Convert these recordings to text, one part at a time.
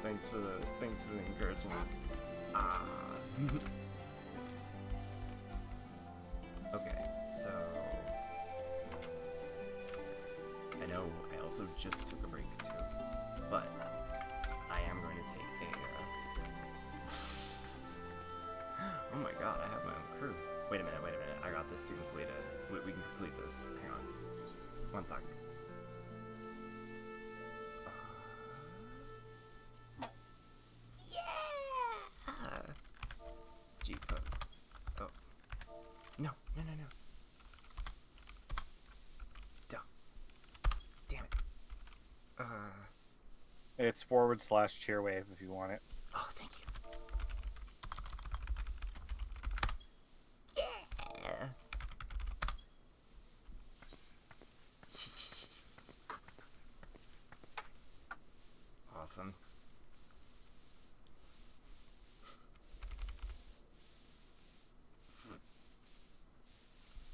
Thanks for the encouragement. Okay, so I know I also just took a break too, but I am going to take oh my god, I have my own crew. Wait a minute, I got this to complete it. We can complete this. Hang on. One second. G pose. Oh. No. Damn it. It's /cheer wave if you want it. Oh, thank you. Yeah. Awesome.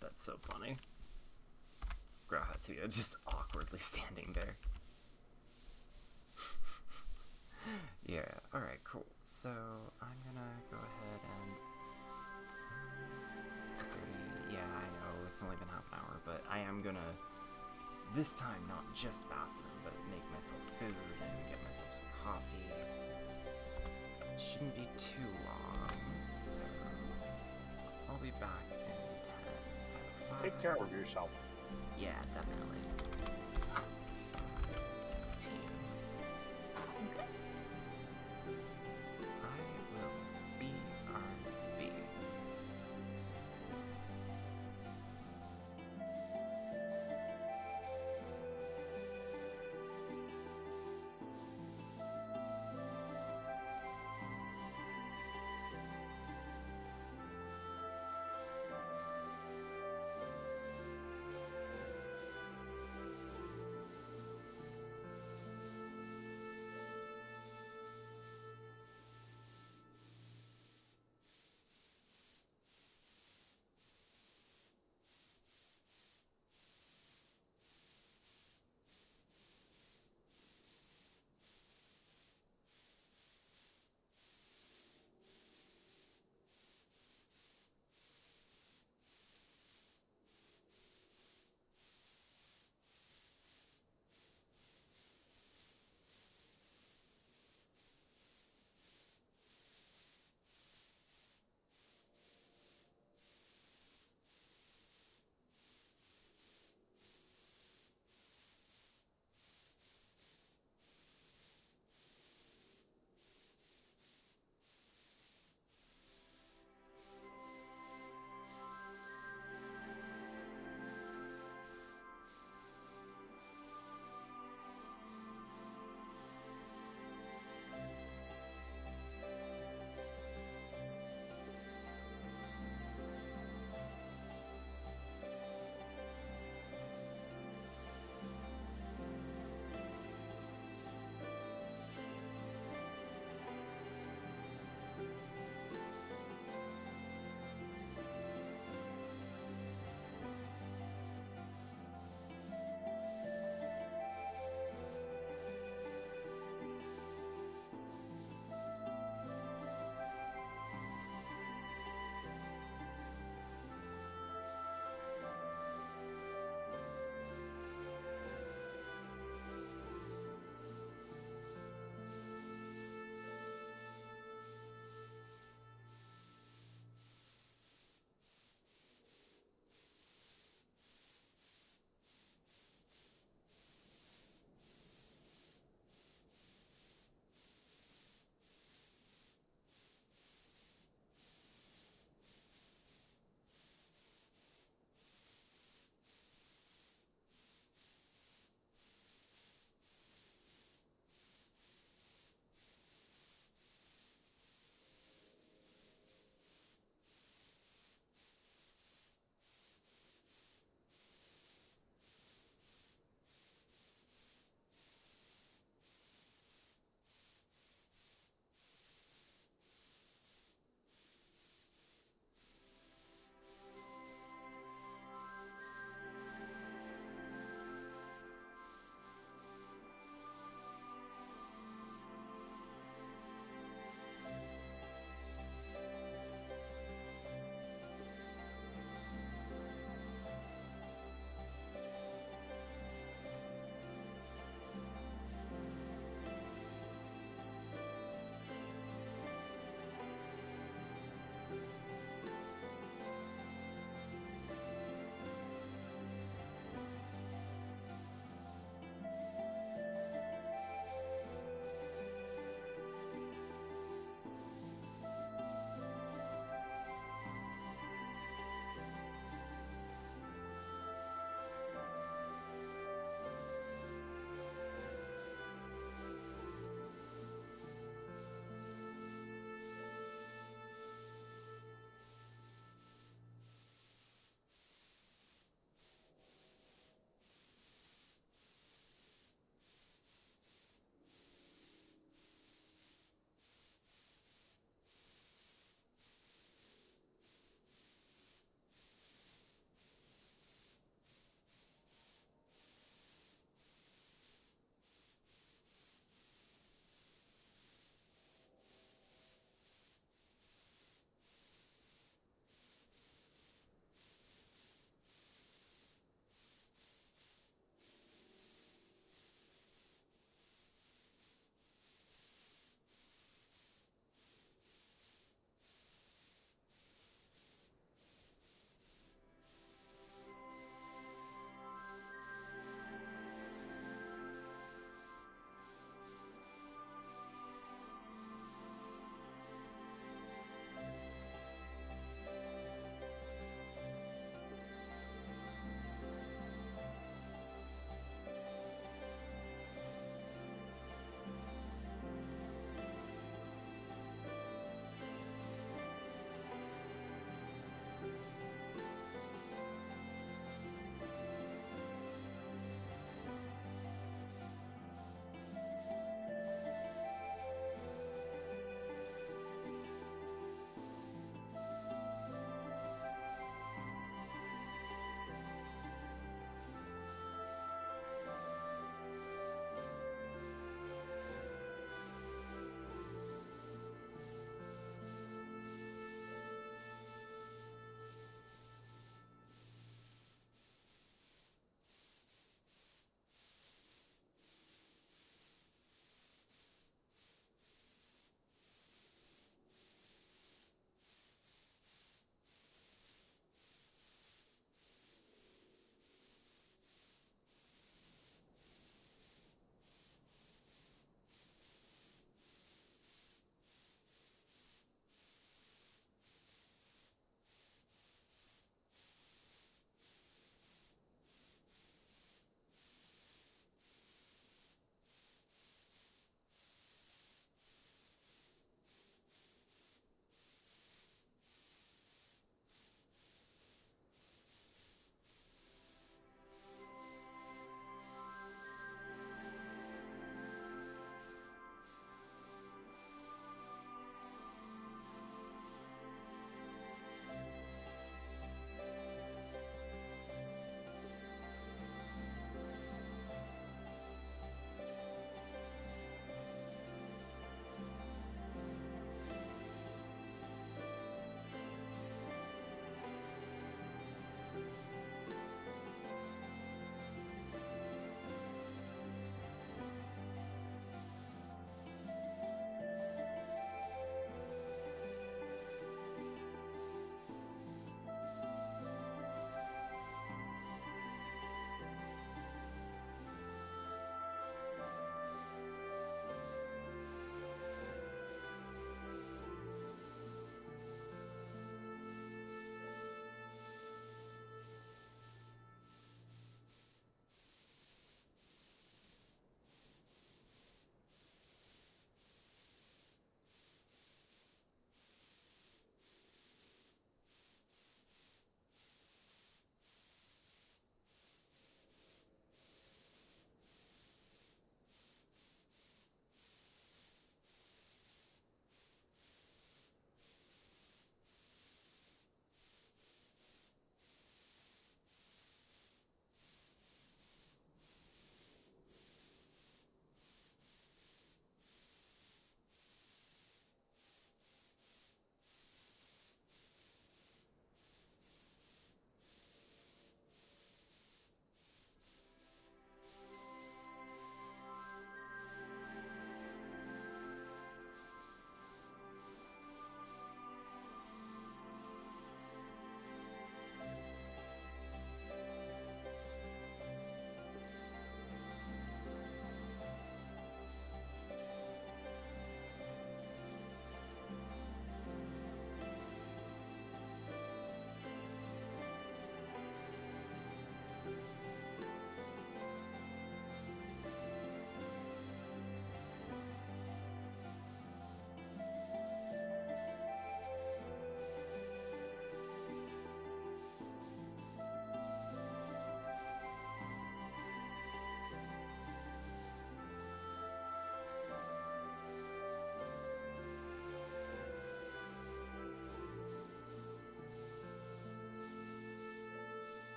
That's so funny. Grahatia just awkwardly standing there. Yeah, alright, cool. So, I'm gonna go ahead and... Yeah, I know, it's only been half an hour, but I am gonna, this time, not just bathroom, but make myself food and get myself some coffee. Shouldn't be too long, so I'll be back in 10. Take care of yourself. Yeah, definitely.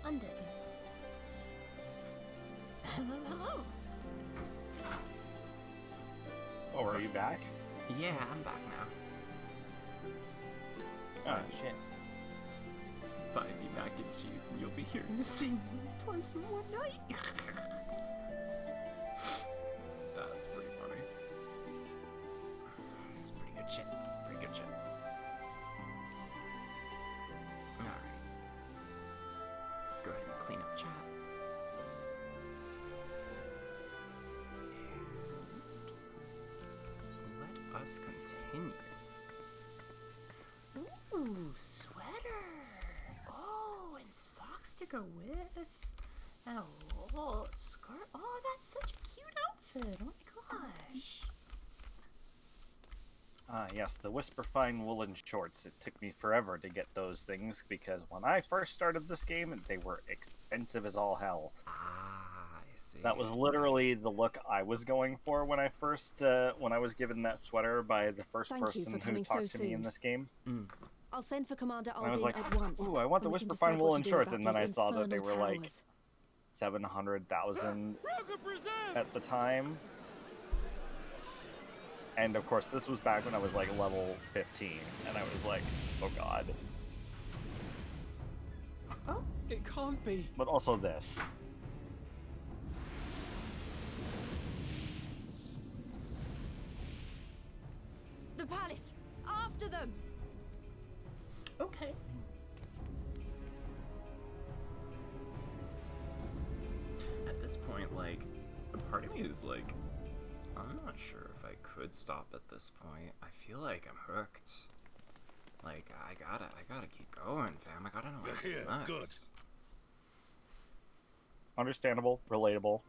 Undead. Hello. Oh, are you back? Yeah, I'm back now. Oh, shit. Buy me mac and cheese and you'll be hearing the same noise twice in one night. That's pretty funny. It's pretty good shit. Pretty good shit. Alright. Let's go ahead and clean up chat. And let us continue. Ooh, sweater. Oh, and socks to go with. And a little skirt. Oh, that's such a cute outfit. Oh my gosh. Yes, the Whisperfine woolen shorts. It took me forever to get those things because when I first started this game, they were expensive as all hell. Ah, I see. That was I see. literally the look I was going for when I first, when I was given that sweater by the first Thank you person for who coming talked so to me in soon. this game. I'll send for Commander And I was Aldin like, at once. ooh, I want the and we can Whisperfine decide what woolen to do shorts, about and then I these saw that they were infernal like towers. 700,000 at the time. And of course, this was back when I was like level 15, and I was like, oh god. Oh, It can't be. But also this. The palace! After them! okay. At this point, like, a part of me is like, I'm not sure if I could stop at this point. I feel like I'm hooked. Like, I gotta keep going, fam. I gotta know what happens next. good. Understandable, relatable.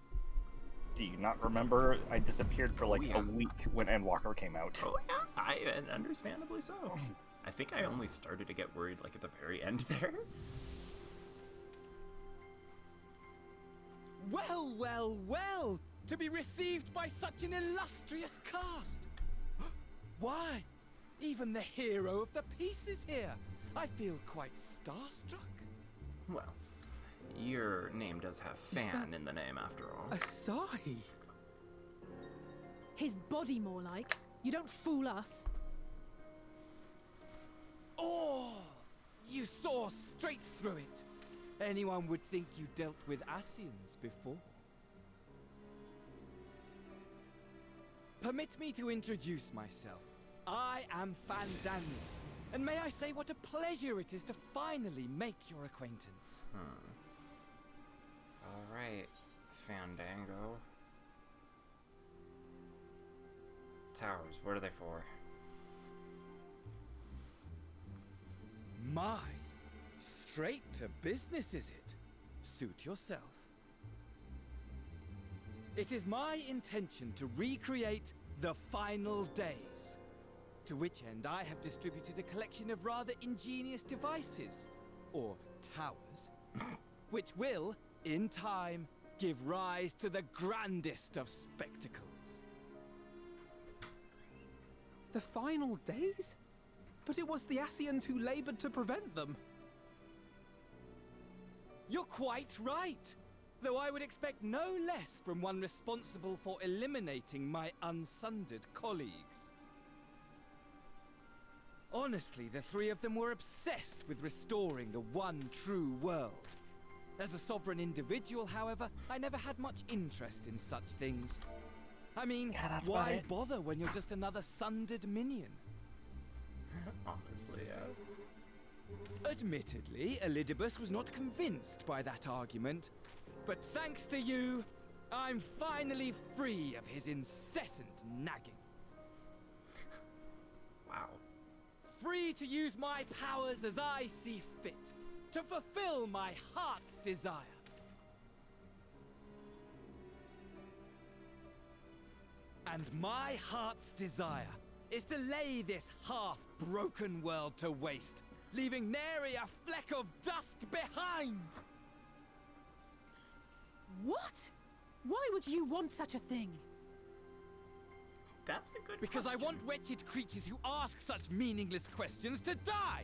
Do you not remember I disappeared for like yeah. a week when Endwalker came out? Oh yeah, and understandably so. I think I only started to get worried like at the very end there. Well, well, well! To be received by such an illustrious cast! Why? Even the hero of the piece is here! I feel quite starstruck. Well, your name does have fan in the name after all. Asahi? His body more like. You don't fool us. Oh! You saw straight through it! Anyone would think you dealt with Asians before. Permit me to introduce myself. I am Fandaniel, and may I say what a pleasure it is to finally make your acquaintance. Alright, Fandango. Towers, what are they for? My, straight to business is it? Suit yourself. It is my intention to recreate the final days. To which end I have distributed a collection of rather ingenious devices, or towers, which will, in time, give rise to the grandest of spectacles. The final days? But it was the Asians who labored to prevent them. You're quite right, though I would expect no less from one responsible for eliminating my unsundered colleagues. Honestly, the three of them were obsessed with restoring the one true world. As a sovereign individual, however, I never had much interest in such things. I mean, why bother when you're just another sundered minion? Honestly, yeah. Admittedly, Elidibus was not convinced by that argument, but thanks to you, I'm finally free of his incessant nagging. Wow. Free to use my powers as I see fit, to fulfill my heart's desire. And my heart's desire is to lay this half-broken world to waste, leaving nary a fleck of dust behind! What? Why would you want such a thing? That's a good Because question. I want wretched creatures who ask such meaningless questions to die!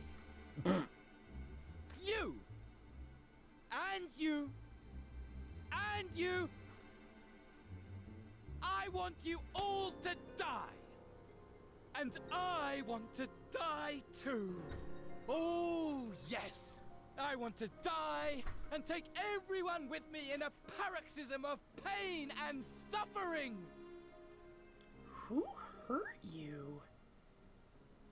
You! And you! And you! I want you all to die! And I want to die too! Oh, yes! I want to die and take everyone with me in a paroxysm of pain and suffering! Who hurt you?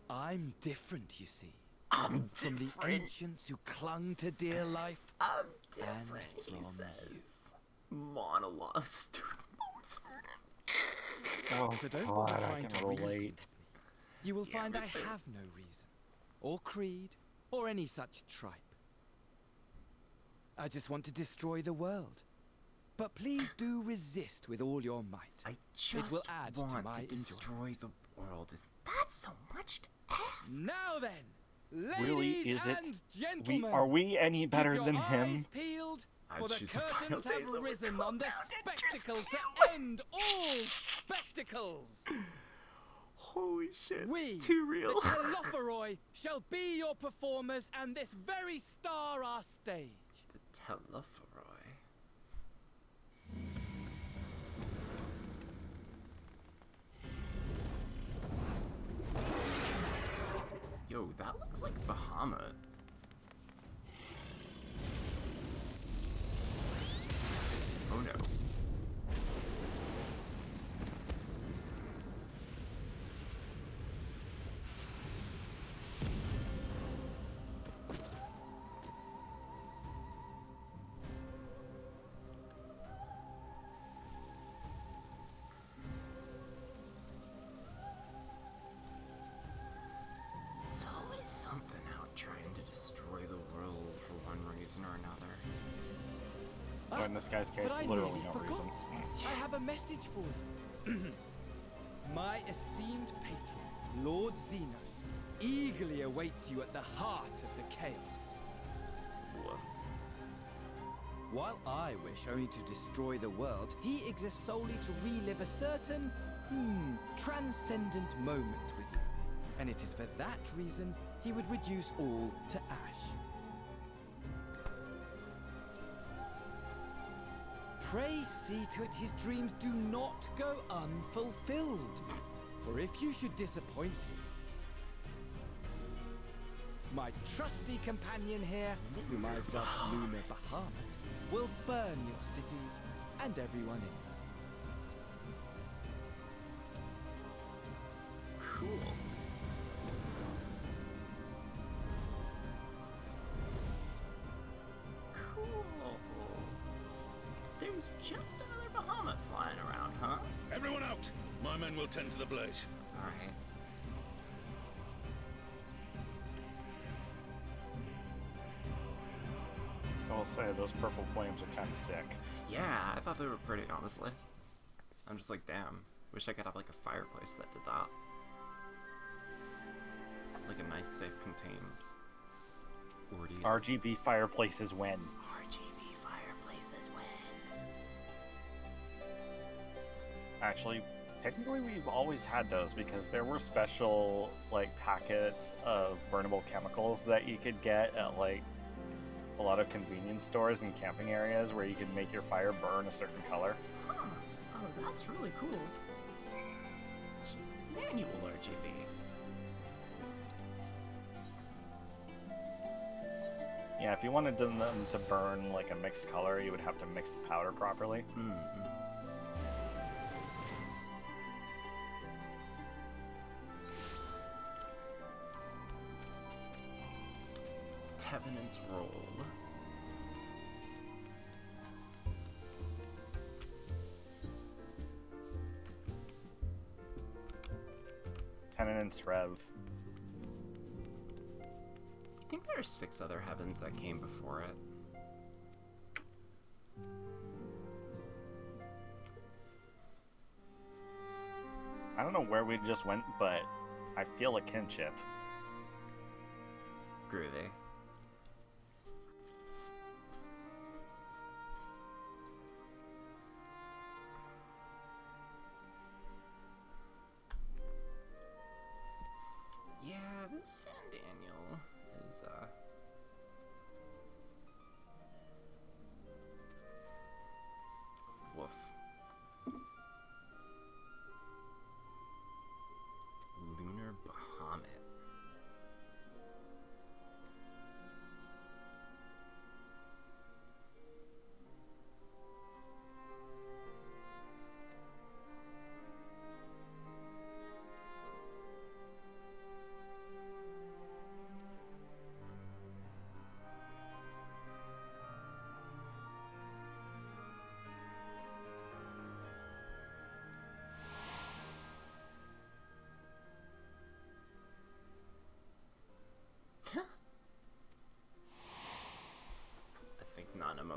I'm different, you see. I'm From the ancients who clung to dear life. I'm different, And he from says. Monologue student modes. Oh, So don't God, bother I trying can to reason relate. with me. You will find me I too. have no reason, or creed, or any such tripe. I just want to destroy the world. But please do resist with all your might. I just will add to want my to destroy the world. Is that so much to ask? Now then, ladies Really, is it? and gentlemen, Are we any better keep than your him? eyes peeled, I'd for the choose the final curtains days have over risen on the Compound spectacle Interest. to end all spectacles. Holy shit. We, Too real. the Telophoroi, shall be your performers and this very star our stage. The Telophoroi. Yo, that looks like Bahamut. Oh no. It's always something out trying to destroy the world for one reason or another. Or in this guy's case, But I literally nearly no forgot. reason. I have a message for you. My esteemed patron, Lord Xenos, eagerly awaits you at the heart of the chaos. Woof. While I wish only to destroy the world, he exists solely to relive a certain, transcendent moment with you. And it is for that reason he would reduce all to ash. Pray see to it his dreams do not go unfulfilled. For if you should disappoint him, my trusty companion here, whom I've dubbed Lunar Bahamut, will burn your cities and everyone in them. Cool. Cool. There's just another Bahamut flying around, huh? Everyone out! My men will tend to the blaze. Alright. I will say, those purple flames are kind of sick. Yeah, I thought they were pretty, honestly. I'm just like, damn. Wish I could have like a fireplace that did that. Like a nice, safe, contained ordeal. RGB fireplaces win. RGB fireplaces win. Actually, technically we've always had those because there were special, like, packets of burnable chemicals that you could get at, like, a lot of convenience stores and camping areas where you could make your fire burn a certain color. Huh. Oh, that's really cool. It's just manual RGB. Yeah, if you wanted them to burn, like, a mixed color, you would have to mix the powder properly. Mm-hmm. Tevenant's Roll. Tenants Rev. I think there are 6 other heavens that came before it. I don't know where we just went, but I feel a kinship. Groovy. Yeah, this Fan Daniel is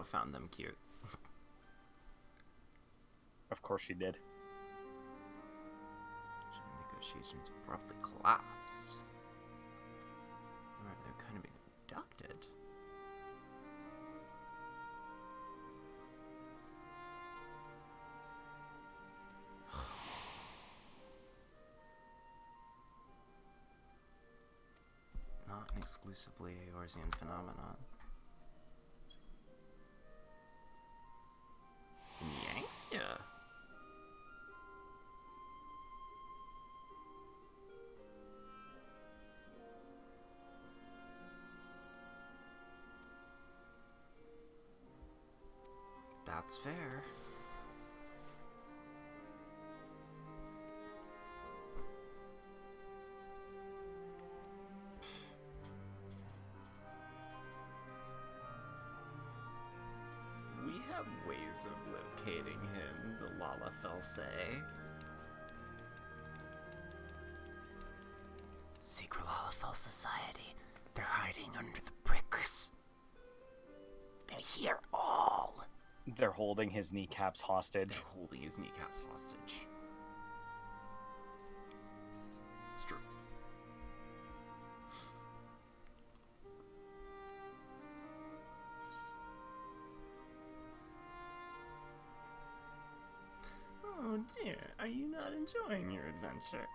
found them cute. Of course she did. Negotiations abruptly collapsed. Or they're kind of being abducted. Not an exclusively Eorzean phenomenon. Yangxia. That's fair. We have ways of locating him, the Lalafell say. Secret Lalafell Society. They're hiding under the bricks. They're here all. They're holding his kneecaps hostage. They're holding his kneecaps hostage. It's true. Oh dear, are you not enjoying your adventure?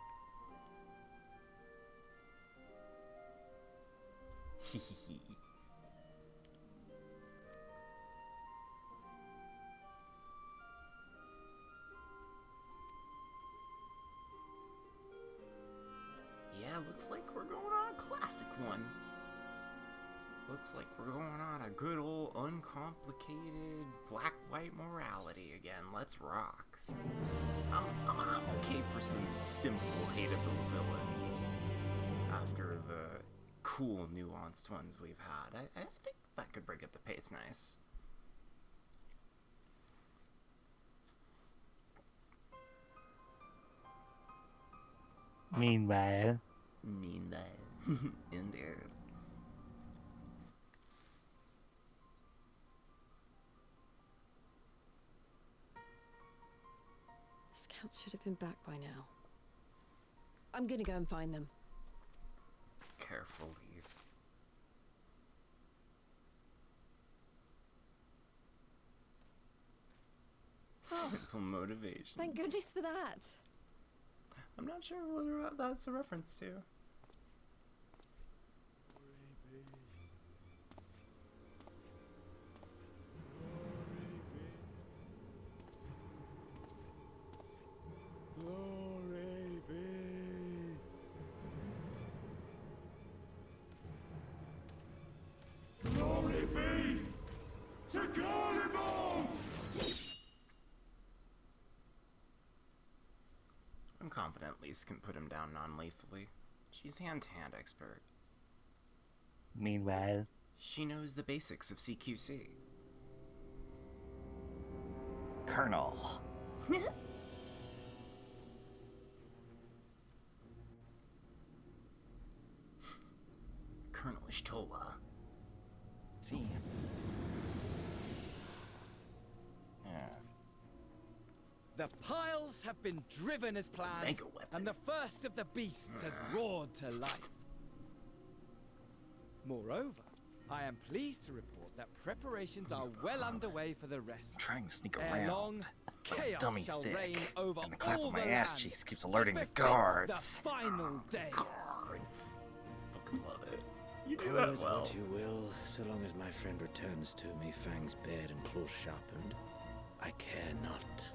Hehehe. Yeah, looks like we're going on a classic one. Looks like we're going on a good old uncomplicated black-white morality again. Let's rock. I'm okay for some simple, hateable villains. After the cool, nuanced ones we've had, I think that could bring up the pace nice. Meanwhile, in there. The scouts should have been back by now. I'm gonna go and find them. Careful, Lise. Simple motivation. Thank goodness for that. I'm not sure whether that's a reference to. Glory be. Glory be to Garibald! I'm confident Lise can put him down non-lethally. She's hand-to-hand expert. meanwhile, She knows the basics of CQC. Colonel. Colonel Ishtola. See. Yeah. The piles have been driven as planned, Mega weapon. and the first of the beasts has roared to life. Moreover, I am pleased to report that preparations are well underway for the rest. Trying to sneak Ere around. long, chaos Dummy shall thick. reign over And the clap all of my the ass land, cheeks keeps alerting the as befits guards. The final days. Guards. Fucking love it. You do Call that it well. what you will, so long as my friend returns to me, fangs bared and claws sharpened. I care not.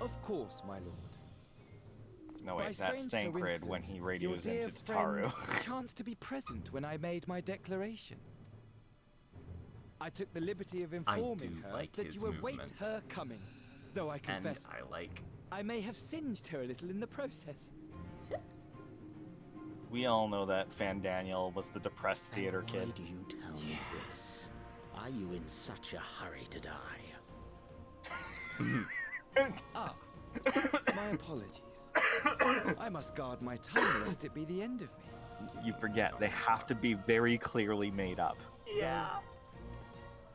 Of course, my lord. No, By wait, that's strange Thancred when coincidence, he your radios dear into Tataru. friend chanced to be present when I made my declaration. I took the liberty of informing do her like that his you await movement. her coming. Though I And confess, I like... I may have singed her a little in the process. We all know that Fan Daniel was the depressed theater And kid. why do you tell me this? Are you in such a hurry to die? Ah, my apologies. I must guard my tongue lest it be the end of me. You forget, they have to be very clearly made up. Yeah.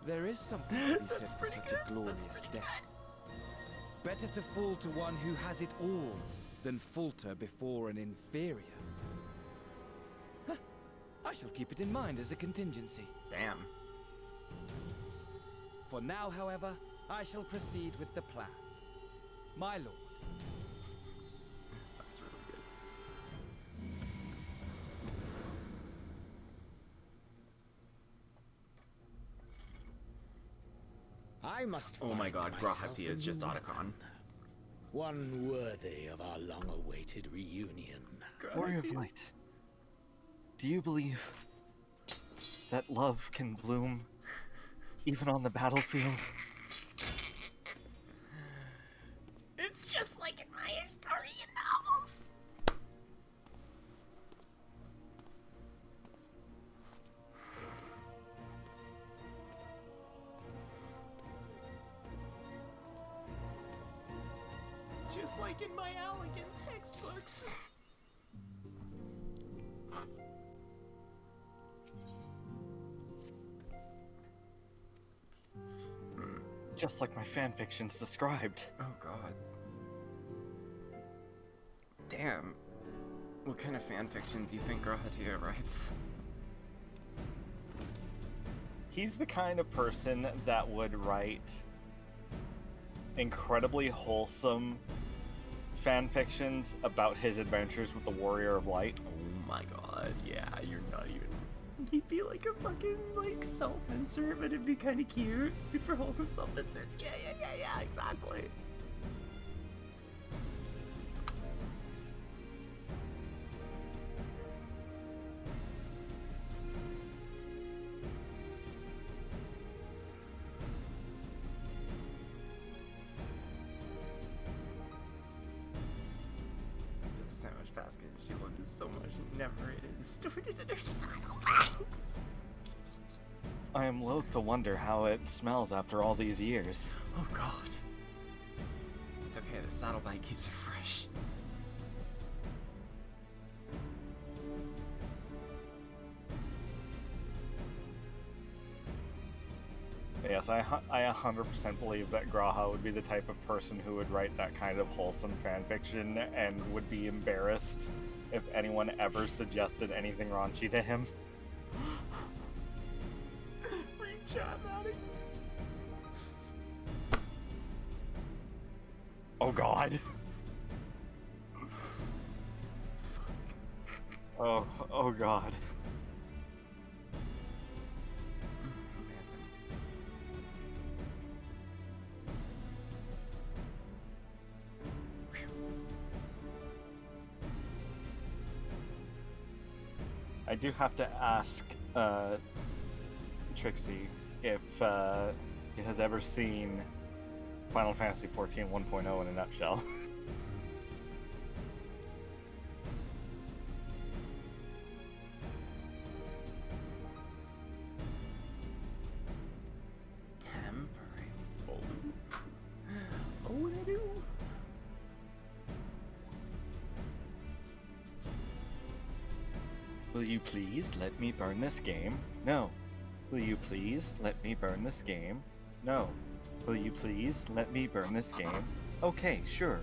There is something to be said for such a glorious death. Better to fall to one who has it all than falter before an inferior. Huh. I shall keep it in mind as a contingency. Damn. For now, however, I shall proceed with the plan. My lord. That's really good. I must Oh my find god, myself Grahati a is just new Otacon. one worthy of our long-awaited reunion. Warrior of Light, do you believe that love can bloom even on the battlefield? It's just like in my Arthurian novels. Just like in my elegant textbooks. Just like my fanfictions described. Oh god. Damn. What kind of fanfictions you think Grahatia writes? He's the kind of person that would write incredibly wholesome fanfictions about his adventures with the Warrior of Light. Oh my god, yeah, you're not even... He'd be like a fucking, like, self-insert, but it'd be kind of cute. Super wholesome self-inserts. Yeah, exactly. So much faster because she loved it so much and never stored it in her saddlebags. I am loath to wonder how it smells after all these years. Oh god. It's okay, the saddlebag keeps it fresh. Yes, I 100% believe that Graha would be the type of person who would write that kind of wholesome fanfiction and would be embarrassed if anyone ever suggested anything raunchy to him. Reach out, Maddie. Oh god. Oh god. Amazing. I do have to ask Trixie if he has ever seen Final Fantasy XIV 1.0 in a nutshell. Tempering. Oh, what I do? Will you please let me burn this game? No. Will you please let me burn this game? No. Will you please let me burn this game? Okay, sure.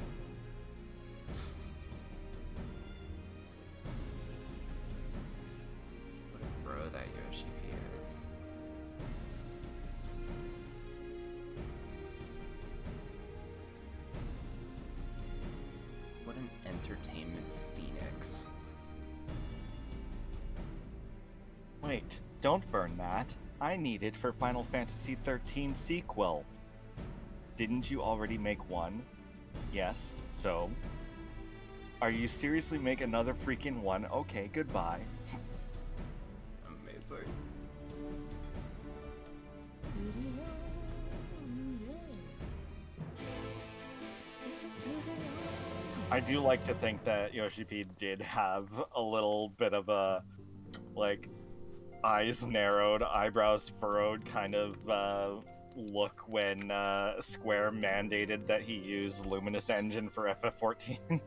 What a bro that Yoshi P is. What an entertainment phoenix. Wait, don't burn that. I need it for Final Fantasy XIII sequel. Didn't you already make one? Yes, so? Are you seriously make another freaking one? Okay, goodbye. Amazing. I do like to think that Yoshi P did have a little bit of a, like, eyes narrowed, eyebrows furrowed kind of look when Square mandated that he use Luminous Engine for FF14.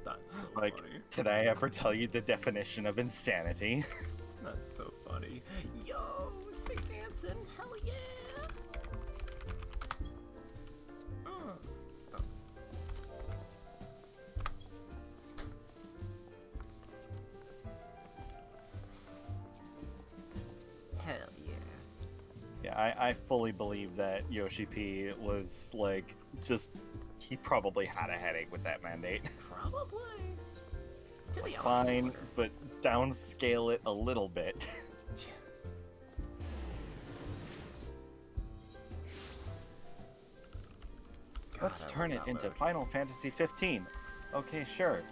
That's so Like, funny. did I ever tell you the definition of insanity? That's so funny. Yo, Satan! mountain. Hell yeah! Oh. Hell yeah. Yeah, I fully believe that Yoshi P was like he probably had a headache with that mandate. Probably. To be Fine, honest. but downscale it a little bit. Let's turn it into Final Fantasy 15. Okay, sure.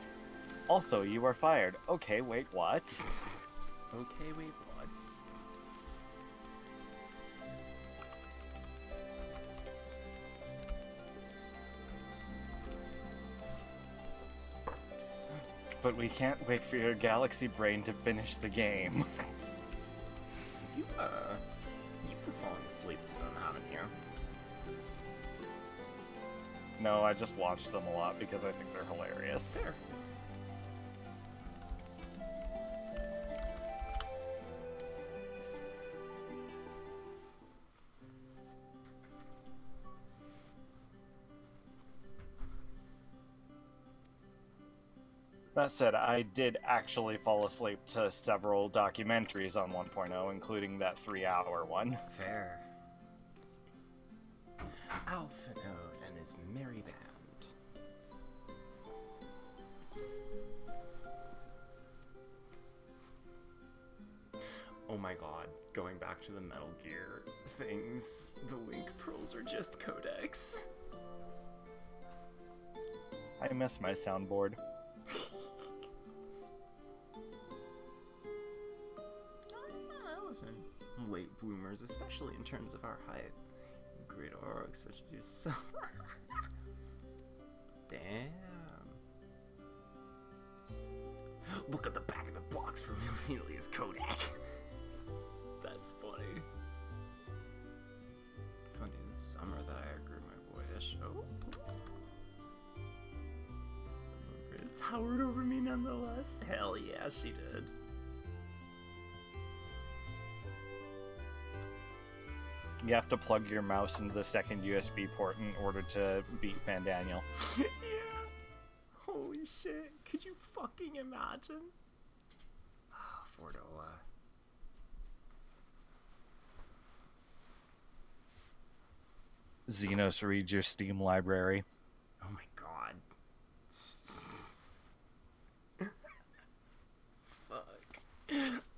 Also, you are fired. Okay, wait, what? Okay, wait, what? But we can't wait for your galaxy brain to finish the game. You've been falling asleep to them, haven't you? No, I just watch them a lot because I think they're hilarious. Fair. That said, I did actually fall asleep to several documentaries on 1.0, including that 3-hour one. Fair. Alphinaud and his merry band. Oh my god, going back to the Metal Gear things, the Link Pearls are just codex. I miss my soundboard. Listen, late bloomers, especially in terms of our height. Great orcs such as yourself. Damn. Look at the back of the box for Amelia's Kodak. That's funny. 20th summer that I grew my boyish. Oh. It towered over me nonetheless. Hell yeah, she did. You have to plug your mouse into the second USB port in order to beat Van Daniel. Yeah. Holy shit. Could you fucking imagine? Oh, Fordoa. Xenos reads your Steam library. Oh my god. Fuck.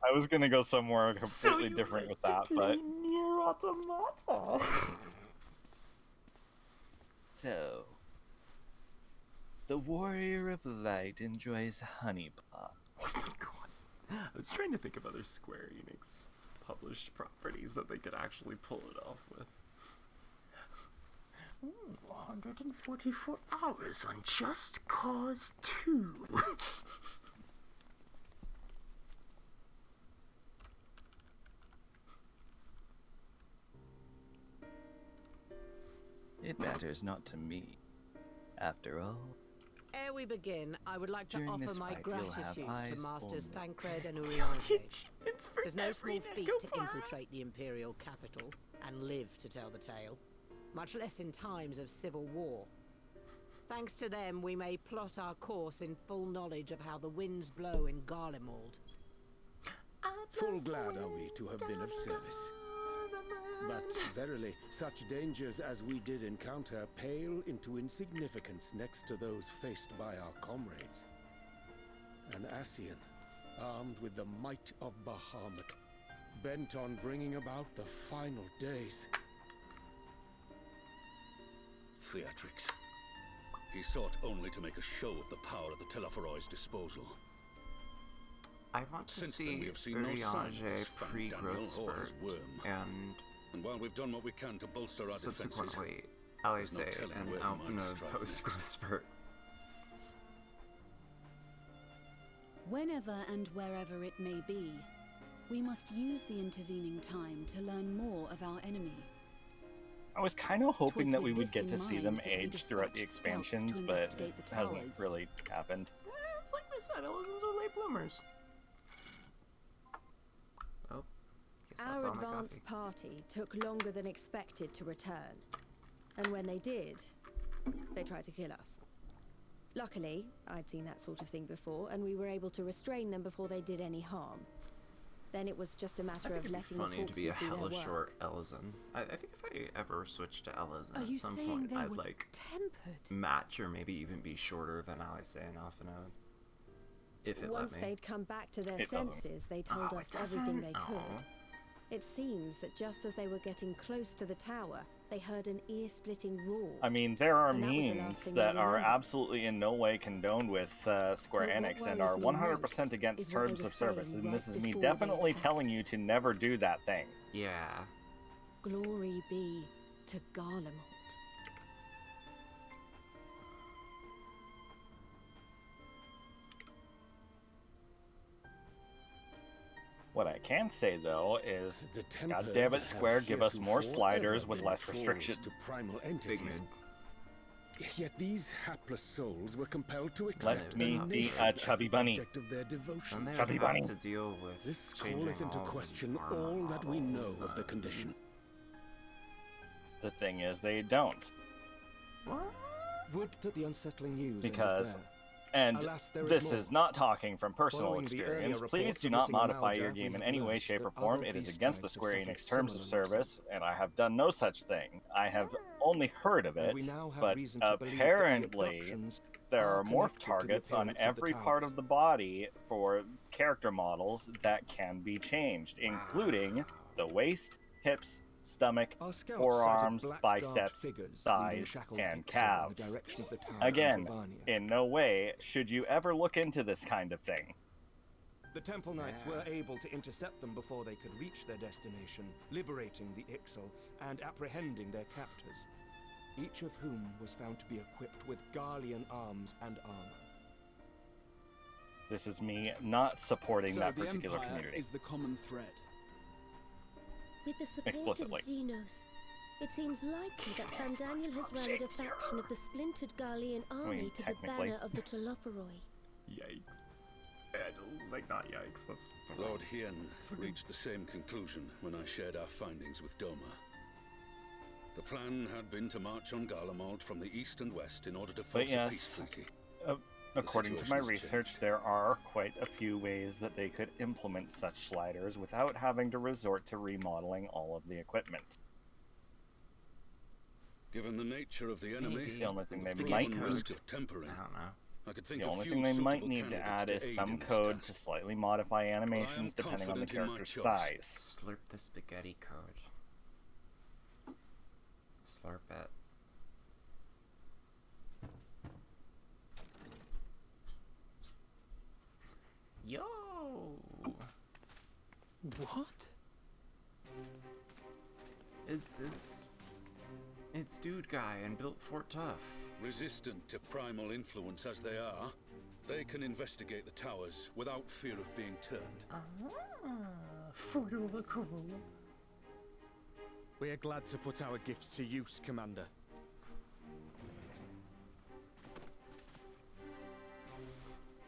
I was gonna go somewhere completely different with that, but... Nier Automata. So... The Warrior of Light enjoys honey pot. Oh my god. I was trying to think of other Square Enix published properties that they could actually pull it off with. Ooh, 144 hours on Just Cause 2. It matters not to me. After all... Ere we begin, I would like to During offer this my fight, you'll have gratitude eyes to Masters only. Thancred and Urianger. It's for Tis no small every feat to Necropod. infiltrate the Imperial capital and live to tell the tale, much less in times of civil war. Thanks to them, we may plot our course in full knowledge of how the winds blow in Garlemald. Full glad are we to have been of service. But verily, such dangers as we did encounter pale into insignificance next to those faced by our comrades. An Ascian, armed with the might of Bahamut, bent on bringing about the final days. Theatrics. He sought only to make a show of the power at the Teleforoid's disposal. I want to Since then, see we have seen no sign of Urianger this Van Daniel pre-growth or spurt his worm. and while we've done what we can to bolster our defenses, subsequently there's no Alice telling and where he might Alphinaud strike post-growth next. spurt. Whenever and wherever it may be, we must use the intervening time to learn more of our enemy. I was kind of hoping Twas that with we would this get in to see mind them that we age throughout the dispatched scouts to expansions, but investigate it the hasn't towers. really happened. It's like I said, I wasn't so late bloomers. Oh, guess That's Our all my advance coffee. party took longer than expected to return. And when they did, they tried to kill us. Luckily, I'd seen that sort of thing before, and we were able to restrain them before they did any harm. Then it was just a I matter think of it'd be letting the funny to be a corpses do their hella work. short Ellison. I think if I ever switch to Ellison Are at you some saying point, they I'd were like tempered? match or maybe even be shorter than Alice and Alphinaud. If it Once let me. they'd come back to their It doesn't. senses, they told Oh, us it everything they doesn't? could. It seems that just as they were getting close to the tower, they heard an ear-splitting roar. I mean, there are And that was the last memes thing they that are remembered. absolutely in no way condoned with Square But what Enix and worries are me 100% most against is what they terms were of service, saying and this right is me before they definitely attacked. telling you to never do that thing. Yeah. Glory be to Garlemald. What I can say, though, is, The tempered God damn it, have Square, give us more heretofore sliders ever with been less trolls restriction. to primal Big entities. mid. Yet these hapless souls were compelled to Let accept me the be nation a as chubby the bunny. object of their devotion. And they Chubby have bunny. to deal with This changing calleth into all the question armor all that we know models of the that- condition. The thing is, they don't. What? Would that the unsettling news Because, ended there. and Alas, there is this more. is not talking from personal Following the earlier experience, reports please do of not missing modify Amalja, your game in we've any way, learned shape, that or form. other It is beast against the types have Square suffered Enix terms of similar losses. service, and I have done no such thing. I have only heard of And it, we now have but reason to believe that the apparently abductions there are are morph connected to the targets on appearance of the every part towers. of the body for character models that can be changed, including the waist, hips, stomach, Our scouts forearms, sighted black-garbed biceps, figures leading thighs, shackled and Ixal in the calves. direction of the tower Again, Pennsylvania. in no way should you ever look into this kind of thing. The Temple Knights were able to intercept them before they could reach their destination, liberating the Ixal and apprehending their captors, each of whom was found to be equipped with Garlean arms and armor. This is me not supporting So that the particular Empire community. is the common thread. With the support Explicitly. of Xenos, it seems likely that Fandaniel has rallied a faction of the splintered Garlean army to the technically. banner of the Telophoroi. Yikes. Like, not yikes. That's Lord Hien reached the same conclusion when I shared our findings with Doma. The plan had been to march on Garlemald from the east and west in order to But force a peace yes, treaty. according to my situation has research, changed. there are quite a few ways that they could implement such sliders without having to resort to remodeling all of the equipment. Given the nature of the enemy, The only thing and they the might proven risk need- of tempering, I don't know. I could think The of only few thing they might suitable need to candidates add is aid some in this code task. to slightly modify animations But I am depending on the confident in my character's choice. size. Slurp the spaghetti code. Slurp it. Yo! What? It's Dude Guy and built Fort Tough. Resistant to primal influence as they are, they can investigate the towers without fear of being turned. We are glad to put our gifts to use, Commander.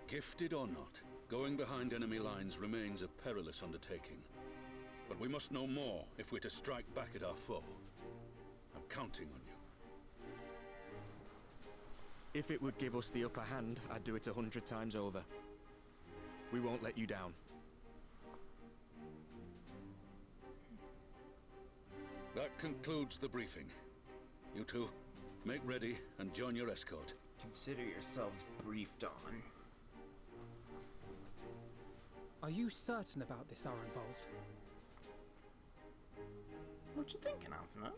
Gifted or not, going behind enemy lines remains a perilous undertaking. But we must know more if we're to strike back at our foe. I'm counting on you. If it would give us the upper hand, I'd do it 100 times over. We won't let you down. That concludes the briefing. You two, make ready and join your escort. Consider yourselves briefed on. Are you certain about this, Arenvald? What you thinking of, no?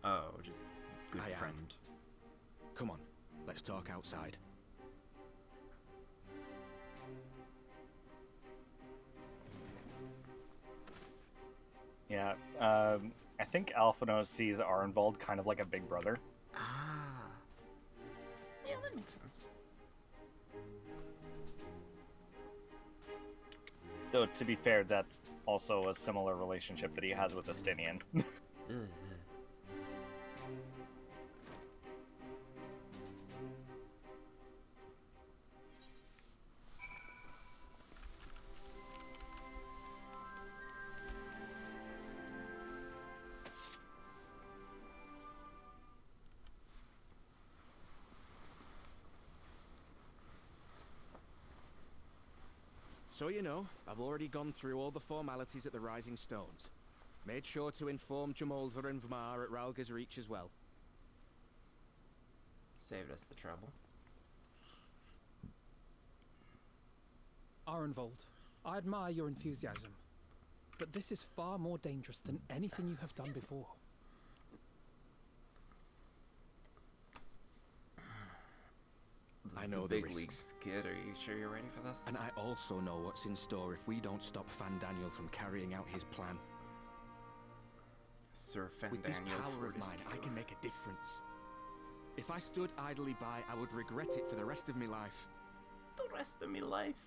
Oh, just good I am. friend. Come on, let's talk outside. Yeah, I think Alphinaud sees Arenvald kind of like a big brother. Ah. Yeah, that makes sense. Though, to be fair, that's also a similar relationship that he has with Justinian. So you know, I've already gone through all the formalities at the Rising Stones. Made sure to inform Jamolver and Vmar at Ralga's Reach as well. Saved us the trouble. Arenvold, I admire your enthusiasm, but this is far more dangerous than anything you have done before. I know the the big league risks. skid. Are you sure you're ready for this? And I also know what's in store if we don't stop Fandaniel from carrying out his plan. Sir Fandaniel With this power of mine, Fortescue. I can make a difference. If I stood idly by, I would regret it for the rest of my life. The rest of me life.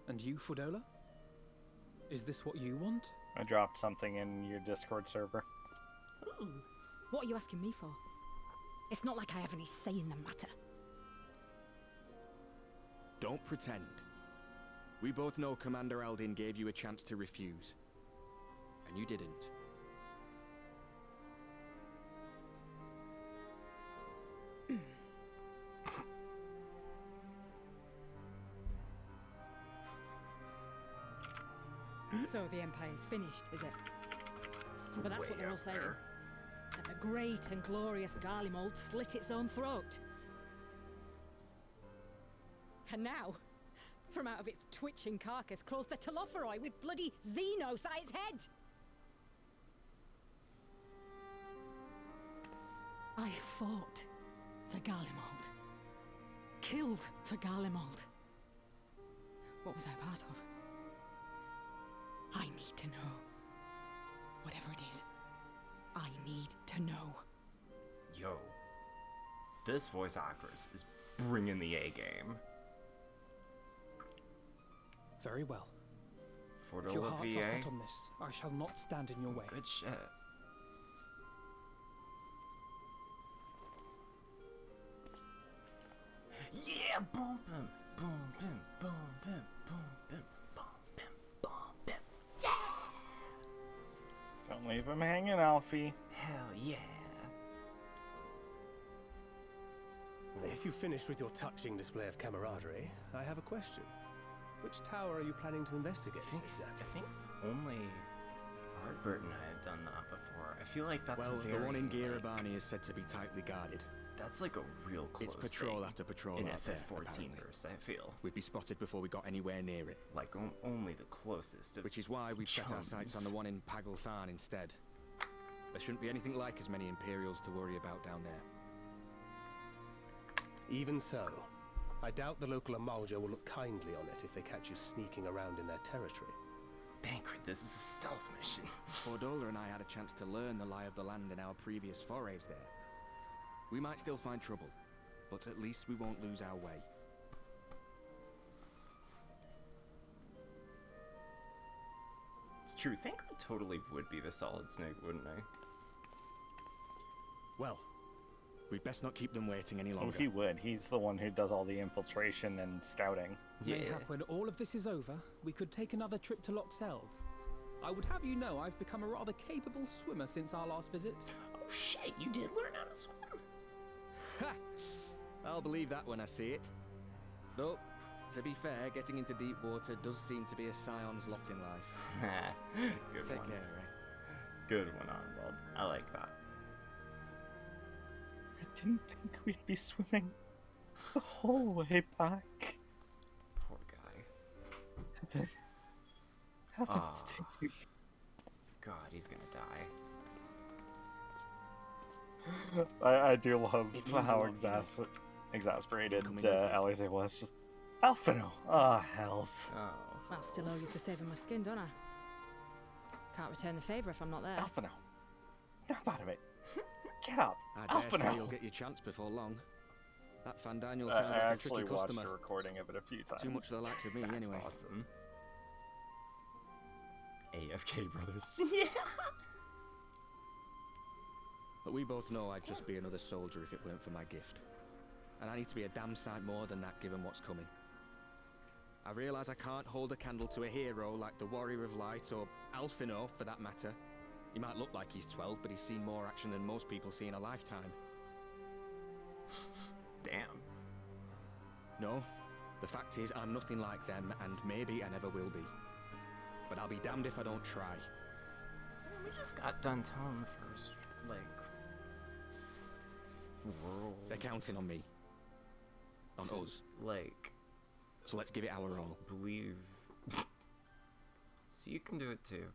And you, Fordola? Is this what you want? I dropped something in your Discord server. Ooh. What are you asking me for? It's not like I have any say in the matter. Don't pretend. We both know Commander Aldin gave you a chance to refuse. And you didn't. So the Empire's finished, is it? But that's what they're all saying. That the great and glorious Garlemald slit its own throat. And now, from out of its twitching carcass crawls the Telophoroi with bloody Xenos at its head! I fought for Garlemald. Killed for Garlemald. What was I part of? I need to know. Whatever it is, I need to know. Yo, this voice actress is bringing the A game. Very well. For If your the hearts VA. are set on this, I shall not stand in your way. Good shit. Yeah, boom, boom, boom, boom, boom, boom, boom, boom, boom, boom, boom, boom. Yeah. Don't leave him hanging, Alfie. Hell yeah. If you've finished with your touching display of camaraderie, I have a question. Which tower are you planning to investigate exactly? I think only Art and I have done that before. I feel like that's Well, very, the one in Girabani is said to be tightly guarded. That's like a real close It's patrol thing after patrol in out there, FF14 apparently. verse, I feel. We'd be spotted before we got anywhere near it. Like only the closest of Which is why we've set our sights on chums. the one in Pagalthan instead. There shouldn't be anything like as many Imperials to worry about down there. Even so, I doubt the local Amalja will look kindly on it if they catch you sneaking around in their territory. Banquet, this is a stealth mission. Fordola and I had a chance to learn the lie of the land in our previous forays there. We might still find trouble, but at least we won't lose our way. It's true, Thancred totally would be the Solid Snake, wouldn't I? Well, we'd best not keep them waiting any longer. Oh, he would. He's the one who does all the infiltration and scouting. Mayhap when all of this is over, we could take another trip to Loxeld. I would have you know I've become a rather capable swimmer since our last visit. Oh shit, you did learn how to swim. Ha! I'll believe that when I see it. Though, to be fair, getting into deep water does seem to be a scion's lot in life. Good Take one. care, eh? Good one, Arnold. I like that. I didn't think we'd be swimming the whole way back. Poor guy. Heaven's Ah. sake. God, he's gonna die. I do love It means a how lot, you know. exasperated Coming with me. Alize was. Just, Alphino! Ah, hells. Oh. I'll still owe you for saving my skin, don't I? Can't return the favour if I'm not there. Alphino! Snap out of it. Get up. I dare say Alphino! you'll get your chance before long. That Fandaniel I sounds like a actually tricky watched customer. a recording of it a few times. Too much for the likes of me, That's anyway. awesome. AFK brothers. Yeah. But we both know I'd just be another soldier if it weren't for my gift. And I need to be a damn sight more than that given what's coming. I realise I can't hold a candle to a hero like the Warrior of Light or Alphino for that matter. He might look like he's 12, but he's seen more action than most people see in a lifetime. Damn. No, the fact is I'm nothing like them, and maybe I never will be. But I'll be damned if I don't try. We just got done telling the first, like, world. They're counting on me. On us. Like. So let's give it our all. Believe. So you can do it too.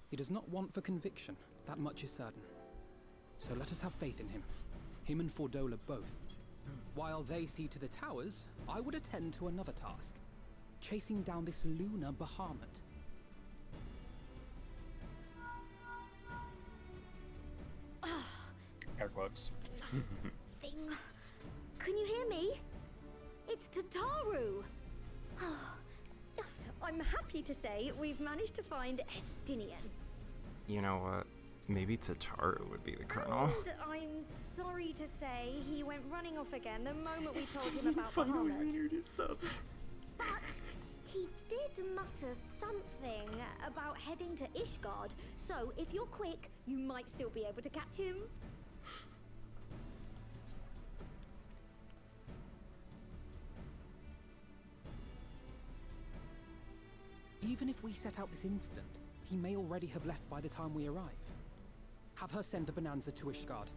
He does not want for conviction, that much is certain. So let us have faith in him. Him and Fordola both. While they see to the towers, I would attend to another task. Chasing down this lunar Bahamut. Air quotes. Thing. Can you hear me? It's Tataru. I'm happy to say we've managed to find Estinian. You know what? Maybe Tataru would be the colonel. And I'm sorry to say he went running off again the moment we told him about Bahamut. But he did mutter something about heading to Ishgard, so if you're quick, you might still be able to catch him. Even if we set out this instant, he may already have left by the time we arrive. Have her send the Bonanza to Ishgard.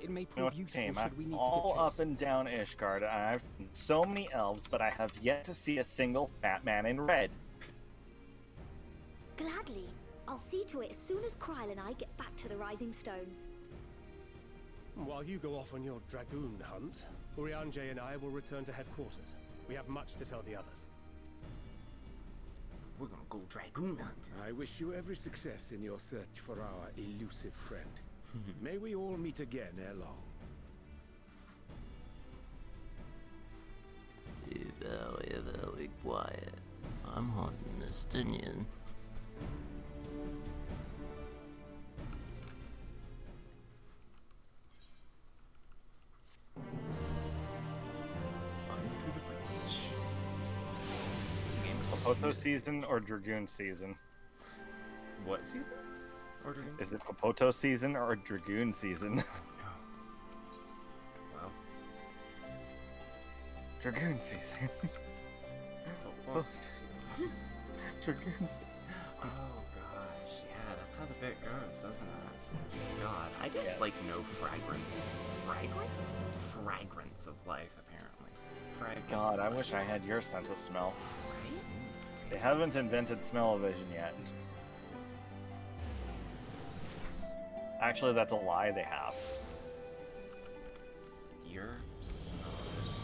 It may prove useful should we need to give all chase. up and down Ishgard. I've seen so many elves, but I have yet to see a single fat man in red. Gladly. I'll see to it as soon as Kryl and I get back to the Rising Stones. While you go off on your dragoon hunt, Urianger and I will return to headquarters. We have much to tell the others. We're gonna go dragoon hunt. I wish you every success in your search for our elusive friend. May we all meet again ere long. Be very, very quiet. I'm hunting Estinian. Popoto season or Dragoon season? What season? Or Dragoon Is it Popoto season or Dragoon season? Well. Dragoon season. Dragoon season. Oh gosh, yeah, that's how the bit goes, doesn't it? God, I just like no fragrance. Fragrance of life, apparently. Fragrance. God, I wish I had your sense of smell. They haven't invented smell-o-vision yet. Actually, that's a lie, they have. Your smells.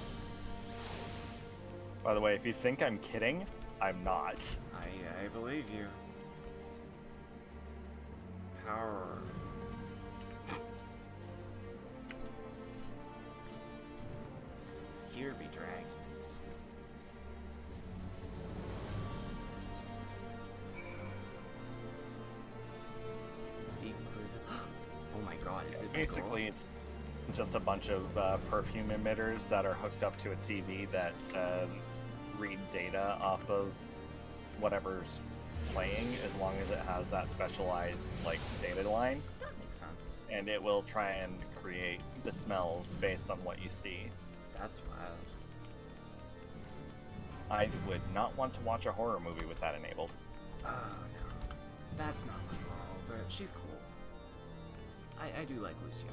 By the way, if you think I'm kidding, I'm not. I believe you. Power. Here be dragons. Speak with. Oh my god, is it basically it's just a bunch of perfume emitters that are hooked up to a TV that read data off of whatever's playing, as long as it has that specialized like data line. That makes sense. And it will try and create the smells based on what you see. That's wild. I would not want to watch a horror movie with that enabled. Oh no, that's not my girl, but she's cool. I do like Lucia.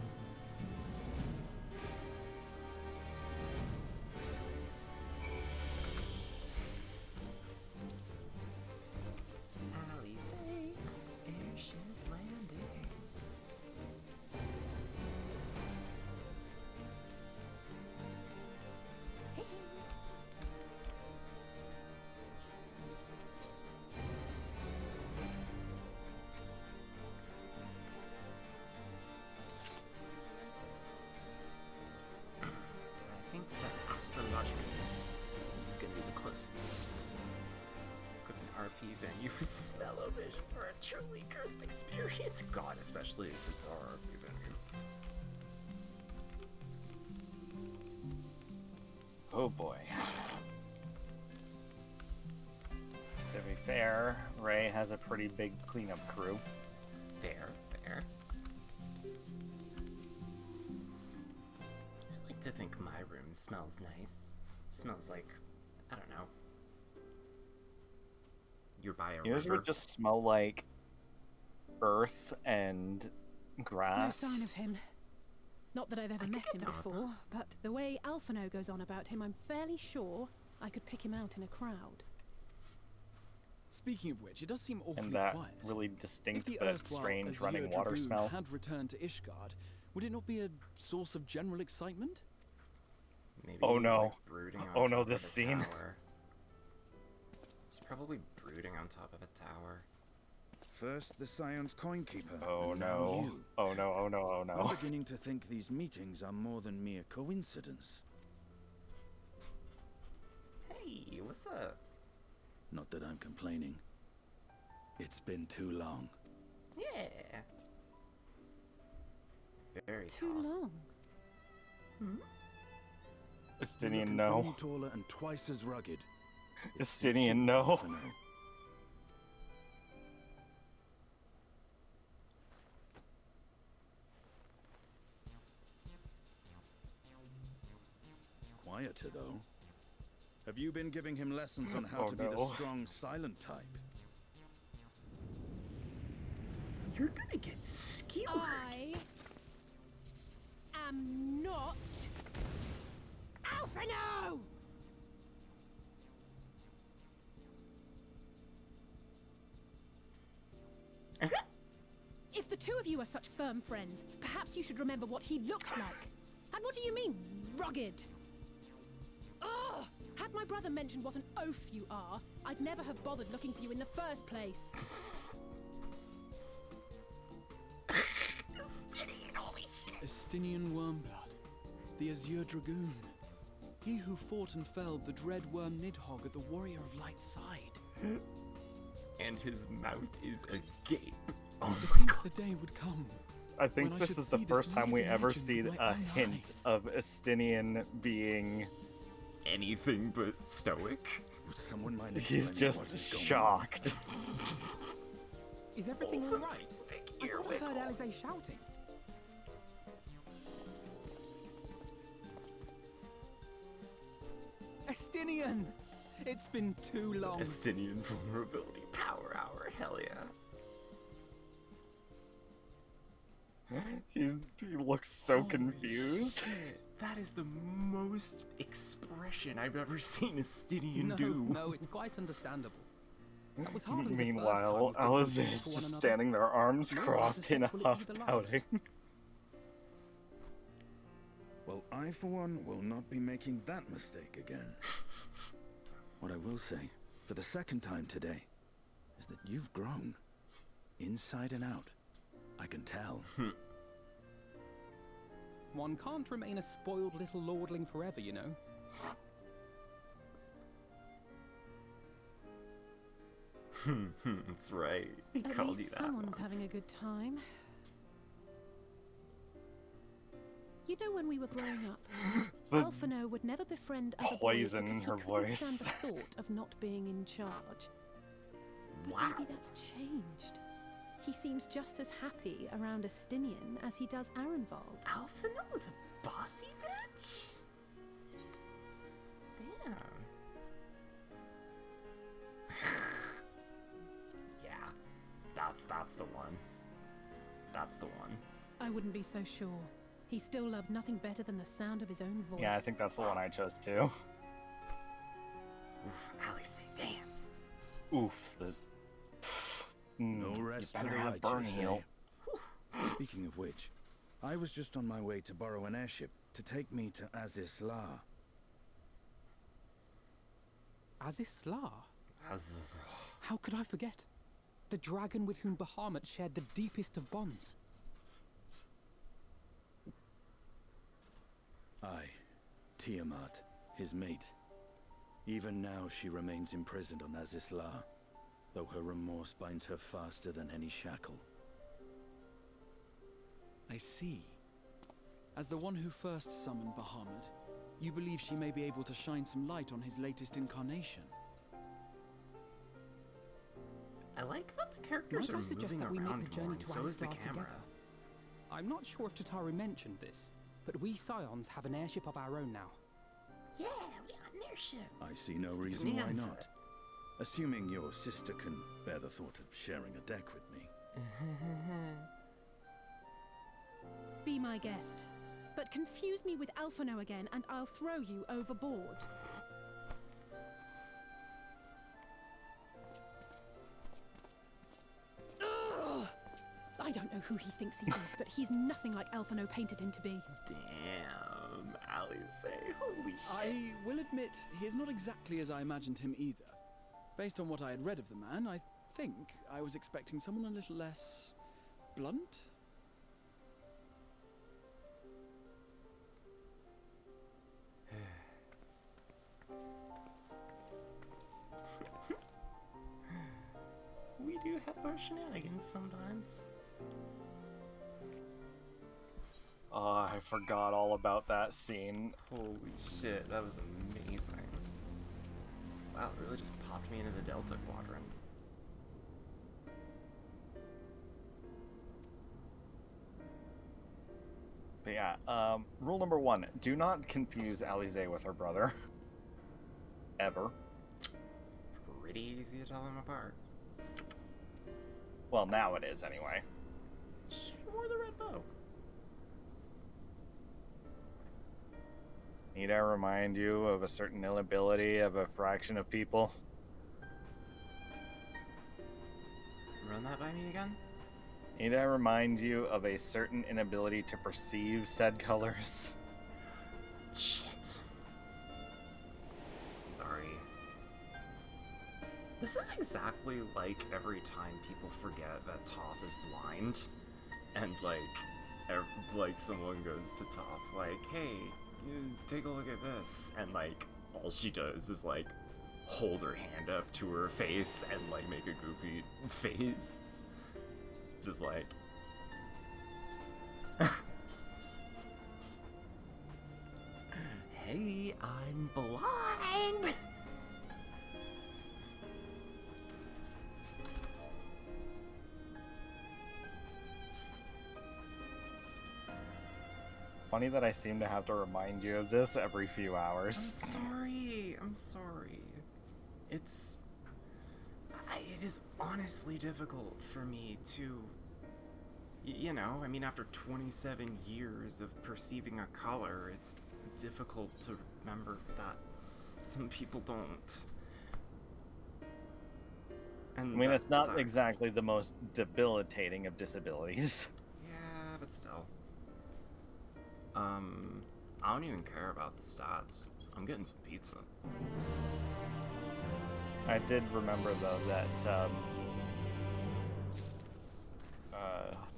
Alice, airship landing. I think that astrological is gonna be the closest. Could an RP venue with smell-o-vision for a truly cursed experience? God, especially if it's our RP venue. Oh boy. To be fair, Ray has a pretty big cleanup crew. Fair. I like to think my room smells nice. Smells like, I don't know. You're by a Yours river. would just smell like earth and grass. No sign of him. Not that I've ever met him before, but the way Alphino goes on about him, I'm fairly sure I could pick him out in a crowd. Speaking of which, it does seem awfully And that quiet. really If distinct the but erstwhile strange Azure running water Dragoon smell. had returned to Ishgard, would it not be a source of general excitement? Maybe Oh he's, no. like, brooding on Oh no, top this of a scene. tower. He's probably brooding on top of a tower. First, the Scion's Coinkeeper. Oh and now no. you. Oh no, oh no, oh no. I'm beginning to think these meetings are more than mere coincidence. Hey, what's up? Not that I'm complaining. It's been too long. Yeah. Very Too long. Estinian, Looking no. even taller and twice as rugged. Estinian, no. For now. Quieter, though. Have you been giving him lessons on how Oh, to be the no. strong, silent type? You're gonna get skewered. I am not Alphino! If the two of you are such firm friends, perhaps you should remember what he looks like. And what do you mean, rugged? Ugh! Had my brother mentioned what an oaf you are, I'd never have bothered looking for you in the first place. Estinian, holy shit. Estinian Wormblood, the Azure Dragoon. He who fought and felled the dread worm Nidhogg at the Warrior of Light's side. And his mouth is agape. To think the day would come. I think when I this should is the see first time we living ever legend see with my a own hint eyes. of Estinian being anything but stoic. Would someone mind He's explaining what just is going shocked. Is everything all right? I thought I heard Alize shouting. Estinian! It's been too long. Estinian vulnerability power hour. Hell yeah. He looks so confused. Shit. That is the most expression I've ever seen Estinian No, do. no, it's quite understandable. That was hardly the Meanwhile, first time we've Alize been is to one just another. standing there, arms Nor crossed in a suspect will it huff, be the last. pouting. Well, I, for one, will not be making that mistake again. What I will say, for the second time today, is that you've grown. Inside and out. I can tell. One can't remain a spoiled little lordling forever, you know. That's right. He At called least you that someone's once. having a good time. You know, when we were growing up, The Alphino would never befriend other boys poison in because he her couldn't voice. stand the thought of not being in charge. But Wow. maybe that's changed. He seems just as happy around Estinian as he does Arenvald. Alphino was a bossy bitch? Damn. Yeah. That's the one. That's the one. I wouldn't be so sure. He still loves nothing better than the sound of his own voice. Yeah, I think that's the one I chose too. Oof, Alice, damn. Oof. No You rest to better the have burn righteous, heal. eh? Speaking of which, I was just on my way to borrow an airship to take me to Azisla. Azisla? Azisla. How could I forget? The dragon with whom Bahamut shared the deepest of bonds. I, Tiamat, his mate. Even now she remains imprisoned on Azisla, though her remorse binds her faster than any shackle. I see. As the one who first summoned Bahamut, You believe she may be able to shine some light on his latest incarnation? I like that the characters Might are I suggest moving that we around make the more, journey and to so is the Asgard camera. together? I'm not sure if Tataru mentioned this, but we Scions have an airship of our own now. Yeah, we got an airship. I see no reason why not. Assuming your sister can bear the thought of sharing a deck with me. Be my guest. But confuse me with Alphino again, and I'll throw you overboard. Ugh! I don't know who he thinks he is, but he's nothing like Alphino painted him to be. Damn, Alice, holy shit. I will admit, he's not exactly as I imagined him either. Based on what I had read of the man, I think I was expecting someone a little less blunt. We do have our shenanigans sometimes. Oh, I forgot all about that scene. Holy shit, that was amazing. Wow, it really just popped me into the Delta Quadrant. But yeah, rule number 1, do not confuse Alize with her brother. Ever. Pretty easy to tell them apart. Well, now it is, anyway. She wore the red bow. Need I remind you of a certain inability of a fraction of people? Run that by me again? Need I remind you of a certain inability to perceive said colors? Shit. Sorry. This is exactly like every time people forget that Toph is blind, and like someone goes to Toph like, "Hey, you take a look at this," and like all she does is like hold her hand up to her face and like make a goofy face, just like. Hey, I'm blind. Funny that I seem to have to remind you of this every few hours. I'm sorry. It is honestly difficult for me to, you know, I mean, after 27 years of perceiving a color, it's difficult to remember that some people don't. And I mean, it's not sucks. exactly the most debilitating of disabilities. Yeah, but still. I don't even care about the stats. I'm getting some pizza. I did remember, though, that,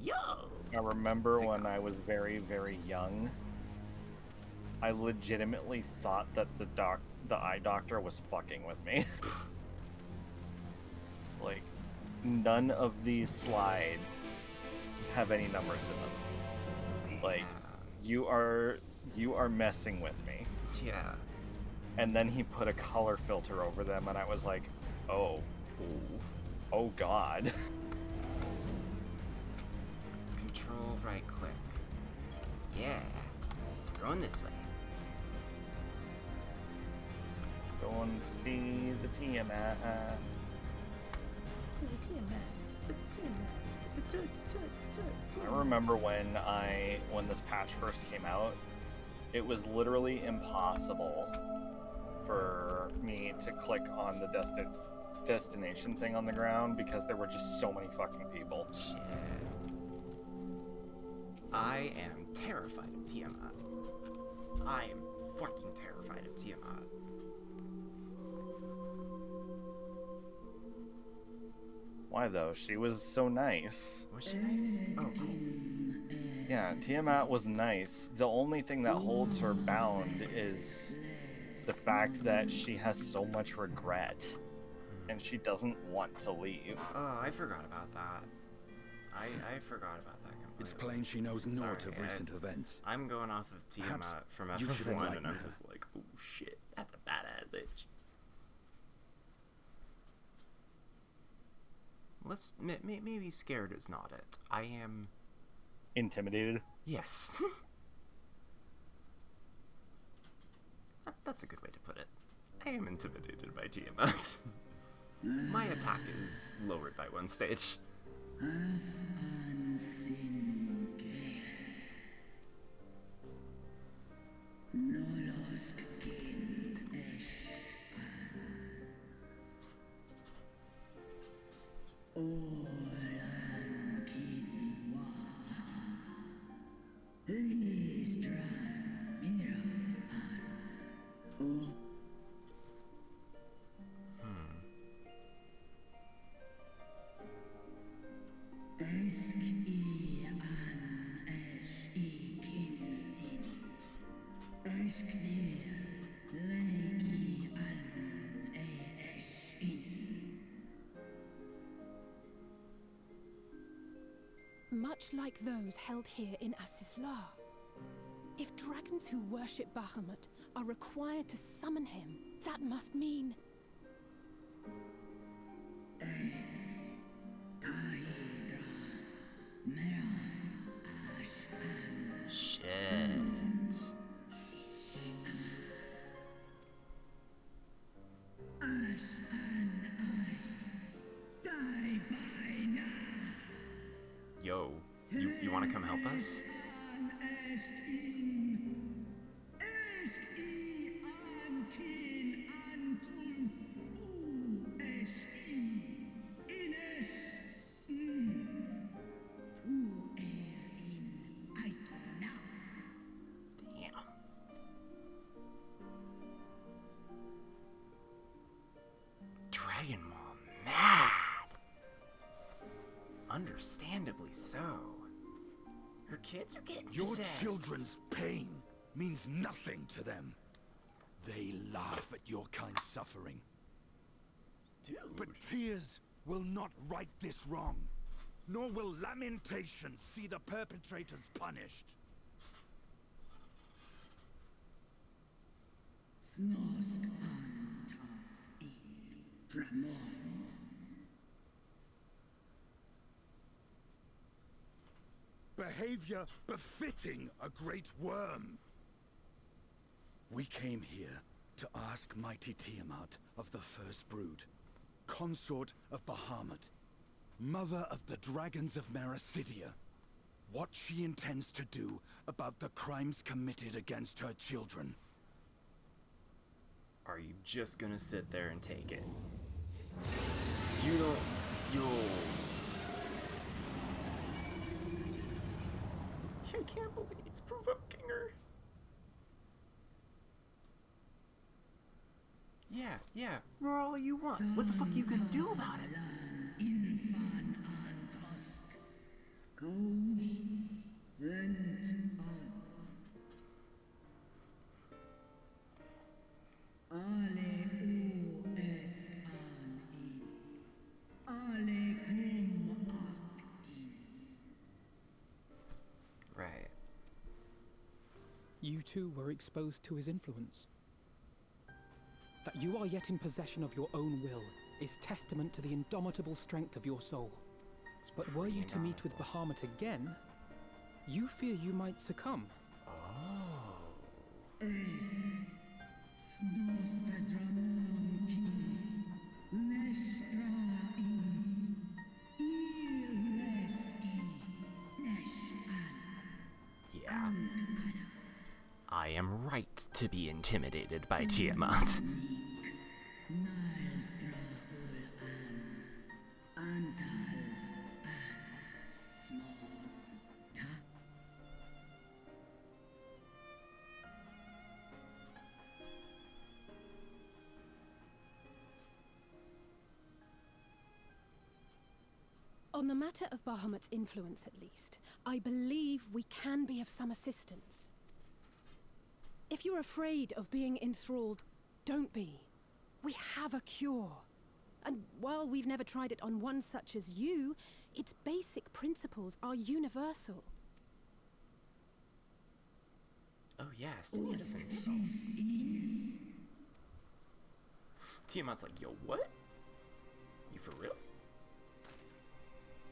Yo! I remember when I was very, very young, I legitimately thought that the eye doctor was fucking with me. Like, none of these slides have any numbers in them. Like, you are messing with me. Yeah. And then he put a color filter over them, and I was like, oh. Ooh. Oh god. Control right click. Yeah. Going this way. Going to see the Tiamat. To the Tiamat. To the Tiamat. I remember when this patch first came out, it was literally impossible for me to click on the destination thing on the ground because there were just so many fucking people. Shit. I am terrified of Tiamat. I am fucking terrified of Tiamat. Why though? She was so nice. Was she nice? Oh, cool. Yeah, Tiamat was nice. The only thing that holds her bound is the fact that she has so much regret and she doesn't want to leave. Oh, I forgot about that. I forgot about that completely. It's plain she knows naught of recent events. I'm going off of Perhaps Tiamat from you should FF1, enlighten and I'm her. just like, oh shit, that's a badass bitch. Let's maybe scared is not it. I am intimidated. Yes. That's a good way to put it. I am intimidated by Tiamat. My attack is lowered by 1 stage. Much like those held here in Asisla. If dragons who worship Bahamut are required to summon him, that must mean... Shit. Yo, you want to come help us? Dragon Mom mad. Understandably so. Her kids are getting Your possessed. children's pain means nothing to them. They laugh at your kind suffering. Dude. But tears will not right this wrong, nor will lamentation see the perpetrators punished. Behavior befitting a great worm. We came here to ask mighty Tiamat of the First Brood, consort of Bahamut, mother of the dragons of Mericidia, what she intends to do about the crimes committed against her children. Are you just gonna sit there and take it? You'll... I can't believe he's provoking her. Yeah, roar all you want. What the fuck are you gonna do about it? Right. You too were exposed to his influence. That you are yet in possession of your own will is testament to the indomitable strength of your soul. But were you to meet with Bahamut again, you fear you might succumb. Yeah. I am right to be intimidated by Tiamat. On the matter of Bahamut's influence, at least, I believe we can be of some assistance. If you're afraid of being enthralled, don't be. We have a cure. And while we've never tried it on one such as you, Its basic principles are universal. Oh yeah, Styria doesn't know. Tiamat's like, yo, what? You for real?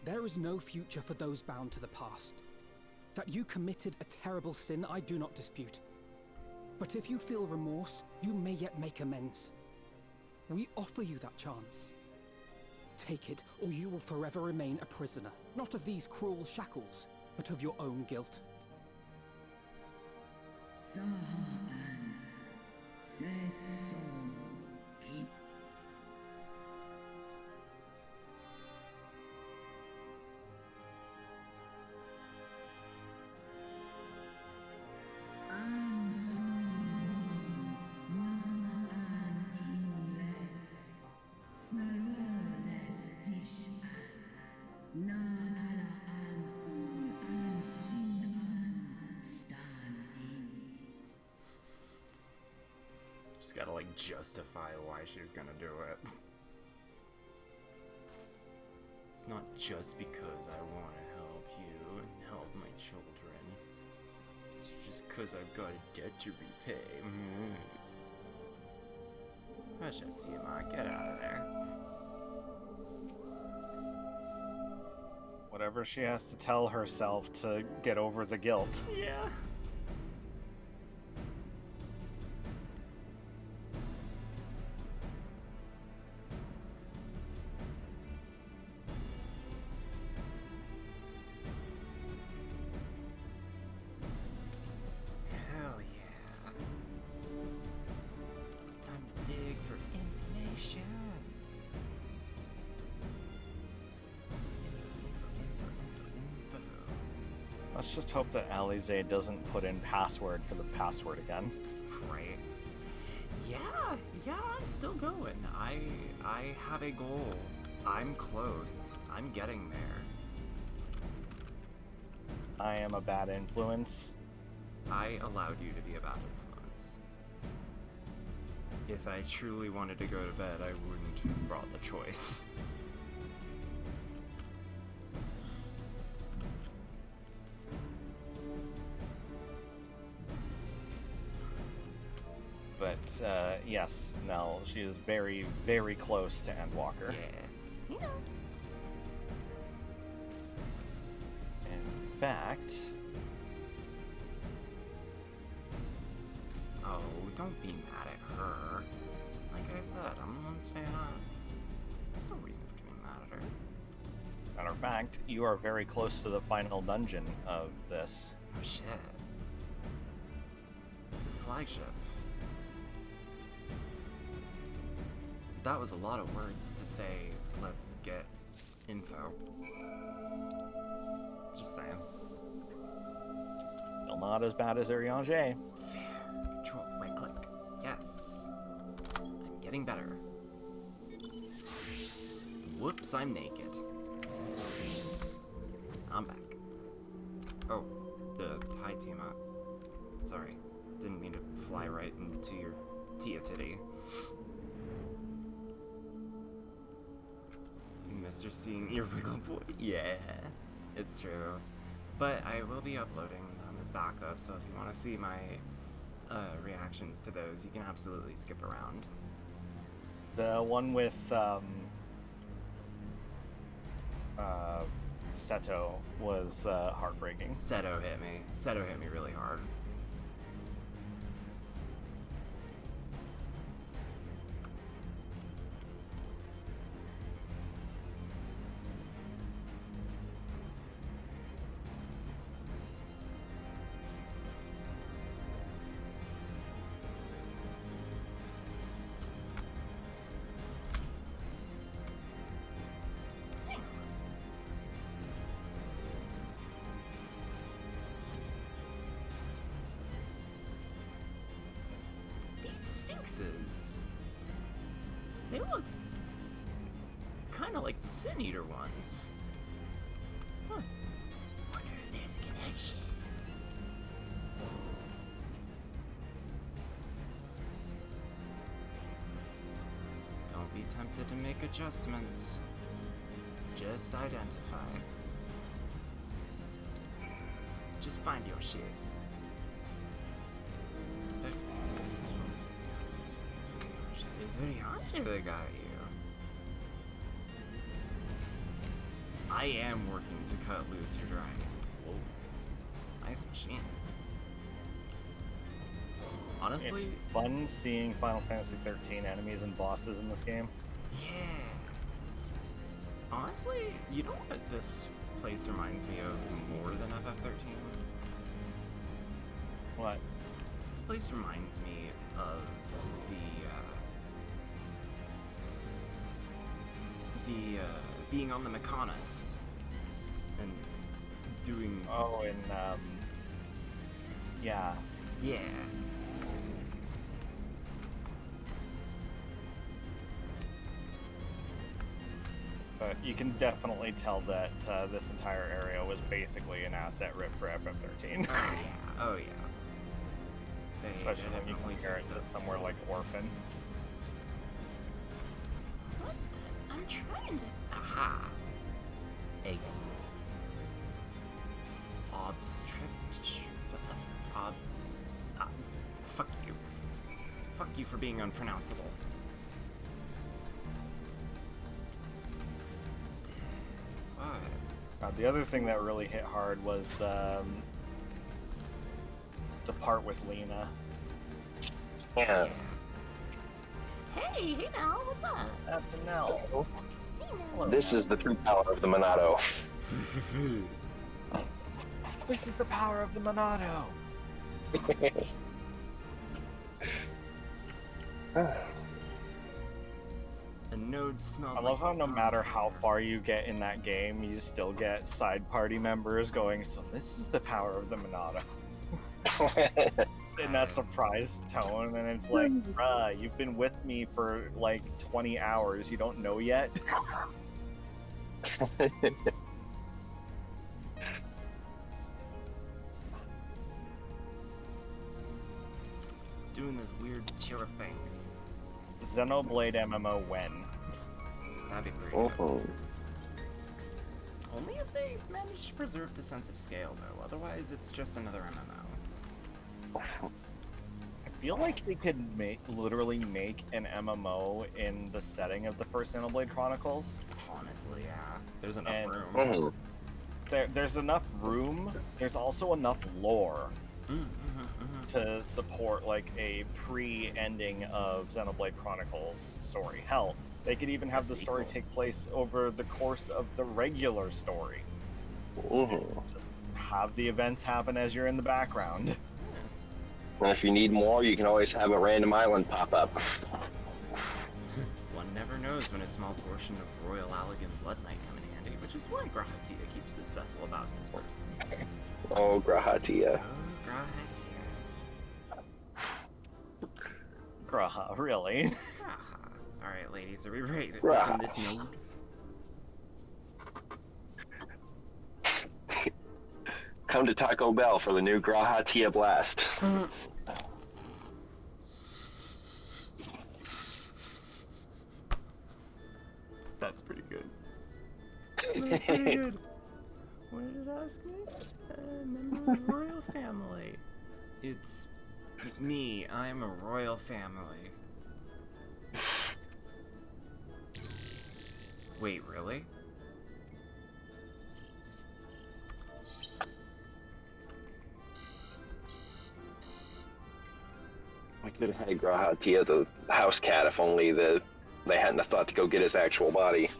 There is no future for those bound to the past. That you committed a terrible sin, I do not dispute. But if you feel remorse, you may yet make amends. We offer you that chance. Take it, or you will forever remain a prisoner, not of these cruel shackles, but of your own guilt. Just gotta like justify why she's gonna do it. It's not just because I want to help you and help my children. It's just because I've got a debt to repay. Hush up, Tiamat. Get out of there. Whatever she has to tell herself to get over the guilt. Yeah. Let's just hope that Alize doesn't put in password for the password again. Right. Yeah, I'm still going. I have a goal. I'm close. I'm getting there. I am a bad influence. I allowed you to be a bad influence. If I truly wanted to go to bed, I wouldn't have brought the choice. But, yes, Nell, she is very, very close to Endwalker. Yeah. You know. In fact... Oh, don't be mad at her. Like I said, I'm the one staying up. There's no reason for being mad at her. Matter of fact, you are very close to the final dungeon of this. Oh shit. To the flagship. That was a lot of words to say, let's get info. Just saying. Still not as bad as Urianger. Fair. Control, right click. Yes. I'm getting better. Whoops, I'm naked. I'm back. Oh, hi Tiamat. Sorry, didn't mean to fly right into your Tia titty. Mr. Seeing your wiggle boy. Yeah, it's true. But I will be uploading them as backup, so if you want to see my reactions to those, you can absolutely skip around. The one with Seto was heartbreaking. Seto hit me. Seto hit me really hard. Sphinxes. They look kind of like the Sin Eater ones. Huh. Wonder if there's a connection. Don't be tempted to make adjustments. Just identify. Just find your shit. Inspect things. It's very hard to got you. I am working to cut loose your dragon. Whoa. Nice machine. Honestly, it's fun seeing Final Fantasy 13 enemies and bosses in this game. Yeah. Honestly, you know what this place reminds me of more than FF13? What? This place reminds me of the being on the Mechonis and doing. Oh, and yeah. Yeah. But you can definitely tell that this entire area was basically an asset rip for FF13. Oh yeah. Oh yeah. Especially when you compare it to somewhere like Orphan. What the? I'm trying to. Aha. A fuck you. Fuck you for being unpronounceable. The other thing that really hit hard was the part with Lena. Yeah. Hey now, what's up? That's Nell. Hey, This is the true power of the Monado. This is the power of the Monado. A node smells. I love how no matter how far you get in that game, you still get side party members going, so this is the power of the Monado. In that surprise tone, and it's like, bruh, you've been with me for like 20 hours, you don't know yet? Doing this weird chirp thing. Xenoblade MMO when? That'd be great. Oh. Only if they manage to preserve the sense of scale, though. Otherwise, it's just another MMO. I feel like they could literally make an MMO in the setting of the first Xenoblade Chronicles. Honestly, yeah. There's enough room. There's enough room. There's also enough lore to support like a pre-ending of Xenoblade Chronicles story. Hell, they could even have the story take place over the course of the regular story. Just have the events happen as you're in the background. And if you need more, you can always have a random island pop up. One never knows when a small portion of Royal Allegan Blood might come in handy, which is why Grahatia keeps this vessel about his person. Oh, Grahatia. Oh, Grahatia. Graha, really? Graha. Alright, ladies, are we ready to Graha. open this node? Come to Taco Bell for the new Grahatia Blast. That's pretty good. That's pretty good. What did it ask me? Member of the royal family. It's me. I'm a royal family. Wait, really? I could have had Grahatia the house cat if only they hadn't have thought to go get his actual body.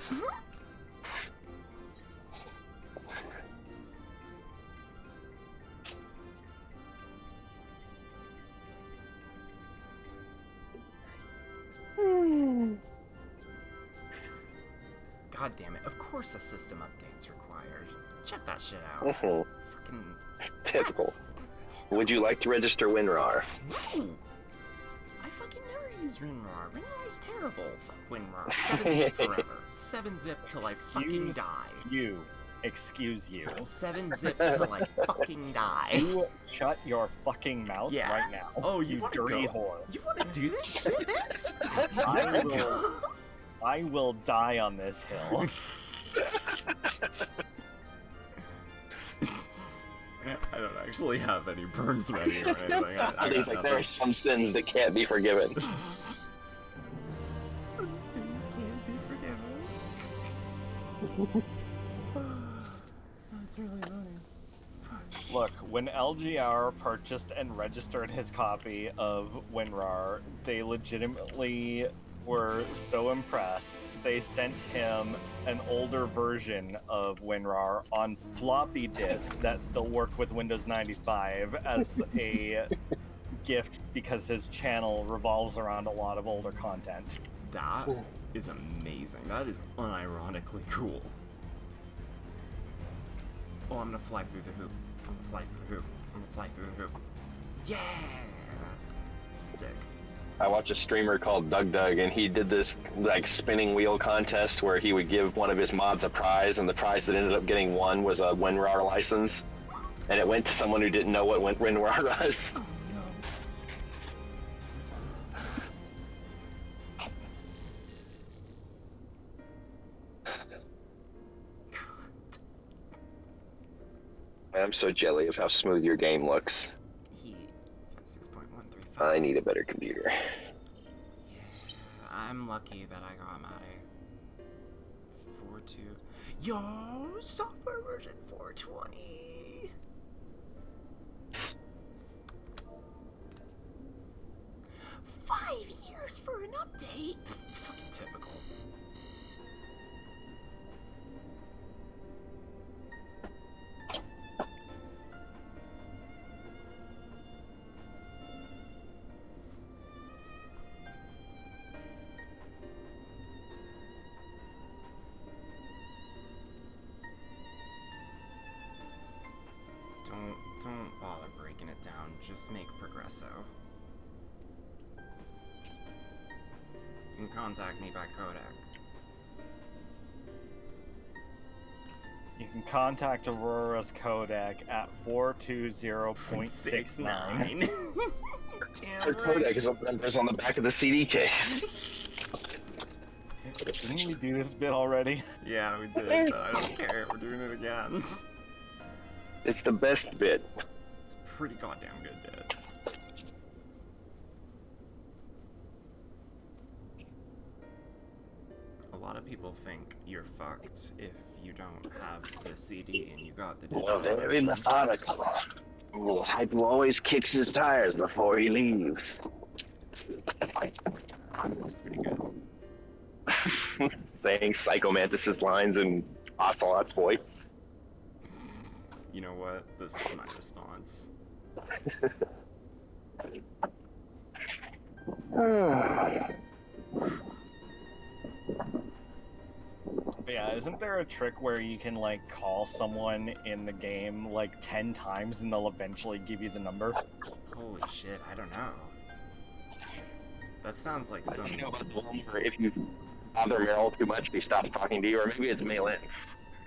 God damn it. Of course a system update's required. Check that shit out. Fucking Typical. Would you like to register WinRAR? no! I fucking never use WinRAR. WinRAR's terrible. Fuck WinRAR. 7-zip forever. 7-zip till I fucking die. Excuse you. 7-zip till I fucking die. You shut your fucking mouth right now. Oh, you dirty go? whore. You wanna do this shit, bitch? I will die on this hill. actually have any burns ready or anything. I He's got like, there are some sins that can't be forgiven. Some sins can't be forgiven. That's really funny. Look, when LGR purchased and registered his copy of WinRAR, they legitimately were so impressed, they sent him an older version of WinRAR on floppy disk that still worked with Windows 95 as a gift because his channel revolves around a lot of older content. That is amazing. That is unironically cool. Oh, I'm gonna fly through the hoop. I'm gonna fly through the hoop. I'm gonna fly through the hoop. Yeah! Sick. I watched a streamer called Doug, and he did this like spinning wheel contest where he would give one of his mods a prize, and the prize that ended up getting won was a WinRAR license, and it went to someone who didn't know what WinRAR was. I'm so jelly of how smooth your game looks. I need a better computer. I'm lucky that I got my 4.2. Yo, software version 420. $5 years for an update. Fucking typical. Don't bother breaking it down, just make Progresso. You can contact me by codec. You can contact Aurora's codec at 420.69. Her codec is numbers on the back of the CD case. Didn't we do this bit already? Yeah, we did, but I don't care. We're doing it again. It's the best bit. It's a pretty goddamn good bit. A lot of people think you're fucked if you don't have the CD and you got the digital Very version. methodical. Hypo always kicks his tires before he leaves. That's pretty good. Saying Psycho Mantis's lines in Ocelot's voice. You know what? This is my response. But yeah, isn't there a trick where you can like call someone in the game like 10 times and they'll eventually give you the number? Holy shit, I don't know. That sounds like some... You know about the one where if you bother Meryl too much, he stops talking to you, or maybe it's Maylin.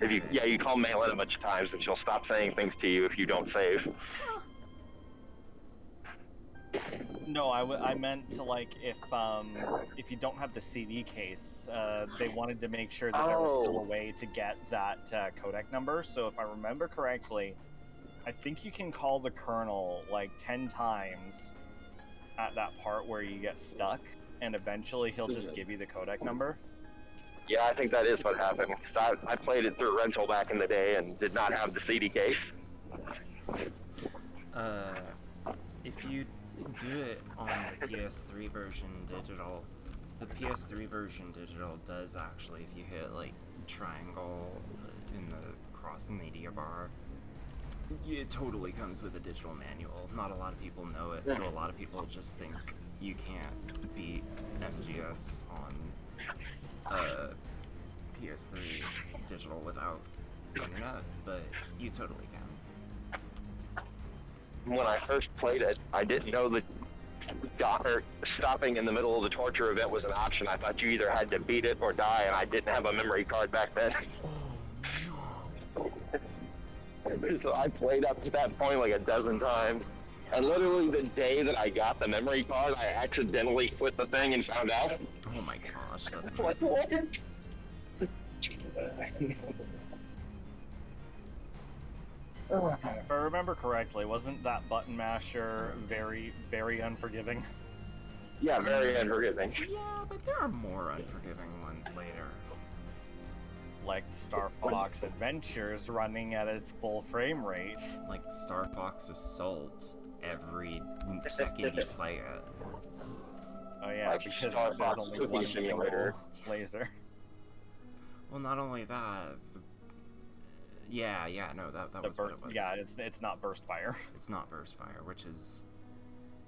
If you, you call Maylin a bunch of times, and she'll stop saying things to you if you don't save. No, I meant to like if you don't have the CD case, they wanted to make sure that there was still a way to get that codec number. So if I remember correctly, I think you can call the Colonel like 10 times at that part where you get stuck, and eventually he'll just give you the codec number. Yeah, I think that is what happened. 'Cause I played it through rental back in the day and did not have the CD case. If you do it on the PS3 version digital, the PS3 version digital does actually, if you hit like triangle in the cross media bar, it totally comes with a digital manual. Not a lot of people know it, so a lot of people just think you can't beat MGS on PS3 digital without internet, but you totally can. When I first played it, I didn't know that stopping in the middle of the torture event was an option. I thought you either had to beat it or die, and I didn't have a memory card back then. So I played up to that point like a dozen times. And literally the day that I got the memory card, I accidentally quit the thing and found out. Oh my gosh, that's what? If I remember correctly, wasn't that button masher very, very unforgiving? Yeah, very unforgiving. Yeah, but there are more unforgiving ones later. Like Star Fox Adventures running at its full frame rate. Like Star Fox Assault every second you play it. Oh yeah, Like because Star there's Fox only Cookie one Simulator. single laser. Well, not only that. Yeah, no, that was what it was. Yeah, it's not burst fire. It's not burst fire, which has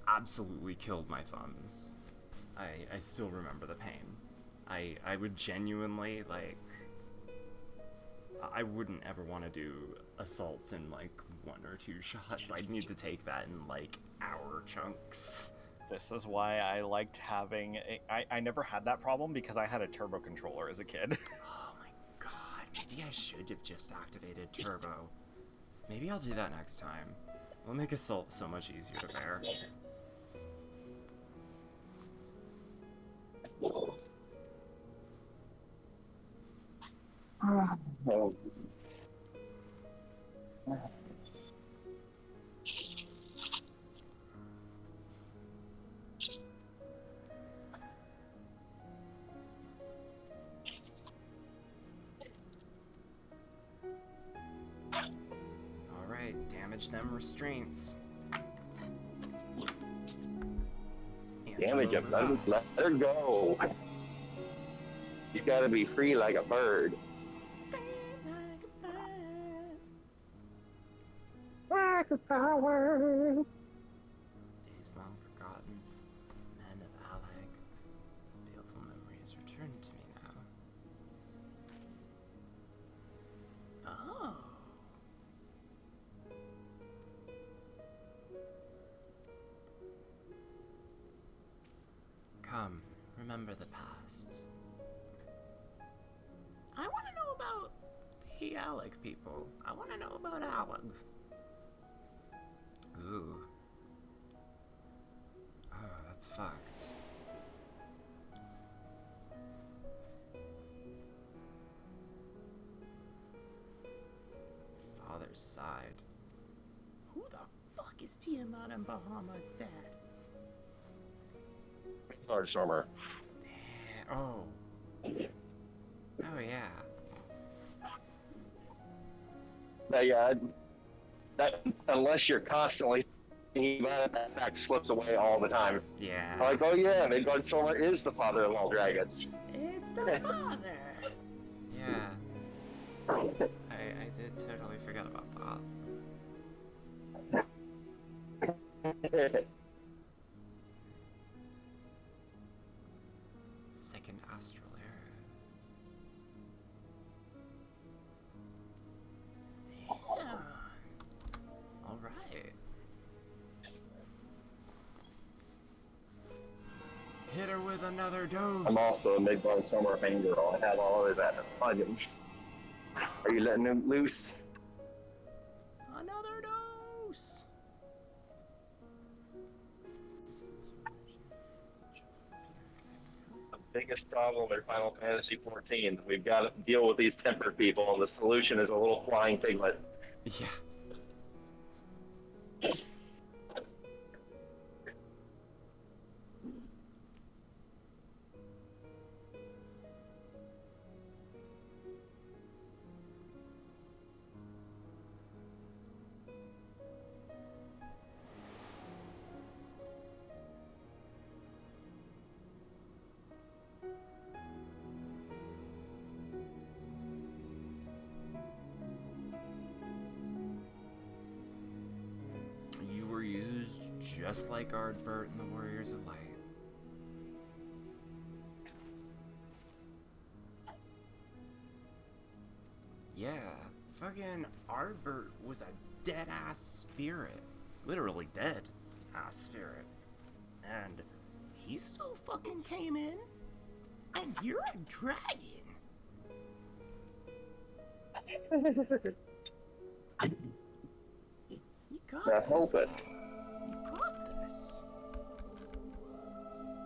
absolutely killed my thumbs. I still remember the pain. I would genuinely, like, I wouldn't ever want to do Assault in, like, 1 or 2 shots. I'd need to take that in, like, hour chunks. This is why I liked having... I never had that problem because I had a turbo controller as a kid. Oh my god, maybe I should have just activated turbo. Maybe I'll do that next time. It'll make Assault so much easier to bear. Alright, damage them restraints. Damage him, let her go. He's gotta be free like a bird. Like a power. Days long forgotten, men of Alag. Baleful memories return to me now. Oh. Come, remember the past. I want to know about the Alag people. I want to know about Alag. Ooh. Oh, that's fucked. Father's side. Who the fuck is Tiamat and Bahamut's dad? Stormer. Oh. Oh yeah. That unless you're constantly thinking about it, that fact slips away all the time. Yeah. Like, oh yeah, Stormer is the father of all dragons. It's the father. Yeah. I did totally forget about that. Second astral era. Yeah. All right. Hit her with another dose. I'm also a Midgard Summer fangirl. I have all of that plugins. Are you letting him loose? Another dose. The biggest problem in Final Fantasy XIV. We've got to deal with these tempered people, and the solution is a little flying piglet. Yeah. You were used just like Ardbert and the Warriors of Light. Yeah, fucking Ardbert was a dead-ass spirit. Literally dead-ass spirit. And he still fucking came in? And you're a dragon! You got Now, this. hold it. You got this.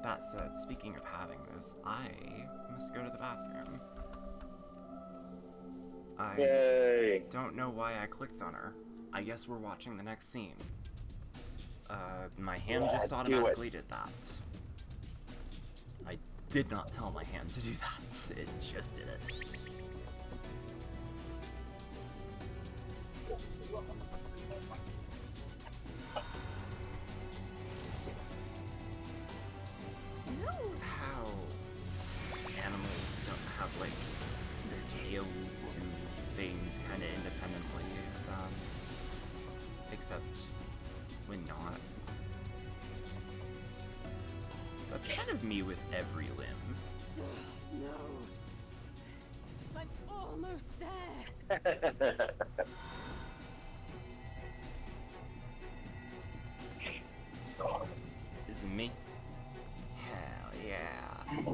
That said, speaking of having this, I must go to the bathroom. I Yay. don't know why I clicked on her. I guess we're watching the next scene. My hand just automatically did that. I did not tell my hand to do that. It just did it. How animals don't have, like, their tails do things kind of independently, except when not. That's kind of me with every limb. No. I'm almost there. Is it me? Hell yeah.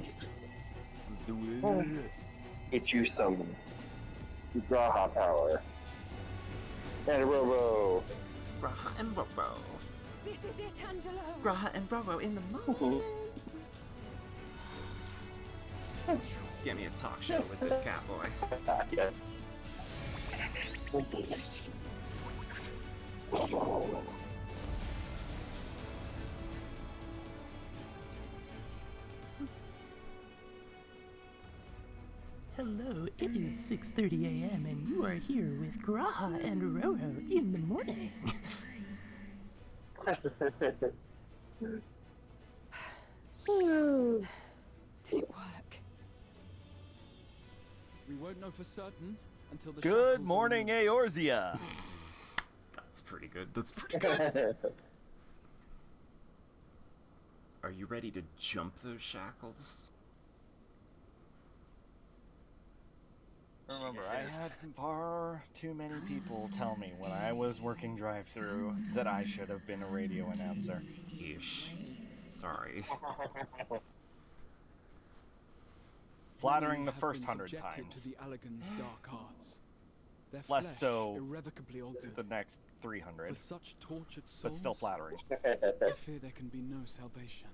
Let's do this. Get you some Graha power. And Robo. Graha and Robo. This is it, Angelo. Graha and Robo in the moment. Give me a talk show with this cat boy. Yes. Hello, it is 6:30 a.m. and you are here with Graha and Roro in the morning. Did it work? We won't know for certain until the Good shackles morning, are removed. Eorzea. That's pretty good. That's pretty good. Are you ready to jump those shackles? Remember, I had far too many people tell me when I was working drive-thru that I should have been a radio announcer. Yeesh. Sorry. Flattering the Have first been 100 subjected times. to the Allegan's dark arts. Their Less flesh so irrevocably altered. the next 300, For such tortured but souls, still flattering. I fear there can be no salvation.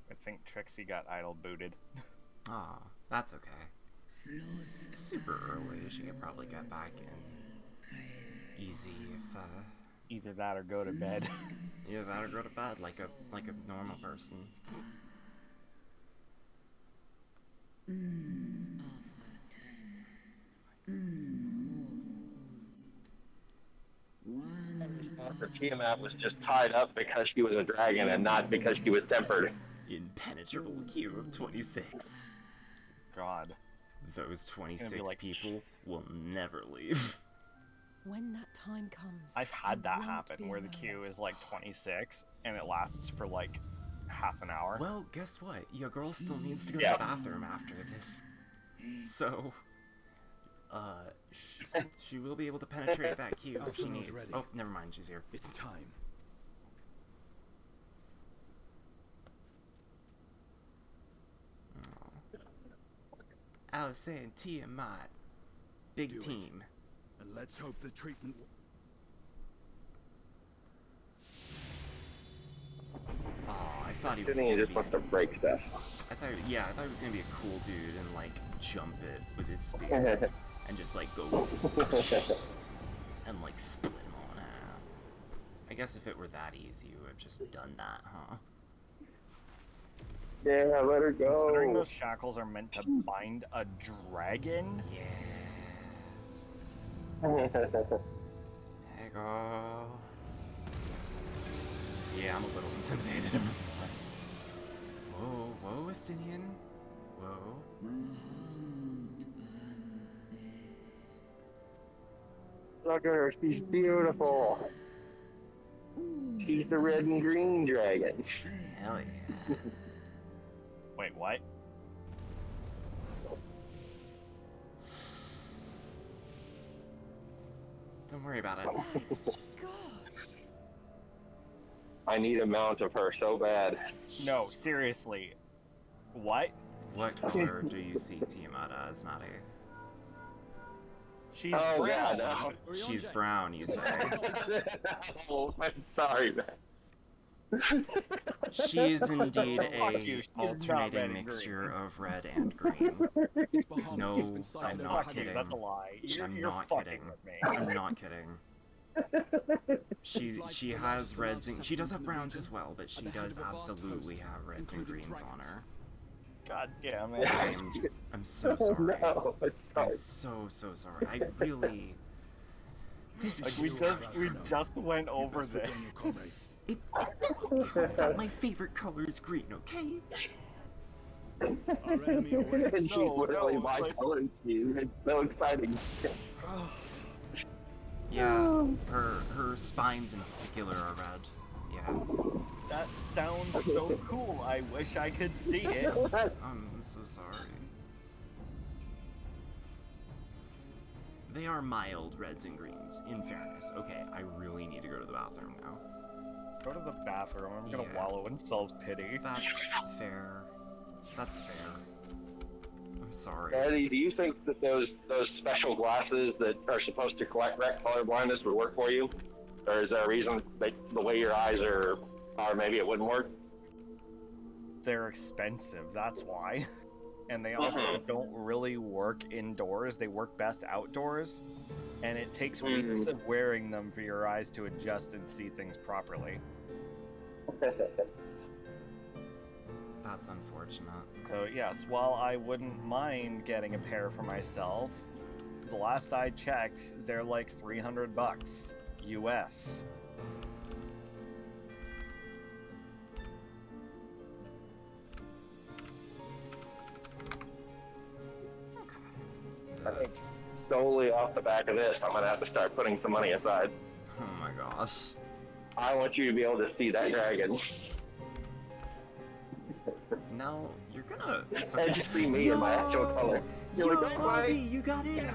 I think Trixie got idle booted. Aw, that's okay. It's super early. She could probably get back in easy if Either that or go to bed. either that or go to bed like a normal person. The Tiamat was just tied up because she was a dragon and not because she was tempered. Impenetrable queue of 26. God. Those 26 like- people will never leave. When that time comes, I've had you that won't happen be where the alone. queue is like 26 and it lasts for like half an hour. Well, guess what? Your girl still needs to go Yeah. to the bathroom after this. So, she will be able to penetrate that queue if she Alphina's needs. ready. Oh, never mind, she's here. It's time. I was saying Tiamat. Big Do it. team. And let's hope the treatment. Oh, I thought he I was think he gonna just be. wants to break stuff. I thought he was gonna be a cool dude and like jump it with his spear and just like go and like split him all in half. I guess if it were that easy, you would have just done that, huh? Yeah, let her Considering go. those shackles are meant to bind a dragon, Hey, girl. Yeah, I'm a little intimidated. Whoa, whoa, Estinian. Whoa. Look at her, she's beautiful. She's the red and green dragon. Hell yeah. wait, what? Don't worry about it. I need a mount of her so bad. No, seriously. What? What color do you see Tiamat as, Maddie? She's Oh, brown. God, no. She's brown, you say. Oh, I'm sorry, man. She is indeed Fuck you, a she's not red alternating and mixture green. of red and green. It's Bahamut. No, It's been sighted I'm over not Fuck you, kidding. that's a lie. You're I'm not fucking kidding. with me. I'm not kidding. She has reds and she does have browns as well, but she does absolutely have reds and greens on her. God damn it. I'm so sorry. No, I'm so sorry. I really. This Like we just went over this. It's not my favorite color is green, okay? And she's literally my color scheme. It's so exciting. Yeah, her spines in particular are red. Yeah. That sounds so cool. I wish I could see it. I'm so sorry. They are mild reds and greens, in fairness. Okay, I really need to go to the bathroom now. Go to the bathroom. I'm gonna wallow in self-pity. That's fair. That's fair. I'm sorry. Eddie, do you think that those special glasses that are supposed to correct color blindness would work for you? Or is there a reason that the way your eyes are maybe it wouldn't work? They're expensive, that's why. And they also don't really work indoors. They work best outdoors. And it takes weeks of wearing them for your eyes to adjust and see things properly. That's unfortunate. So yes, while I wouldn't mind getting a pair for myself, the last I checked, they're like $300 US. I think solely off the back of this, I'm gonna have to start putting some money aside. Oh my gosh. I want you to be able to see that dragon. No, you're gonna And just see me in my actual color. You're like, oh, Bobby, you got in!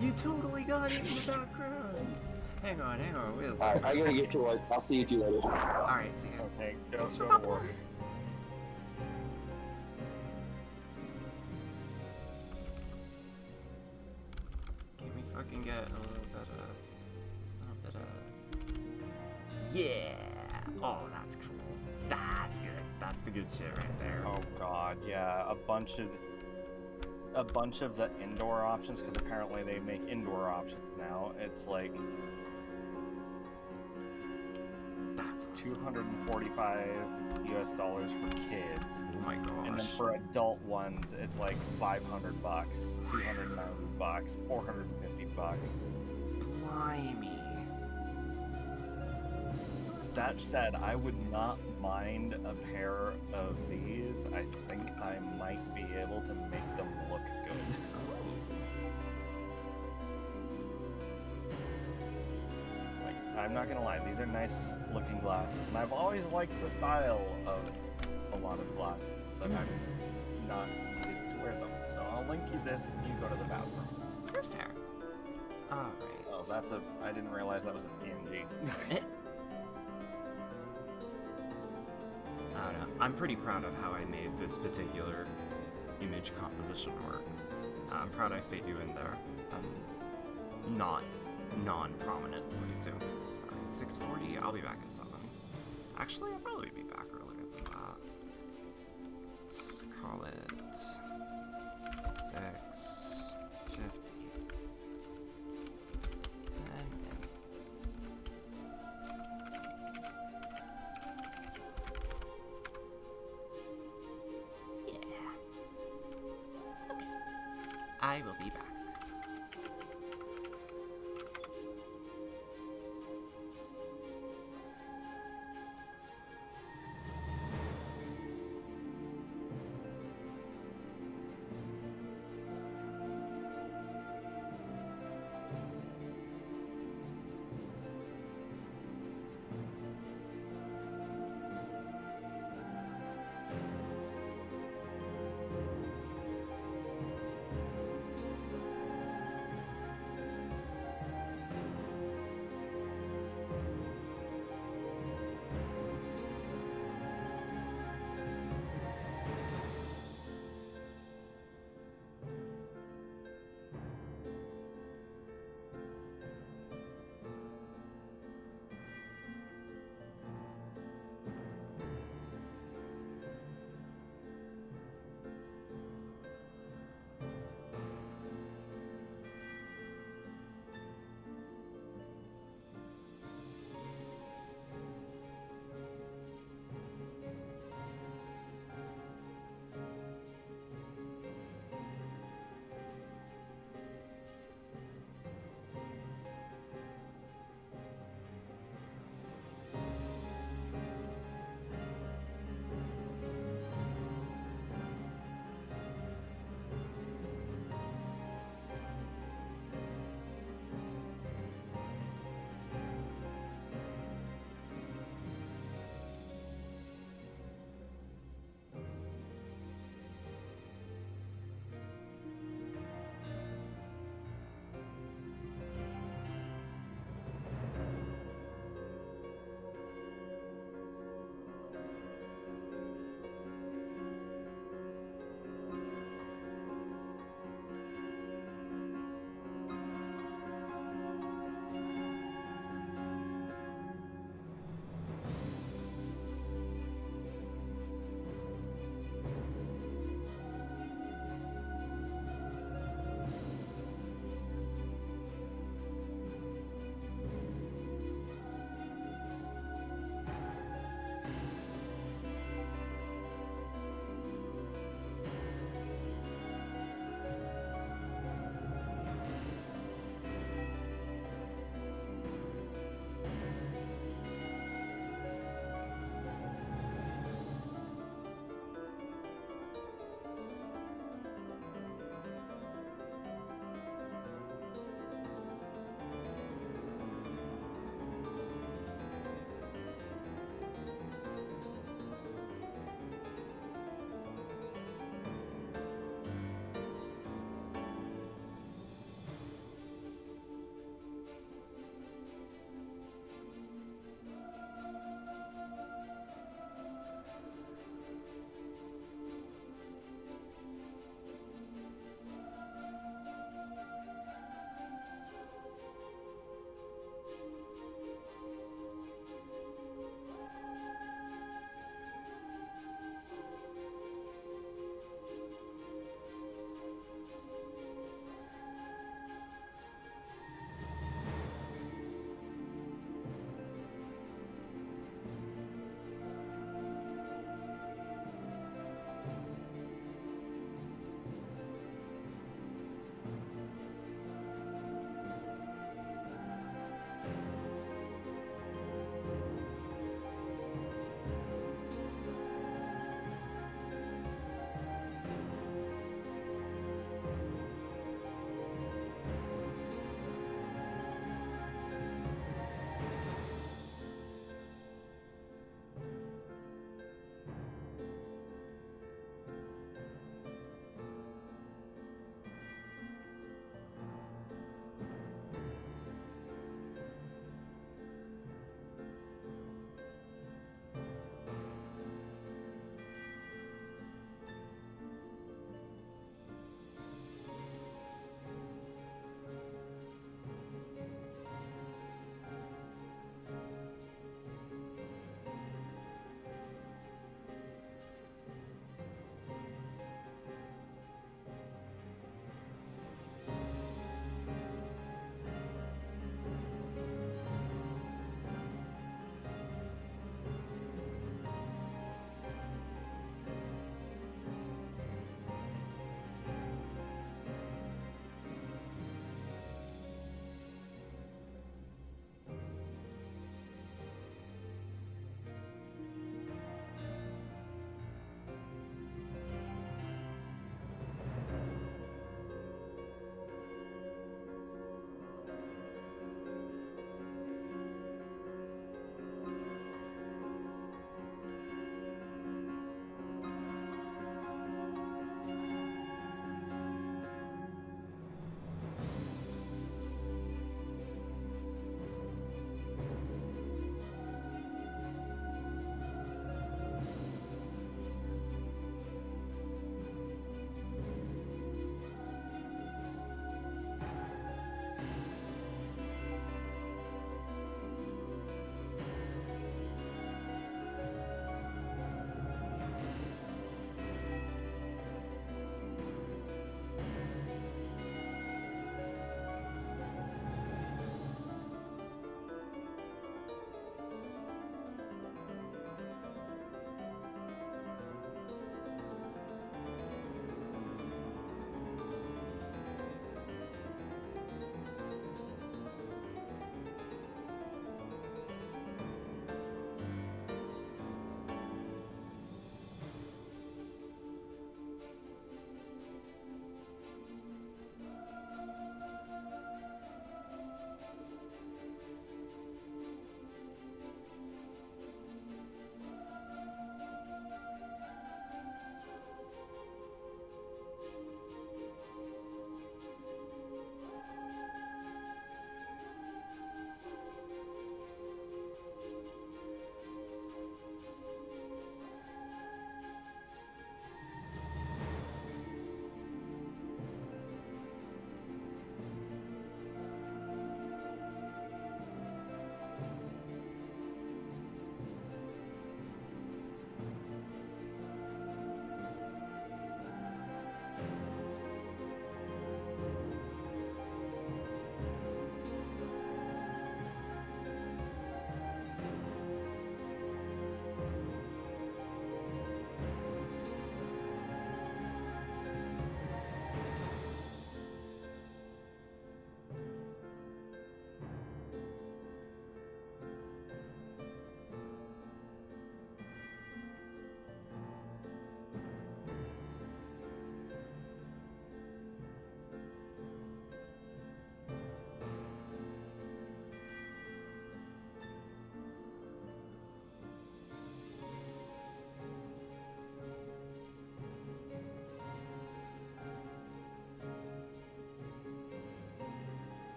You totally got in the background! Hang on, wait a second. Alright, I gotta get to work. I'll see you later. Alright, see ya. Okay, Thanks for go popping work. by. Can we fucking get a little bit of... Yeah! Oh, that's cool. That's good. That's the good shit right there. Oh god, yeah, a bunch of the indoor options, because apparently they make indoor options now. It's like that's awesome. $245 US for kids. Oh my gosh. And then for adult ones, it's like $500, $290, $450. Blimey. That said, I would not mind a pair of these. I think I might be able to make them look good. Like, I'm not gonna lie, these are nice looking glasses, and I've always liked the style of a lot of glasses, but I'm not needed to wear them. So I'll link you this if you go to the bathroom. Fair. Alright. Oh, I didn't realize that was a PNG. I don't know. I'm pretty proud of how I made this particular image composition work. I'm proud I fit you in there. Non-prominently too. Alright, 6:40. I'll be back at 7. Actually, I'll probably be back earlier than that. Let's call it 6:50. 10 minutes. I will be back.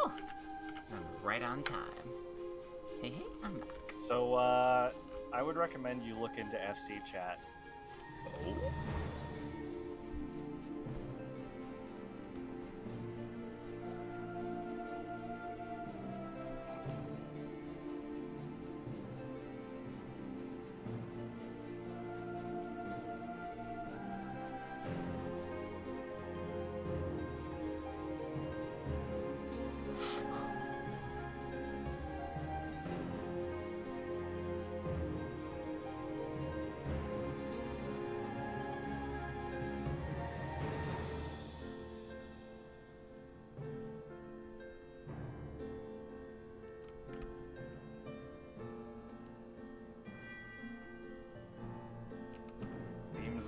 Oh, I'm right on time. Hey, I'm back. So, I would recommend you look into FC chat. Oh?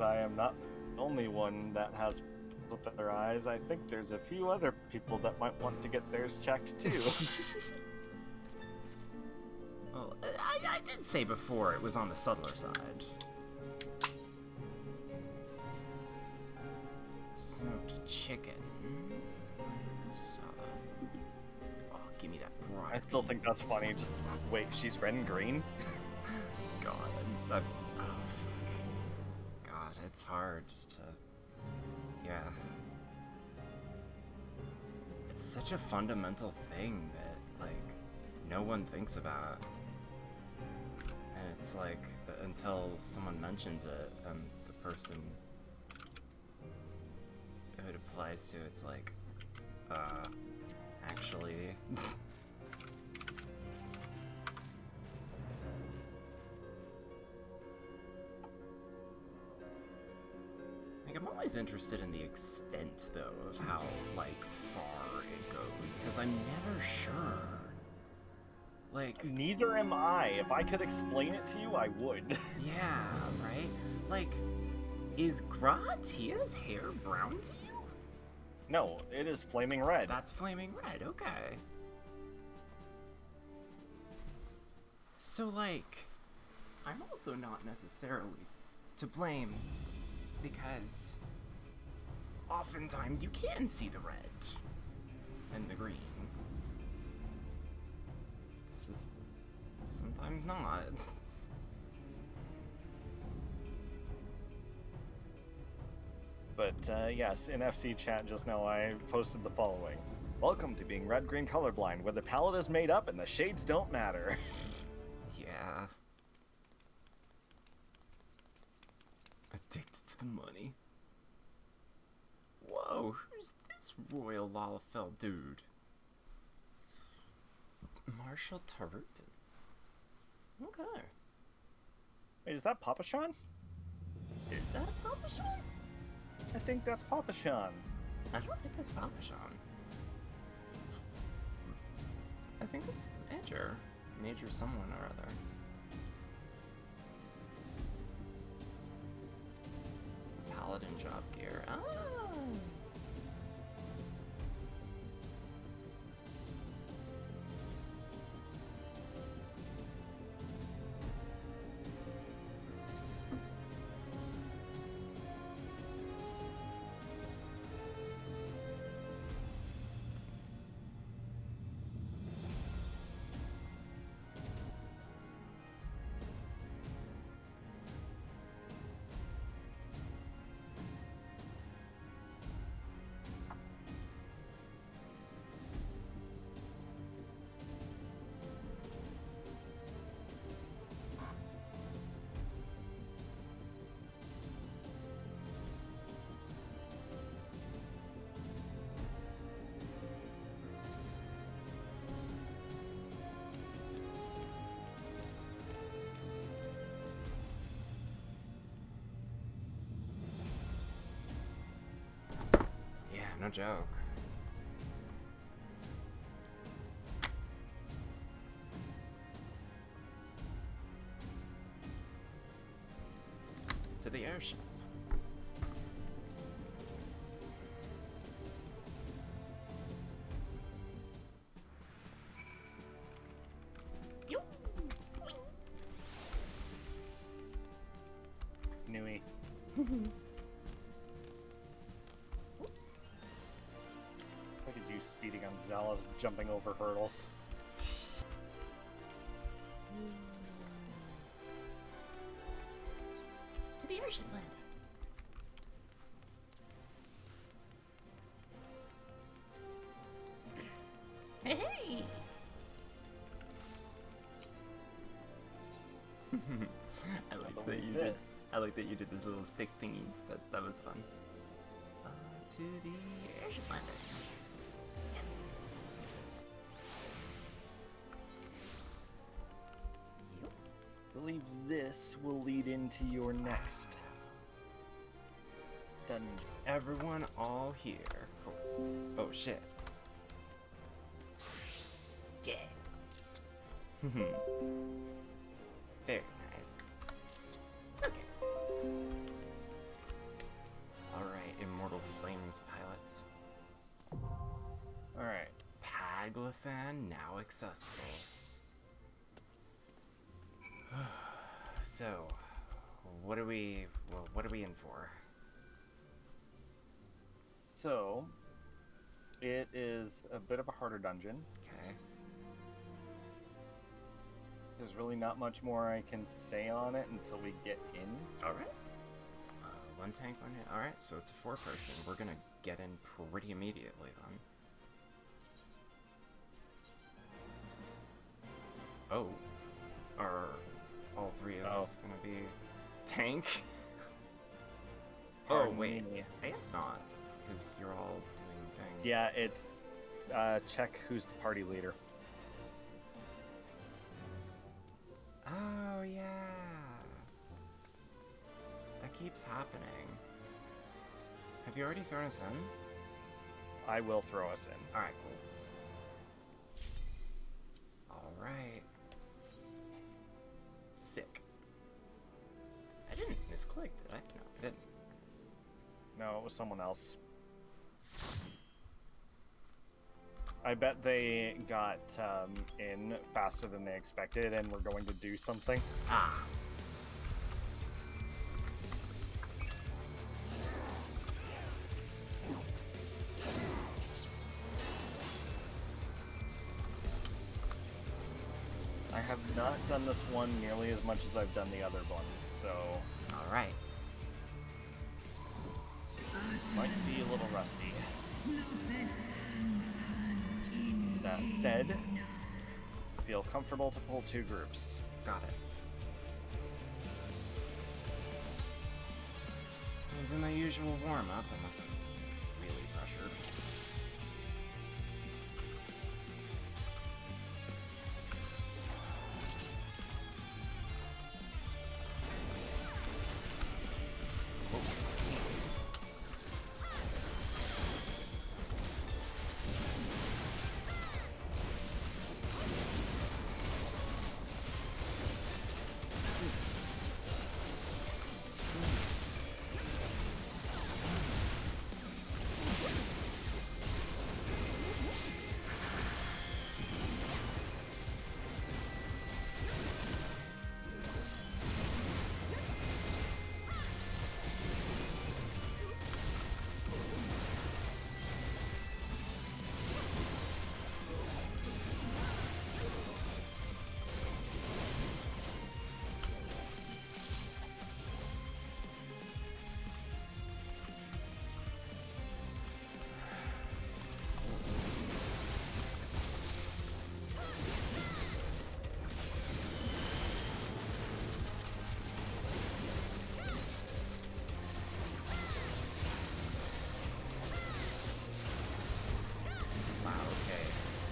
I am not the only one that has with their eyes. I think there's a few other people that might want to get theirs checked too. Well, I did say before it was on the subtler side. Smoked chicken. Oh, give me that bride. I still think that's funny. Just wait, she's red and green? God, I'm so... God, it's hard to... Yeah. It's such a fundamental thing that, like, no one thinks about. And it's like, until someone mentions it, and the person who it applies to, it's like, actually... Like, I'm always interested in the extent, though, of how, like, far it goes, because I'm never sure. Like... Neither am I. If I could explain it to you, I would. Yeah, right? Like, is Gratia's hair brown to you? No, it is flaming red. That's flaming red, okay. So, like, I'm also not necessarily to blame, because oftentimes you can see the red and the green. It's just sometimes not. But yes, in FC chat just now I posted the following. Welcome to being red-green colorblind, where the palette is made up and the shades don't matter. Yeah. Addicted to the money. Whoa, who's this Royal Lalafell dude? Marshall Turpin. Okay. Wait, is that Papa Sean? Is that Papa Sean? I think that's Papa Sean. I don't think that's Papa Sean. I think it's the Major. Major someone or other. It's the Paladin job gear. Ah! No joke. To the airship. Nui. I could use you speeding on Zealous, jumping over hurdles. To the airship land. Hey, hey! I like that you did. I like that you did these little stick thingies. That was fun. To the airship lander. Yes. I believe this will lead into your next dungeon. Everyone, all here. Oh shit. Yeah. Very nice. Okay. Alright, Immortal Flames pilots. Alright. Paglathan now accessible. So, what are we in for? So, it is a bit of a harder dungeon. Okay. There's really not much more I can say on it until we get in. Alright. One tank, one hit. Alright, so it's a 4-person. We're gonna get in pretty immediately then. Oh. Are all three of us gonna be tank? Pardon wait. me. I guess not, because you're all doing things. Yeah, it's check who's the party leader. Oh, yeah. That keeps happening. Have you already thrown us in? I will throw us in. Alright, cool. Alright. Sick. I didn't misclick, did I? No, I didn't. No, it was someone else. I bet they got in faster than they expected and were going to do something. Ah. I have not done this one nearly as much as I've done the other ones, so... Alright. Might be a little rusty. That said, feel comfortable to pull 2 groups. Got it. I'll do my usual warm-up unless I'm really pressured.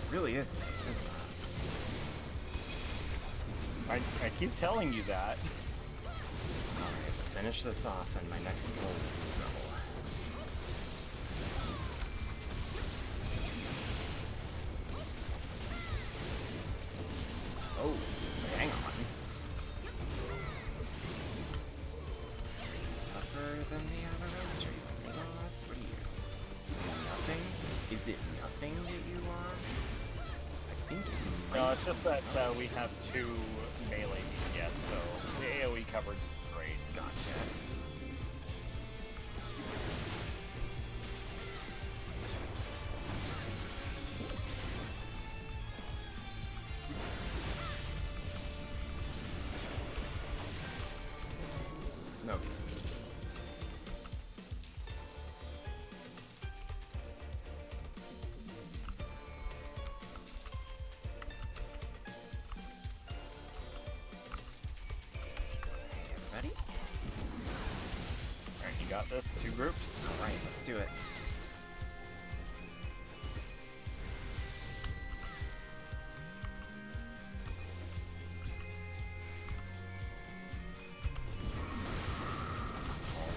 Really is safe, isn't it? I keep telling you that. Alright, finish this off and my next pull will do double. Oh, hang on. Tougher than the average? Are you a boss? What are you? Nothing? Is it nothing that you are? No, it's just that we have 2 melee DPS, so the AoE coverage is great. Gotcha. got this. 2 groups. Alright, let's do it.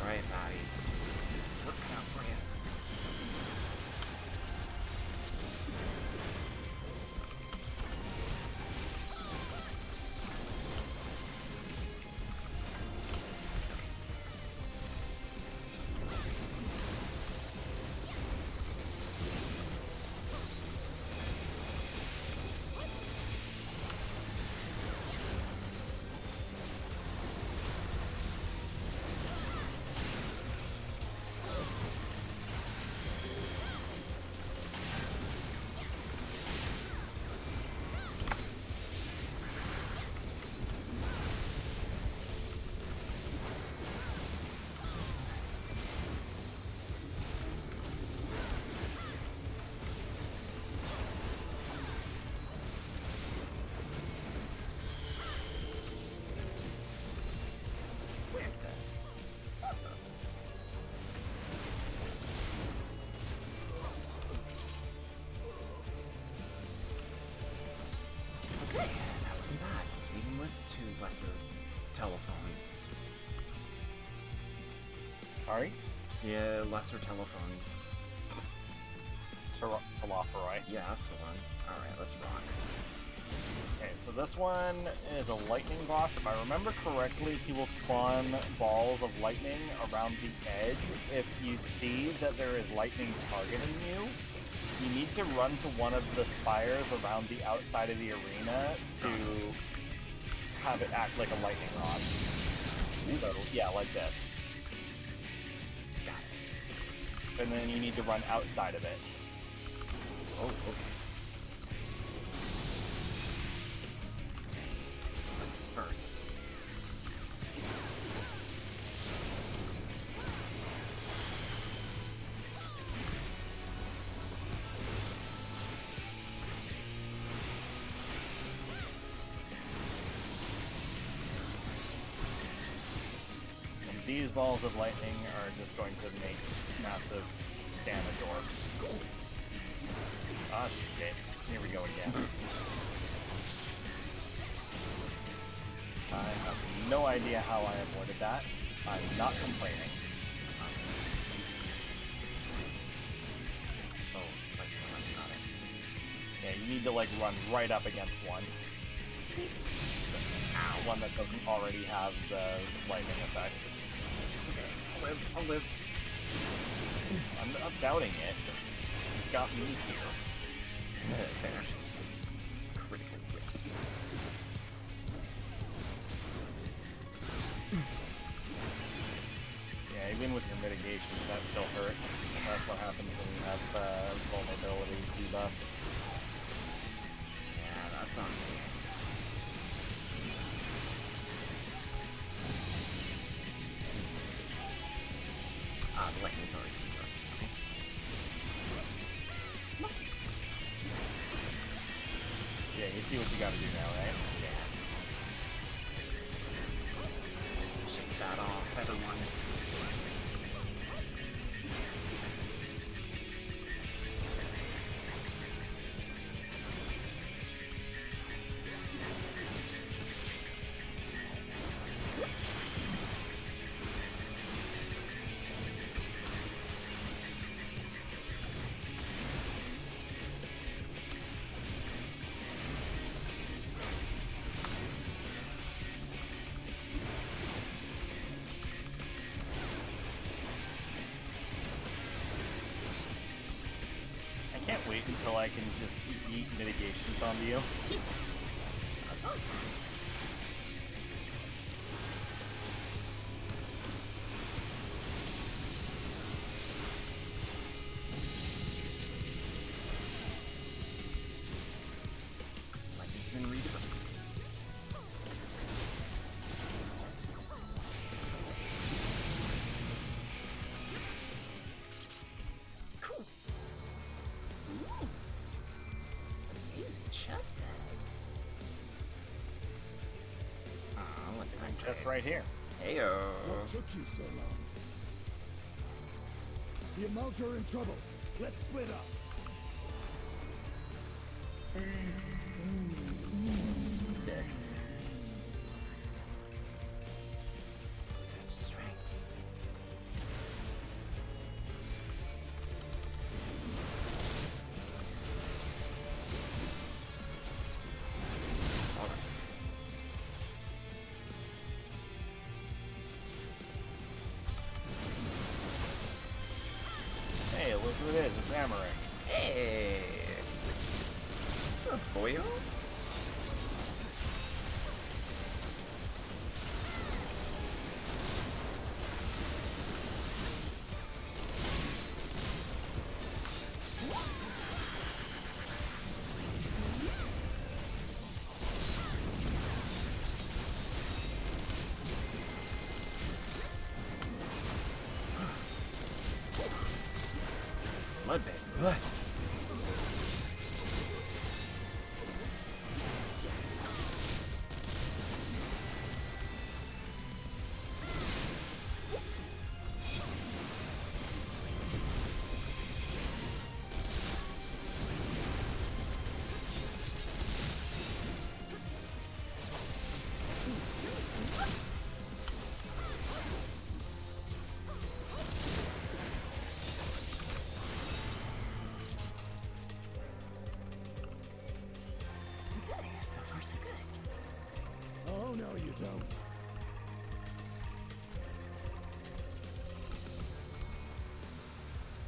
Alright, Maddie. Looking out for you. Okay, that wasn't bad. Even with 2 lesser telephones. Sorry? Yeah, lesser telephones. Telophoroi. Yeah, that's the one. Alright, let's rock. Okay, so this one is a lightning boss. If I remember correctly, he will spawn balls of lightning around the edge. If you see that there is lightning targeting you, you need to run to one of the spires around the outside of the arena to have it act like a lightning rod. So, yeah, like this. Got it. And then you need to run outside of it. Oh, okay. First. And these balls of lightning are just going to make massive damage orbs. Ah, shit. Here we go again. I have no idea how I avoided that. I'm not complaining. Oh, like, got it. Yeah, you need to, like, run right up against one. One that doesn't already have the lightning effect. It's okay. I'll live. I'm not doubting it. You got me here. There. Critical hit. Yeah, even with your mitigations, that still hurt. That's what happens when you have vulnerability debuff. Yeah, that's on me. Ah, the lightning's already debuffed. Yeah, you see what you gotta do now, right? Yeah. Shake that off, everyone. I can't wait until I can just eat mitigations onto you. That sounds fun. Lightning's been redeveloped. Cool. Ooh. Amazing chest egg. Chest right here. Heyo. What took you so long? The Immortal are in trouble. Let's split up. Sick. Such strength. All right. Hey, look who it is. It's Amaranth. Hey. What's up, boyo? Mudbang. What? So far, so good. Oh, no, you don't.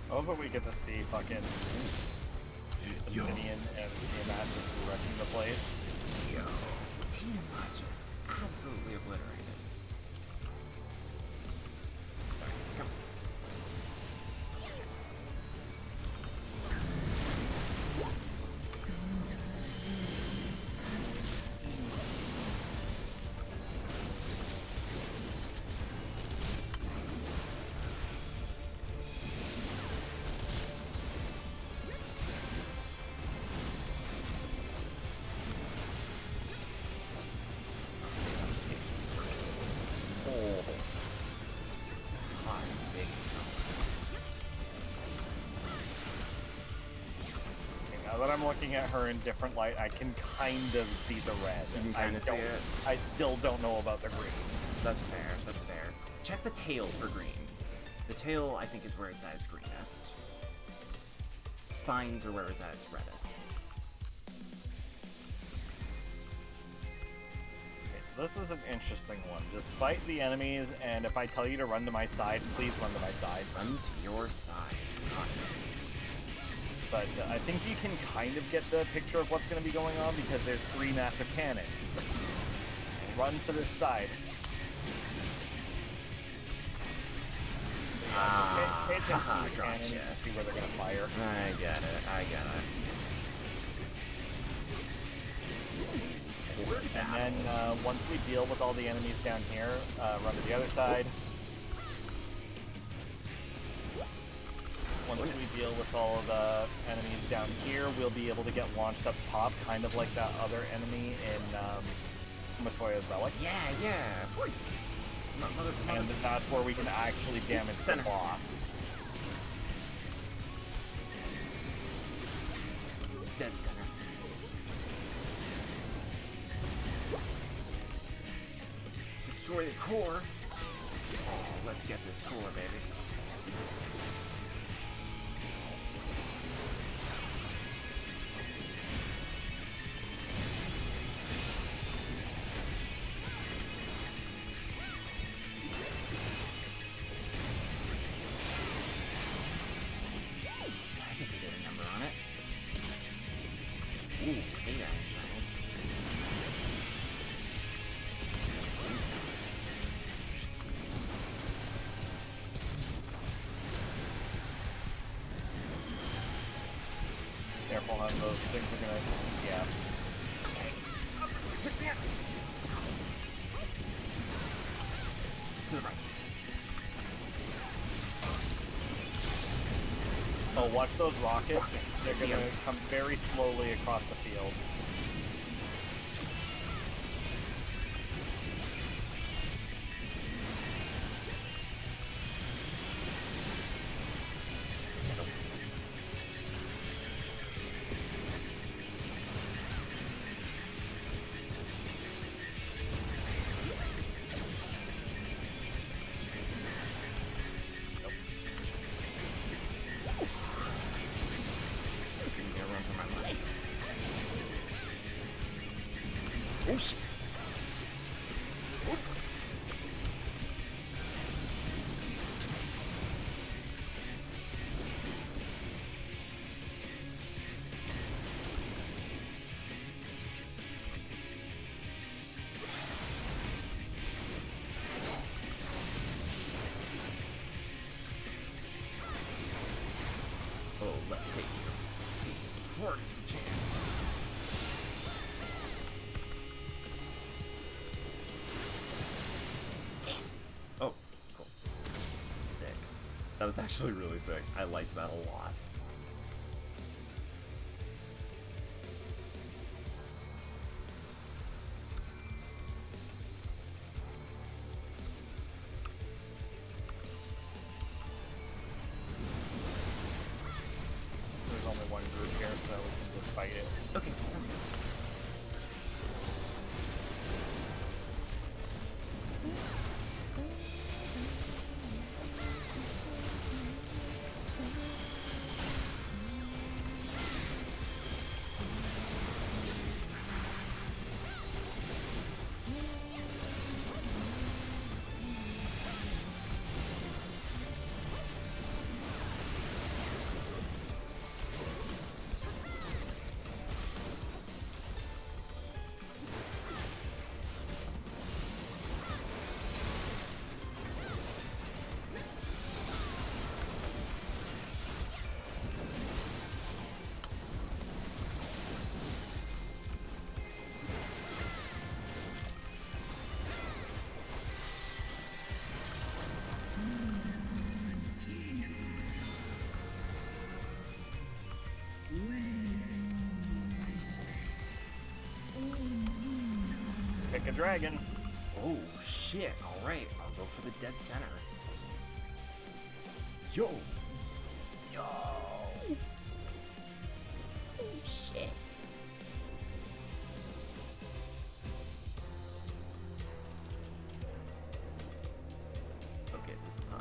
I love that we get to see fucking Dominion and Tiamat just wrecking the place. Yo, Tiamat just absolutely obliterated. Sorry, come. Now that I'm looking at her in different light, I can kind of see the red. You can kind of see it? I still don't know about the green. That's fair, that's fair. Check the tail for green. The tail, I think, is where it's at its greenest. Spines are where it's at its reddest. Okay, so this is an interesting one. Just fight the enemies, and if I tell you to run to my side, please run to my side. Run to your side. But I think you can kind of get the picture of what's going to be going on because there's 3 massive cannons. Run to this side. Pay attention to the cannons Gotcha. and see where they're going to fire. I get it, I get it. And then once we deal with all the enemies down here, run to the other side. Once we deal with all of the enemies down here, we'll be able to get launched up top, kind of like that other enemy in Matoya Zealot. Yeah, yeah. And that's where we can actually damage the boss. Dead center. Destroy the core. Oh, let's get this core, baby. I think we did a number on it. Ooh, hey there, giants. Careful on those things are gonna, yeah. Took damage. To the right. Oh, watch those rockets. They're gonna come very slowly across the field. hard as we can. Oh, cool. Sick. That was actually really sick. I liked that a lot. There's only one group here, so we can just fight it. Okay, sounds good. Pick a dragon. Oh shit! All right, I'll go for the dead center. Yo. Yo. Oh shit. Okay, this is high.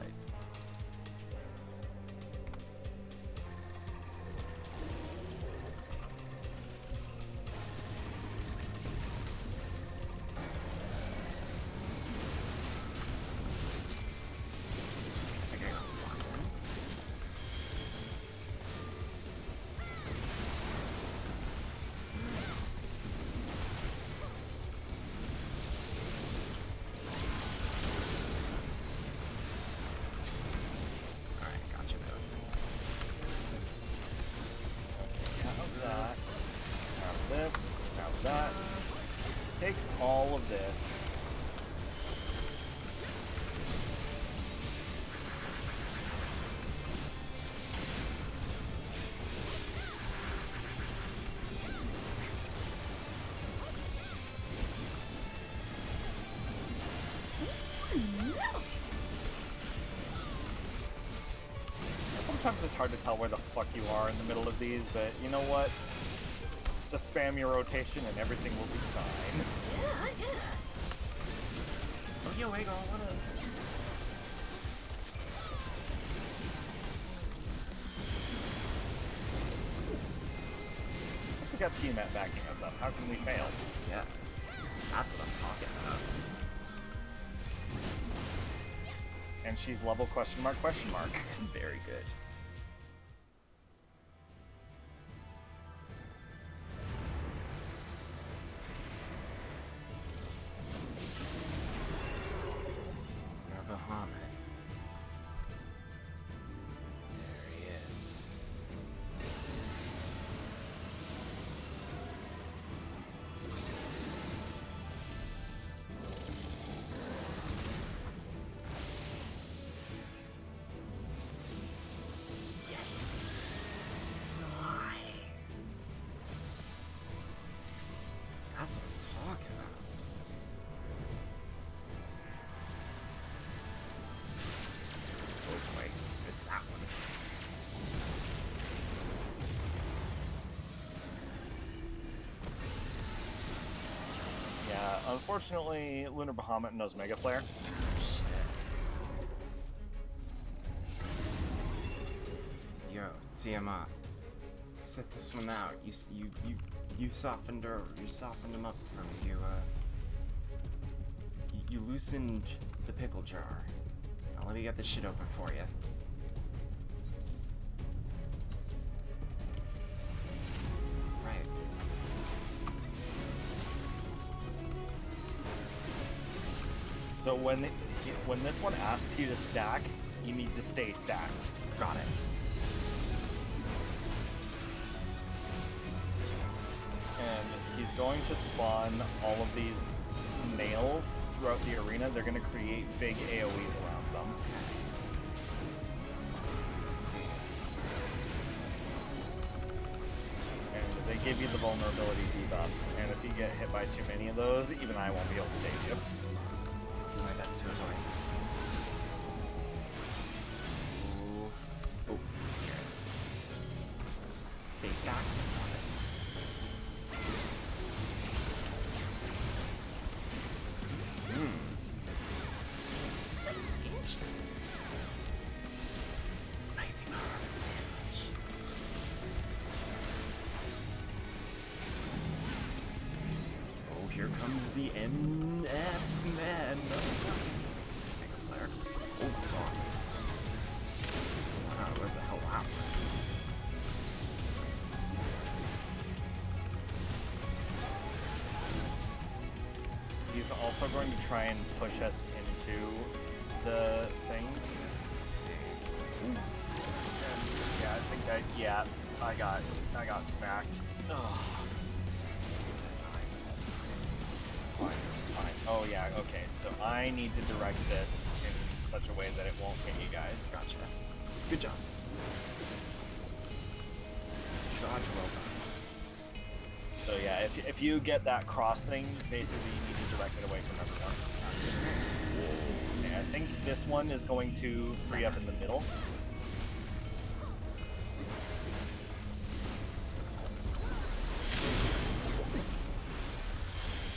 Take all of this. Sometimes it's hard to tell where the fuck you are in the middle of these, but you know what? Just spam your rotation and everything will be fine. Yeah, I guess. Oh, yo, Aegon, what up? We got T-Mat backing us up. How can we fail? Yes, that's what I'm talking about. And she's level question mark question mark. Very good. That's what I'm talking about. Oh boy, it's that one. Yeah, unfortunately, Lunar Bahamut knows Mega Flare. Yo, Tiamat, set this one out. You softened her. You softened him up for me. You loosened the pickle jar. Now let me get this shit open for you. Right. So when this one asks you to stack, you need to stay stacked. Got it. he's going to spawn all of these nails throughout the arena. They're going to create big AoEs around them. Let's see. And they give you the vulnerability debuff. And if you get hit by too many of those, even I won't be able to save you. My that's too annoying. Oh, here. Stay stacked. Spicy. Spicy marmot sandwich. Oh, here comes the NF man. Mega flare. Oh god. Wow, where the hell that was? He's also going to try and push us into the things. Let's see. And yeah, I think I got smacked. Ugh. Fine. Oh yeah, okay, so I need to direct this in such a way that it won't hit you guys. Gotcha. Good job. Dodge robot. So yeah, if you get that cross thing, basically you need to direct it away from everyone. And I think this one is going to free up in the middle.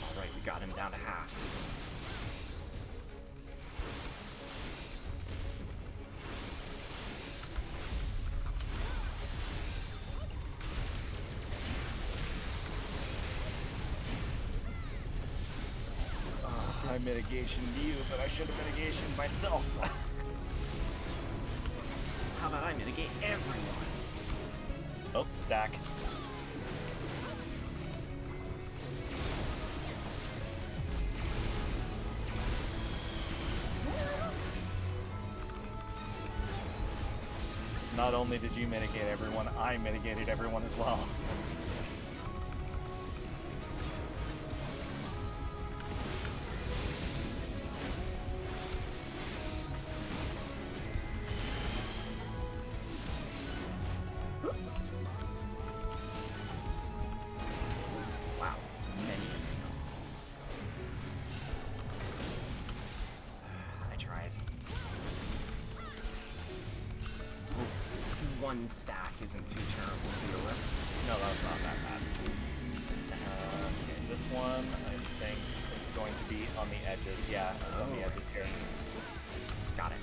Alright, we got him down to half. I mitigationed you, but I should have mitigationed myself. How about I mitigate everyone? Oh, stack. Not only did you mitigate everyone, I mitigated everyone as well. Wow, many. I tried. One stack isn't too terrible to deal with. No, that's not that bad. Okay, this one, I think, is going to be on the edges. Yeah, it's on the edges here. Got it.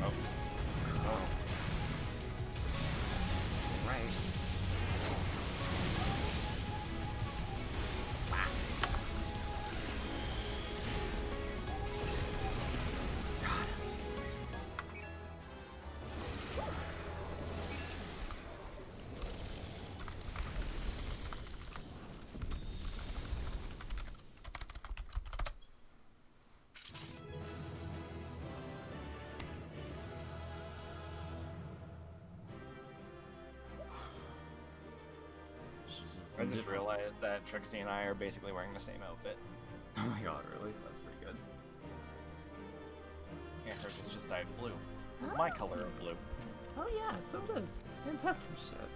No. Oh. Oh. Right. I just realized that Trixie and I are basically wearing the same outfit. Oh my god, really? That's pretty good. Yeah, hers is just dyed blue. My color of blue. Oh yeah, so it is. And that's some shit.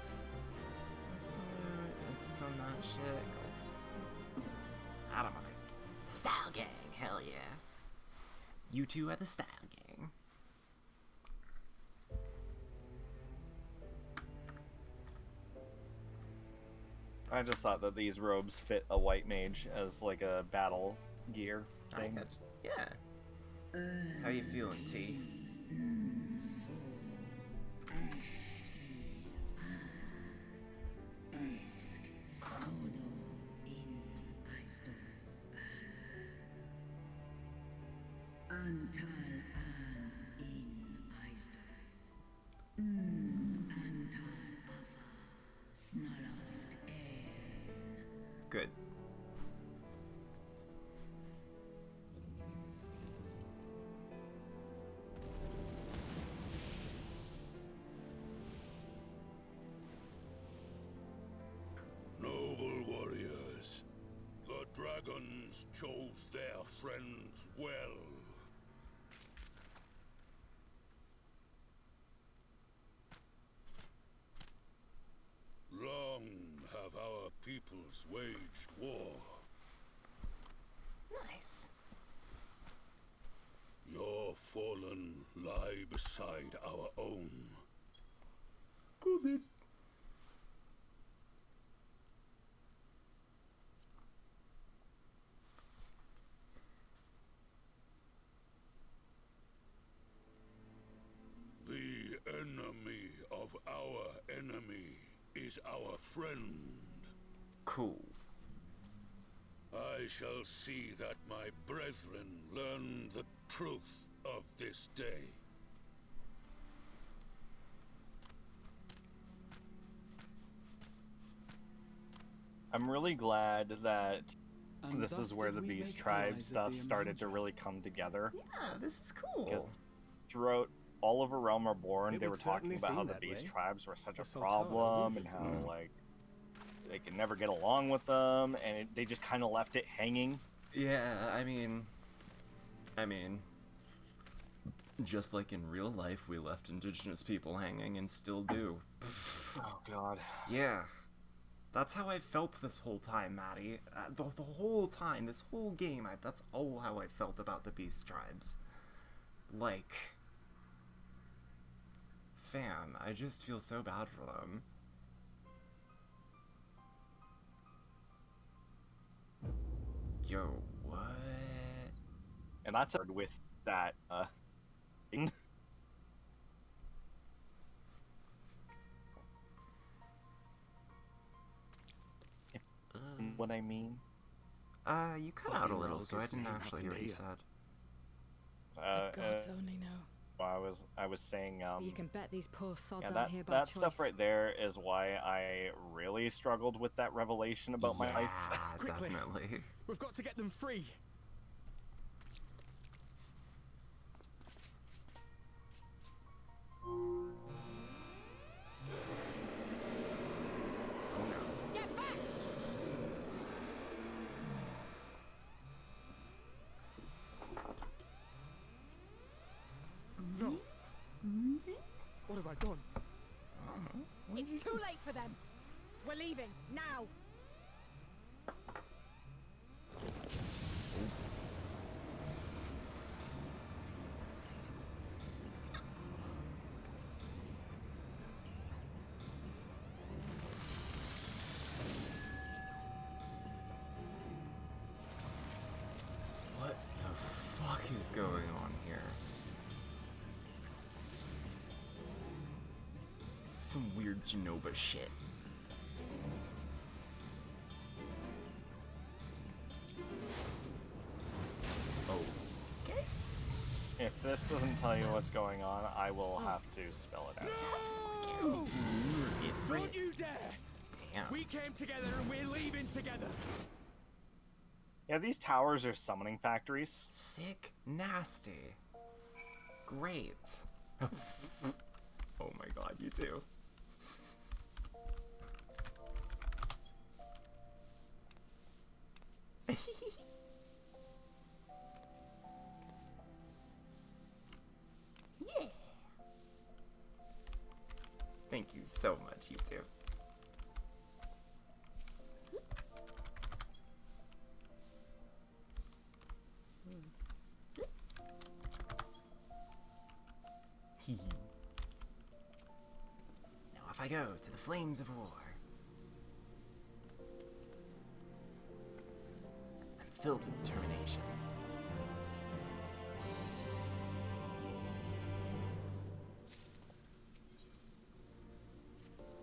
It's some that shit. Atomize. Style gang, hell yeah. You two are the style gang. I just thought that these robes fit a white mage as like a battle gear thing. Yeah. How you feeling, T? Good. others. The dragons chose their friends well. Long have our peoples waged war. Nice. Your fallen lie beside our own. Good. The enemy of our enemy is our friend. Cool. I shall see that my brethren learn the truth of this day. I'm really glad that And this thus is where did the we Beast make Tribe allies of stuff the started to Immortal. really come together. Yeah, this is cool. Because throughout all over Realm Reborn, It they were would talking certainly about how seem the that Beast way. Tribes were such The a Sultana problem would. and how, like, they could never get along with them, and they just kind of left it hanging. Yeah, I mean, just like in real life, we left indigenous people hanging and still do. Oh, God. Yeah. That's how I felt this whole time, Maddie. The whole time, this whole game, that's all how I felt about the Beast Tribes. Like, fam, I just feel so bad for them. Yo, what? And that's with that, thing. What I mean? You cut out a little, so I didn't actually hear what you said. The gods only know. Well, I was saying, You can bet these poor sods yeah, aren't that here by that choice. stuff right there is why I really struggled with that revelation about my life. Quickly. Definitely. We've got to get them free. Get back! No. What have I done? It's too late for them. We're leaving now. What the fuck is going on here? Some weird Genova shit. Okay. If this doesn't tell you what's going on, I will have to spell it out. No! If Don't you dare! Damn. We came together and we're leaving together. Yeah, these towers are summoning factories. Sick, nasty. Great. Oh my god, you too. Yeah. Thank you so much, you two. Now if I go to the flames of war, I'm filled with determination.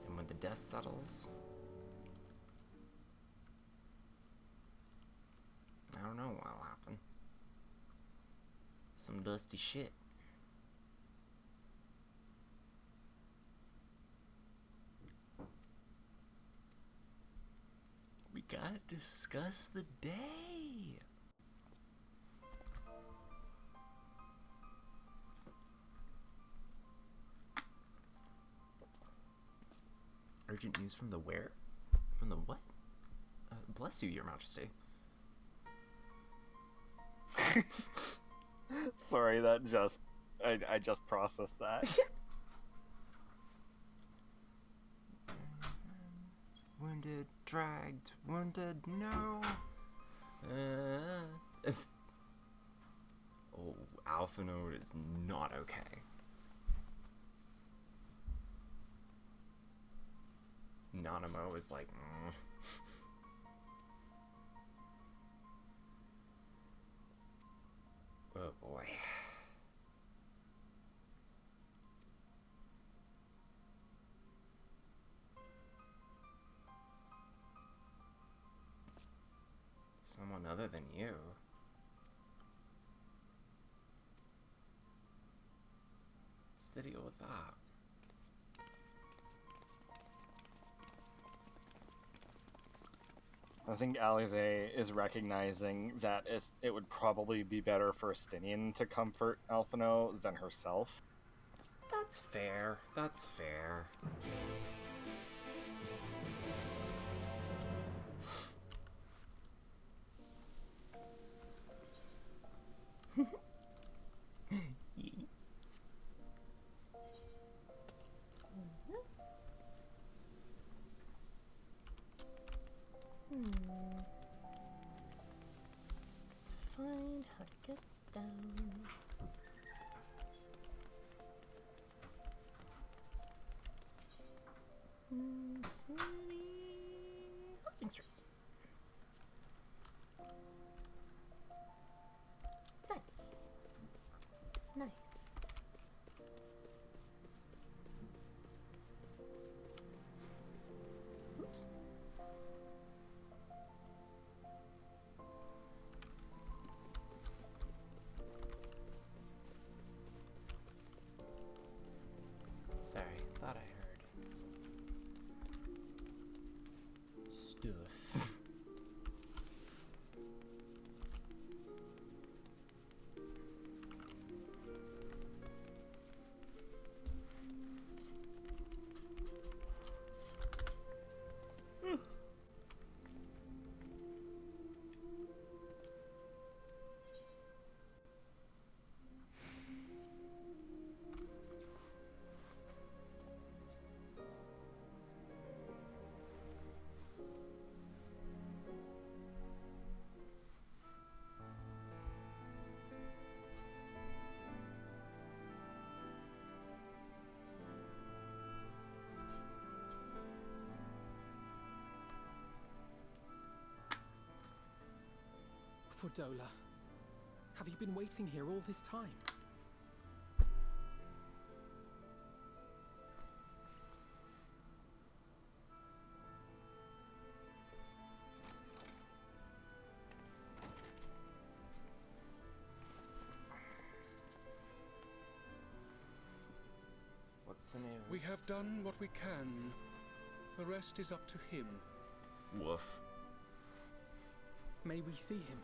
And when the dust settles, I don't know what'll happen. Some dusty shit. We gotta discuss the day. Urgent news from the where? From the what? bless you, Your Majesty. Sorry, that just... I just processed that. Wounded, dragged, wounded, no. Oh, Alpha Node is not okay. Nanamo is like, Oh boy. Someone other than you. What's the deal with that? I think Alize is recognizing that it would probably be better for Estinian to comfort Alphino than herself. That's fair. That's fair. Find how to get down. To the hosting stream. Nice. Nice. Oops. Sorry, thought I heard stuff. Fordola, have you been waiting here all this time? What's the news? We have done what we can. The rest is up to him. Woof. May we see him?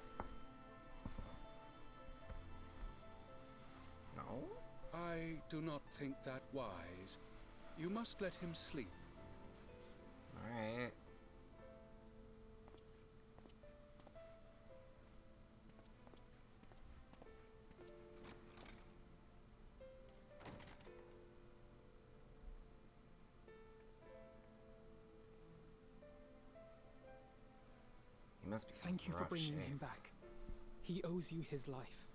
No? I do not think that wise. You must let him sleep. Alright. He must be Thank you for rough bringing shape. him back. He owes you his life.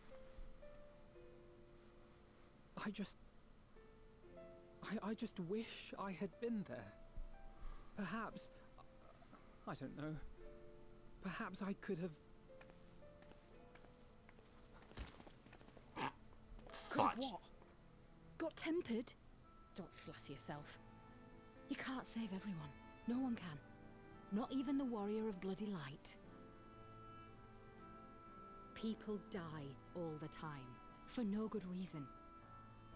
I just wish I had been there. Perhaps, I don't know. Perhaps I could have... Could have what? Got tempered? Don't flatter yourself. You can't save everyone. No one can. Not even the warrior of bloody light. People die all the time, for no good reason.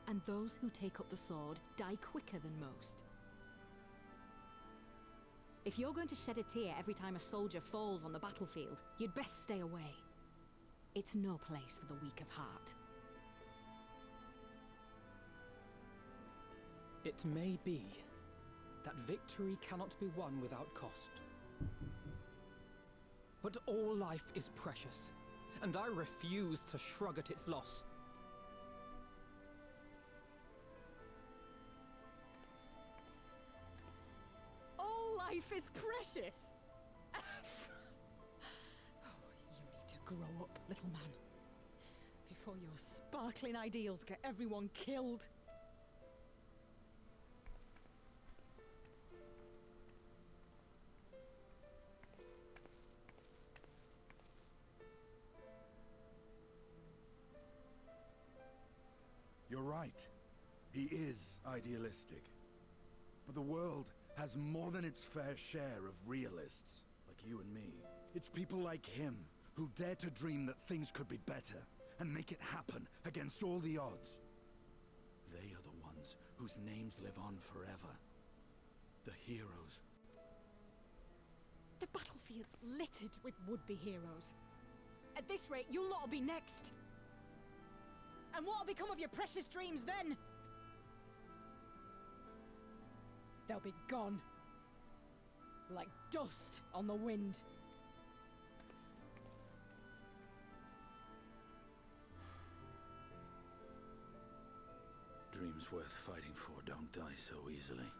And those who take up the sword die quicker than most. If you're going to shed a tear every time a soldier falls on the battlefield, you'd best stay away. It's no place for the weak of heart. It may be that victory cannot be won without cost. But all life is precious, and I refuse to shrug at its loss. All life is precious! Oh, you need to grow up, little man. Before your sparkling ideals get everyone killed. You're right. He is idealistic. But the world has more than its fair share of realists, like you and me. It's people like him who dare to dream that things could be better and make it happen against all the odds. They are the ones whose names live on forever. The heroes. The battlefield's littered with would-be heroes. At this rate, you'll not be next. And what'll become of your precious dreams then? They'll be gone. Like dust on the wind. Dreams worth fighting for don't die so easily.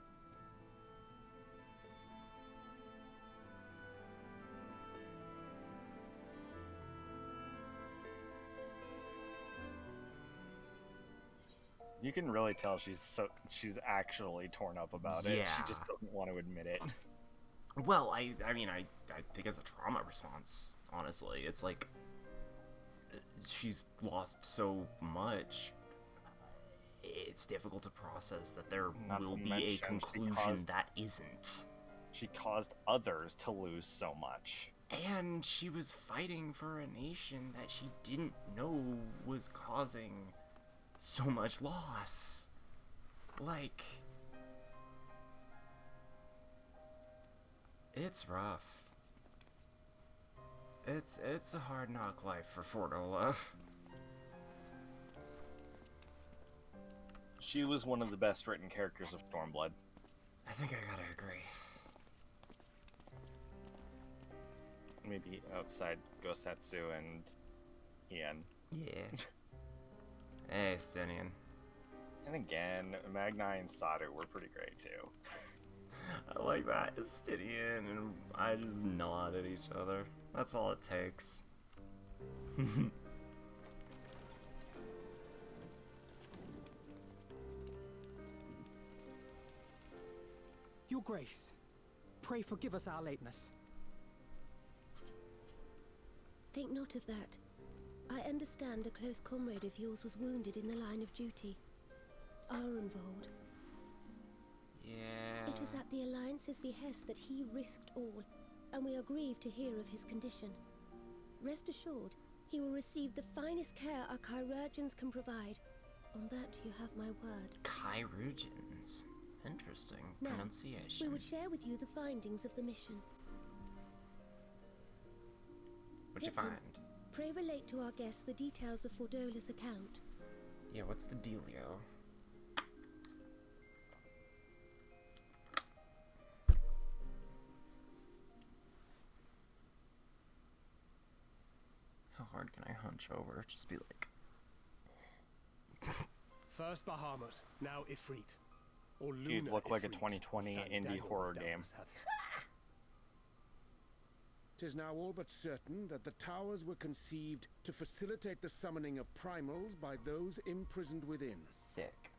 You can really tell she's actually torn up about it. She just doesn't want to admit it. Well, I mean, I think it's a trauma response, honestly. It's like, she's lost so much, it's difficult to process that there will be a conclusion that isn't. She caused others to lose so much. And she was fighting for a nation that she didn't know was causing so much loss. Like, it's rough. It's a hard knock life for Fordola. She was one of the best written characters of Stormblood. I think I gotta agree. Maybe outside Gosatsu and Ian. Yeah. Hey, Stinian. And again, Magni and Sadu were pretty great too. I like that. Stinian and I just nod at each other. That's all it takes. Your Grace, pray forgive us our lateness. Think not of that. I understand a close comrade of yours was wounded in the line of duty. Arenvold. Yeah. It was at the Alliance's behest that he risked all, and we are grieved to hear of his condition. Rest assured, he will receive the finest care our chirurgeons can provide. On that you have my word. Chirurgeons? Interesting Now, pronunciation. we would share with you the findings of the mission. What'd you Pippin, find? Pray relate to our guests the details of Fordola's account. Yeah, what's the dealio? How hard can I hunch over? Just be like... First Bahamut, now Ifrit. Or Luna You'd look like a Ifrit, 2020 as that indie Daniel horror does game. have it. 'Tis now all but certain that the towers were conceived to facilitate the summoning of primals by those imprisoned within. Sick.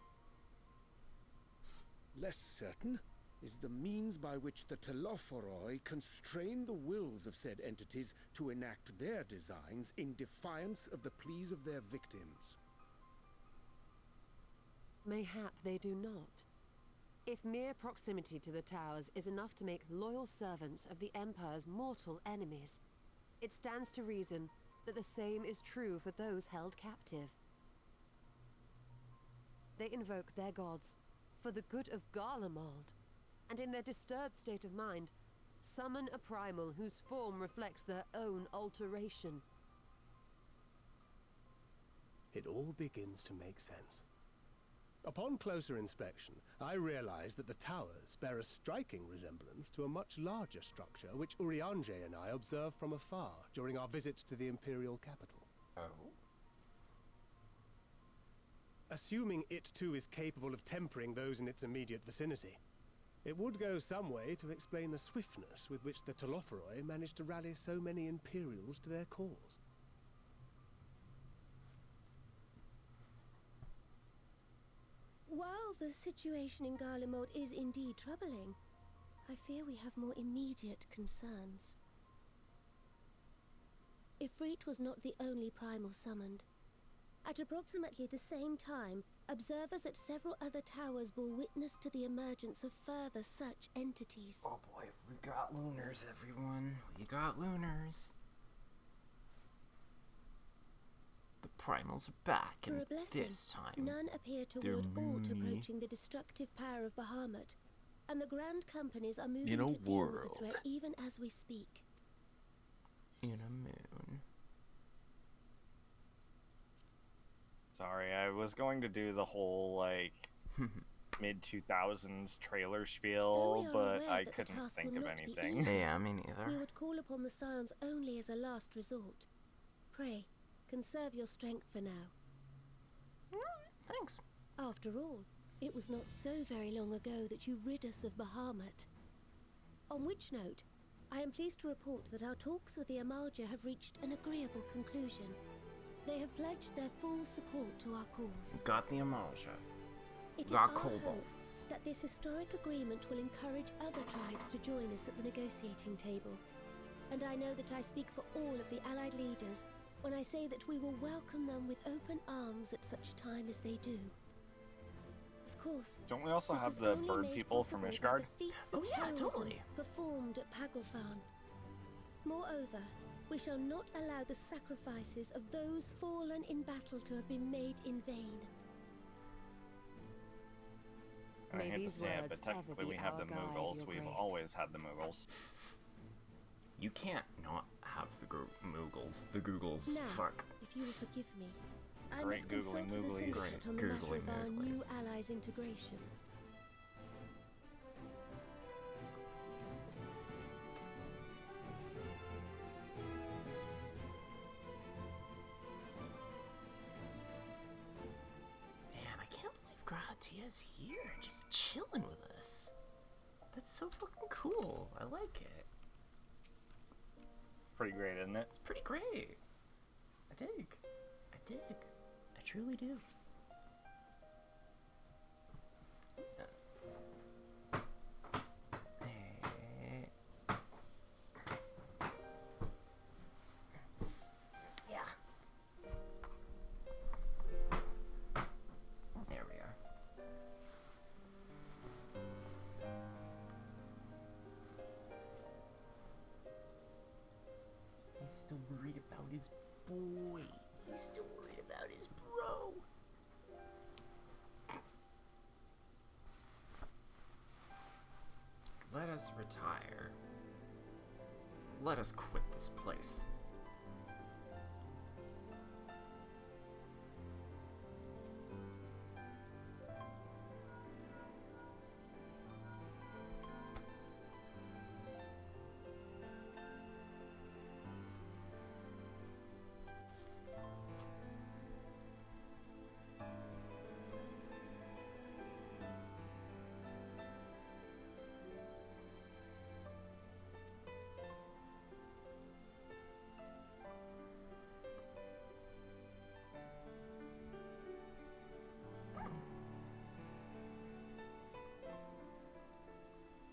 Less certain is the means by which the Telophoroi constrain the wills of said entities to enact their designs in defiance of the pleas of their victims. Mayhap they do not. If mere proximity to the towers is enough to make loyal servants of the Empire's mortal enemies, it stands to reason that the same is true for those held captive. They invoke their gods for the good of Garlemald, and in their disturbed state of mind, summon a primal whose form reflects their own alteration. It all begins to make sense. Upon closer inspection, I realized that the towers bear a striking resemblance to a much larger structure which Urianger and I observed from afar during our visit to the Imperial capital. Oh? Assuming it too is capable of tempering those in its immediate vicinity, it would go some way to explain the swiftness with which the Telophoroi managed to rally so many Imperials to their cause. While the situation in Garlemald is indeed troubling, I fear we have more immediate concerns. Ifrit was not the only primal summoned. At approximately the same time, observers at several other towers bore witness to the emergence of further such entities. Oh boy, we got lunars, everyone. We got lunars. The primals are back, For and a blessing, this time none appear to they're ward aught moony. approaching the destructive power of Bahamut, and the grand companies are moving In a to deal with world. the threat even as we speak. In a moon. Sorry, I was going to do the whole, like, mid-2000s trailer Though spiel, we are but aware I that the couldn't task think will of not be anything. easy, Yeah, me neither. We would call upon the Scions only as a last resort. Pray, conserve your strength for now. Thanks. After all, it was not so very long ago that you rid us of Bahamut. On which note, I am pleased to report that our talks with the Amalja have reached an agreeable conclusion. They have pledged their full support to our cause. Got the Amalja. It is Got our hope kobolds. that this historic agreement will encourage other tribes to join us at the negotiating table. And I know that I speak for all of the allied leaders when I say that we will welcome them with open arms at such time as they do. Of course, Don't we also this have is the only bird made people from possible by Ishgard? the feats Oh of yeah, heroism totally. performed at Paglfan. Moreover, we shall not allow the sacrifices of those fallen in battle to have been made in vain. I May hate to these say it, but words ever technically be we have our the guide, Mughals. Your We've Grace. always had the Mughals. You can't not have the Mughals. The Googles. Now, Fuck. if you will forgive me, I Great must consult googling with the mooglies. syndicate on the Great matter of googling our new mooglies. allies' integration. Damn, I can't believe Gratia's here, just chilling with us. That's so fucking cool. I like it. Pretty great, isn't it? It's pretty great. I dig. I dig. I truly do. Hey. Yeah. There we are. He's still worried about his boy. He's still worried about his bro. Let us retire. Let us quit this place.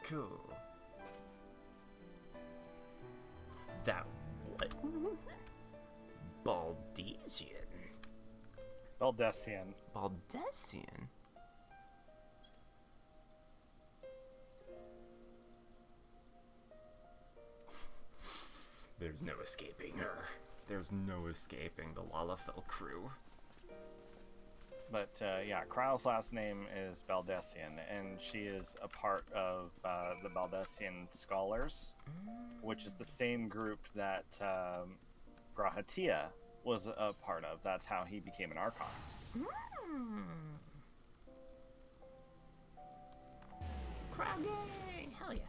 Cool. That what? Baldesian. Baldessian. Baldessian? There's no escaping her. There's no escaping the Lalafell crew. But yeah, Kryle's last name is Baldessian, and she is a part of the Baldessian Scholars, which is the same group that Grahatia was a part of. That's how he became an Archon. Crowd gang! Hell yeah.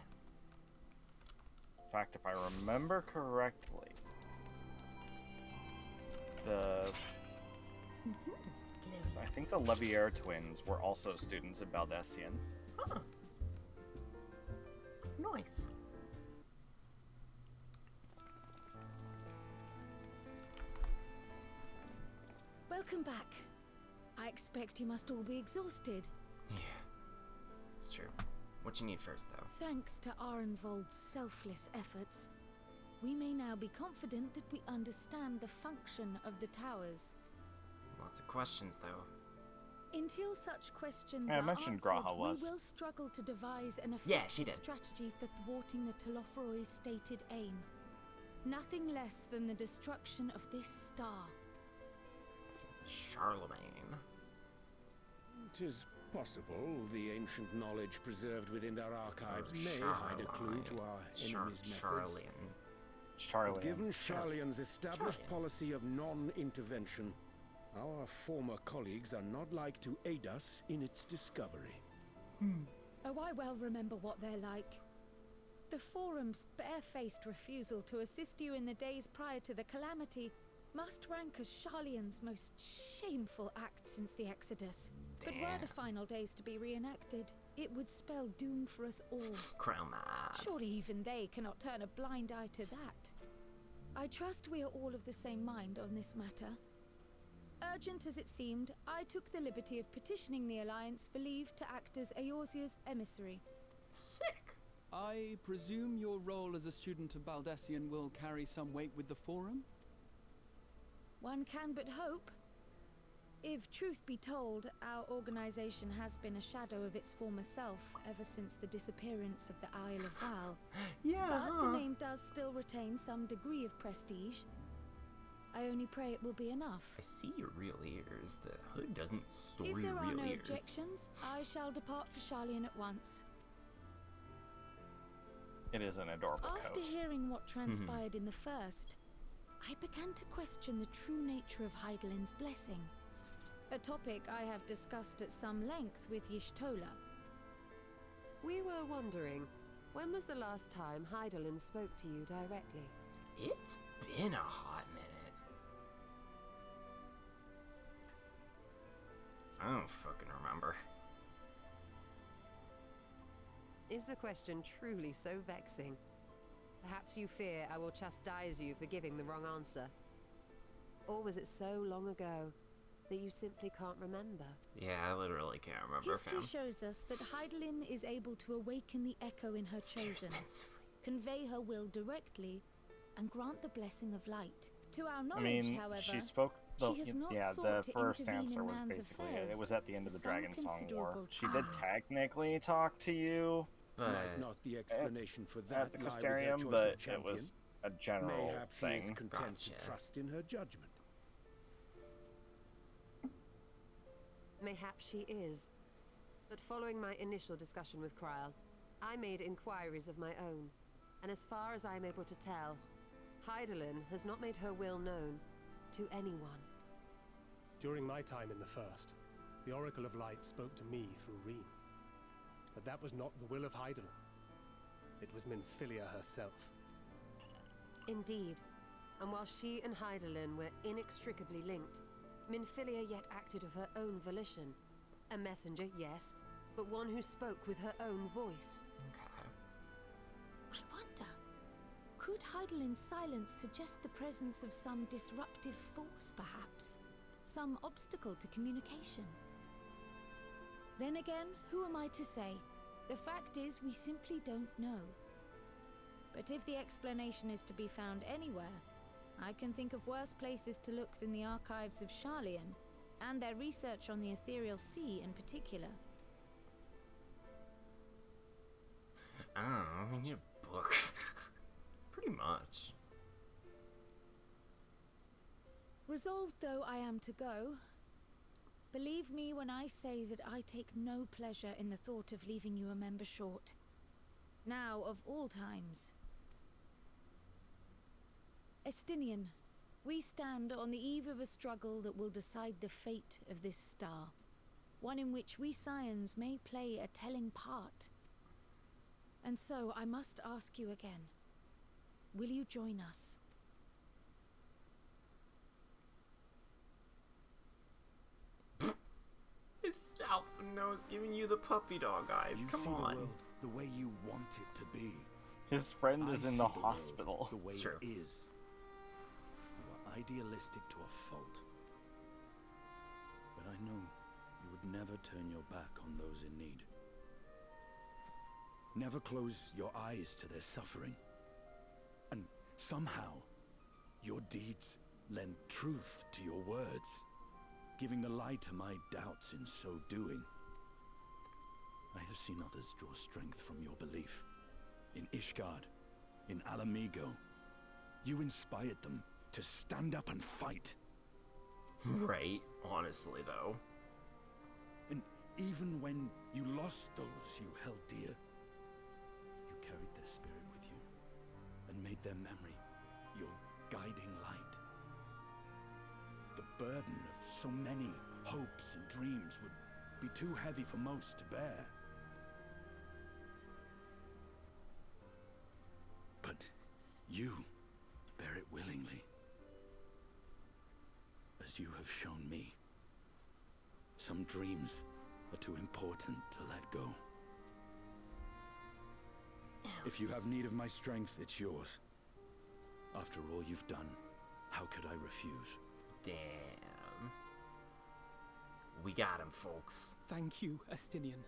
In fact, if I remember correctly, I think the Levier twins were also students at Baldessian. Huh. Nice. Welcome back. I expect you must all be exhausted. Yeah, it's true. What you need first, though? Thanks to Arenvold's selfless efforts, we may now be confident that we understand the function of the towers. Lots of questions, though. Until such questions I are mentioned answered, Graha was. we will struggle to devise an Yeah, effective she did. strategy for thwarting the Telophoroi's stated aim. Nothing less than the destruction of this star. Charlemagne. 'Tis possible the ancient knowledge preserved within our archives may hide a clue to our enemy's methods. But given Sharlian's established policy of non-intervention, our former colleagues are not like to aid us in its discovery. Oh, I well remember what they're like. The Forum's barefaced refusal to assist you in the days prior to the calamity must rank as Sharlian's most shameful act since the Exodus. But were the final days to be reenacted, it would spell doom for us all. Crown mad. Surely even they cannot turn a blind eye to that. I trust we are all of the same mind on this matter. Urgent as it seemed, I took the liberty of petitioning the Alliance for leave to act as Eorzea's emissary. Sick. I presume your role as a student of Baldessian will carry some weight with the Forum? One can but hope. If truth be told, our organization has been a shadow of its former self ever since the disappearance of the Isle of Val. But the name does still retain some degree of prestige. I only pray it will be enough. I see your real ears. The hood doesn't store If your there are real no ears. objections, I shall depart for Sharlian at once. It is an adorable After coat. hearing what transpired in the first, I began to question the true nature of Heidelin's blessing. A topic I have discussed at some length with Y'shtola. We were wondering, when was the last time Heidelin spoke to you directly? It's been a hot minute. I don't fucking remember. Is the question truly so vexing? Perhaps you fear I will chastise you for giving the wrong answer. Or was it so long ago that you simply can't remember? Yeah, I literally can't remember, History fam. shows us that Heidelin is able to awaken the echo in her chosen, convey her will directly, and grant the blessing of light. To our knowledge, however, she spoke. The, she has not yeah, sought the to first intervene answer in was man's basically affairs it was at the end of for the some Dragon Song War. considerable She did technically talk to you, Might not the explanation for that at the lie with her Custarium, choice but of it champion? was a general Mayhap she is thing. content to trust in her judgment. Mayhap she is. But following my initial discussion with Kryl, I made inquiries of my own. And as far as I am able to tell, Heidelin has not made her will known to anyone. During my time in the First, the Oracle of Light spoke to me through Reem. But that was not the will of Heidelin. It was Minfilia herself. Indeed. And while she and Heidelin were inextricably linked, Minfilia yet acted of her own volition. A messenger, yes, but one who spoke with her own voice. I wonder, could Heidelin's silence suggest the presence of some disruptive force, perhaps? Some obstacle to communication? Then again, who am I to say? The fact is, we simply don't know. But if the explanation is to be found anywhere, I can think of worse places to look than the archives of Sharlian, and their research on the Ethereal Sea in particular. I don't know, we need a book. Pretty much. Resolved though I am to go, believe me when I say that I take no pleasure in the thought of leaving you a member short. Now, of all times. Estinian, we stand on the eve of a struggle that will decide the fate of this star. One in which we Scions may play a telling part. And so I must ask you again. Will you join us? His alpha nose giving you the puppy dog eyes. You Come see on. the world the way you want it to be. His friend is I in see the world hospital. The way It's true. it is. You are idealistic to a fault. But I know you would never turn your back on those in need. Never close your eyes to their suffering. And somehow, your deeds lend truth to your words, giving the lie to my doubts in so doing. I have seen others draw strength from your belief. In Ishgard, in Alamigo, you inspired them to stand up and fight. Right, honestly though. And even when you lost those you held dear, you carried their spirit with you and made their memory your guiding light. The burden of so many hopes and dreams would be too heavy for most to bear. But you bear it willingly, as you have shown me. Some dreams are too important to let go. If you have need of my strength, it's yours. After all you've done, how could I refuse? Damn. We got him, folks. Thank you, Estinian.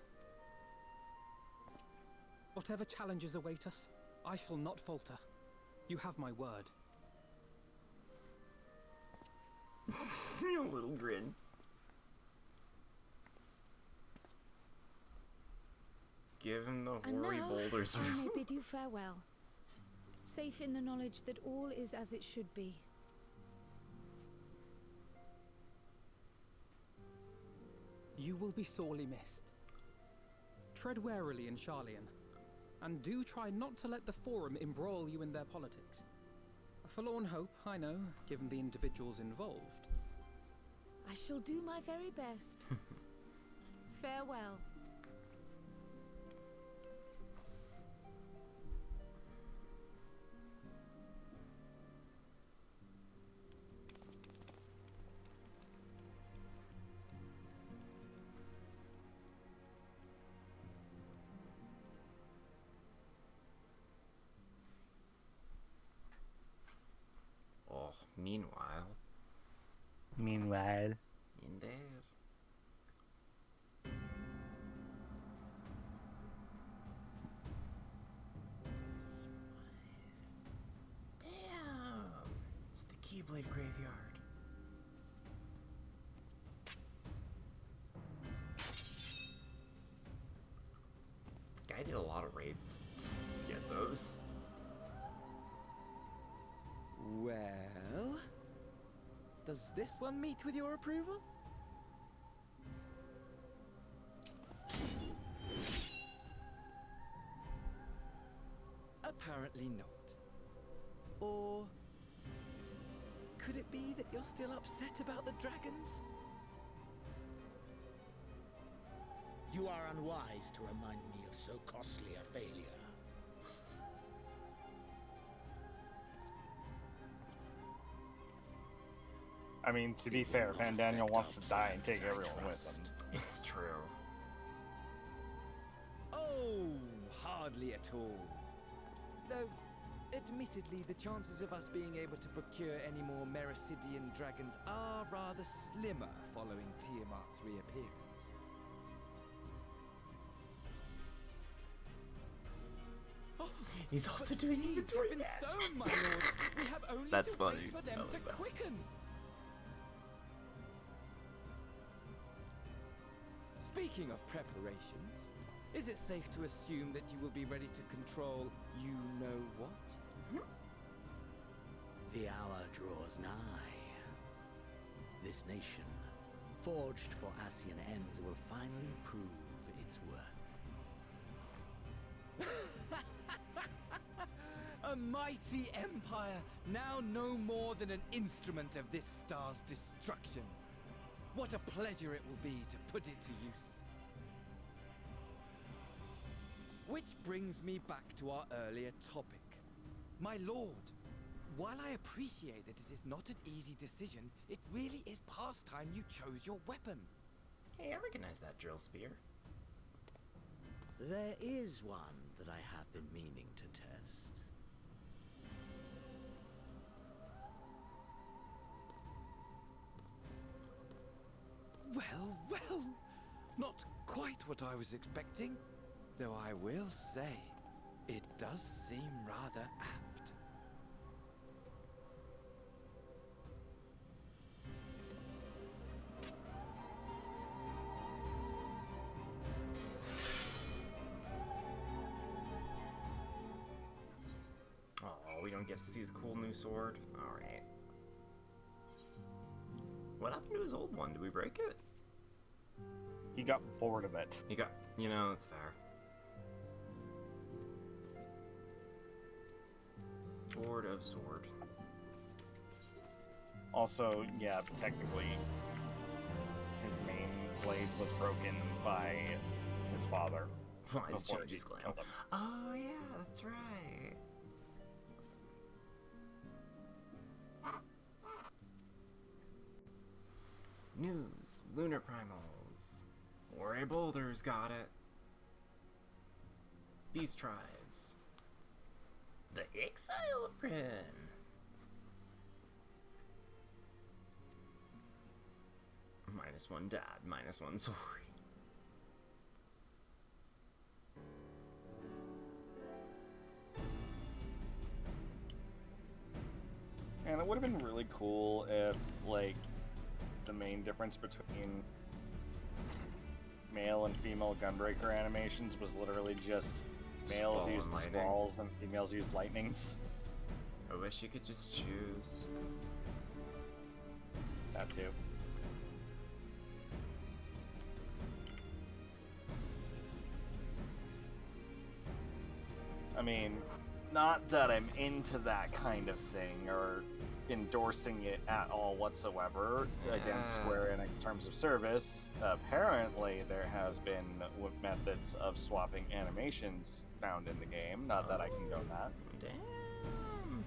Whatever challenges await us, I shall not falter. You have my word. A little grin. Give him the And hoary now, boulders. I may bid you farewell. Safe in the knowledge that all is as it should be. You will be sorely missed. Tread warily in Charlian, and do try not to let the Forum embroil you in their politics. A forlorn hope, I know, given the individuals involved. I shall do my very best. Farewell. Oh, meanwhile. Meanwhile. In there. Damn! It's the Keyblade Graveyard. Guy did a lot of raids to get those. Well, does this one meet with your approval? Apparently not. Or could it be that you're still upset about the dragons? You are unwise to remind me of so costly a failure. I mean, to be fair, Van Daniel wants to die and take everyone with him. It's true. Oh, hardly at all. Though, admittedly, the chances of us being able to procure any more Mericidian dragons are rather slimmer following Tiamat's reappearance. He's also But doing seeds inventory have been ads. sown, my lord. We have only That's to funny. wait for I them like to that. quicken. Speaking of preparations, is it safe to assume that you will be ready to control you-know-what? The hour draws nigh. This nation, forged for Asian ends, will finally prove its worth. A mighty empire, now no more than an instrument of this star's destruction. What a pleasure it will be to put it to use. Which brings me back to our earlier topic. My lord, while I appreciate that it is not an easy decision, it really is past time you chose your weapon. Hey, I recognize that drill spear. There is one that I have been meaning to test. Well, well, not quite what I was expecting, though I will say, it does seem rather apt. Oh, we don't get to see his cool new sword? Alright. What happened to his old one? Did we break it? He got bored of it. He got... You know, that's fair. Bored of sword. Also, yeah, technically, his main blade was broken by his father. Why did before change he his gland? killed him. Oh, yeah, that's right. News. Lunar Primals. Warrior Boulders got it. Beast Tribes. The Exile of Bryn. -1 dad, -1 sword. And it would have been really cool if, like, the main difference between male and female Gunbreaker animations was literally just males Squall used and lightning. squalls and females used lightnings. I wish you could just choose. That too. I mean, not that I'm into that kind of thing or endorsing it at all whatsoever against Square Enix terms of service. Apparently, there has been methods of swapping animations found in the game. Not that I condone that. Damn.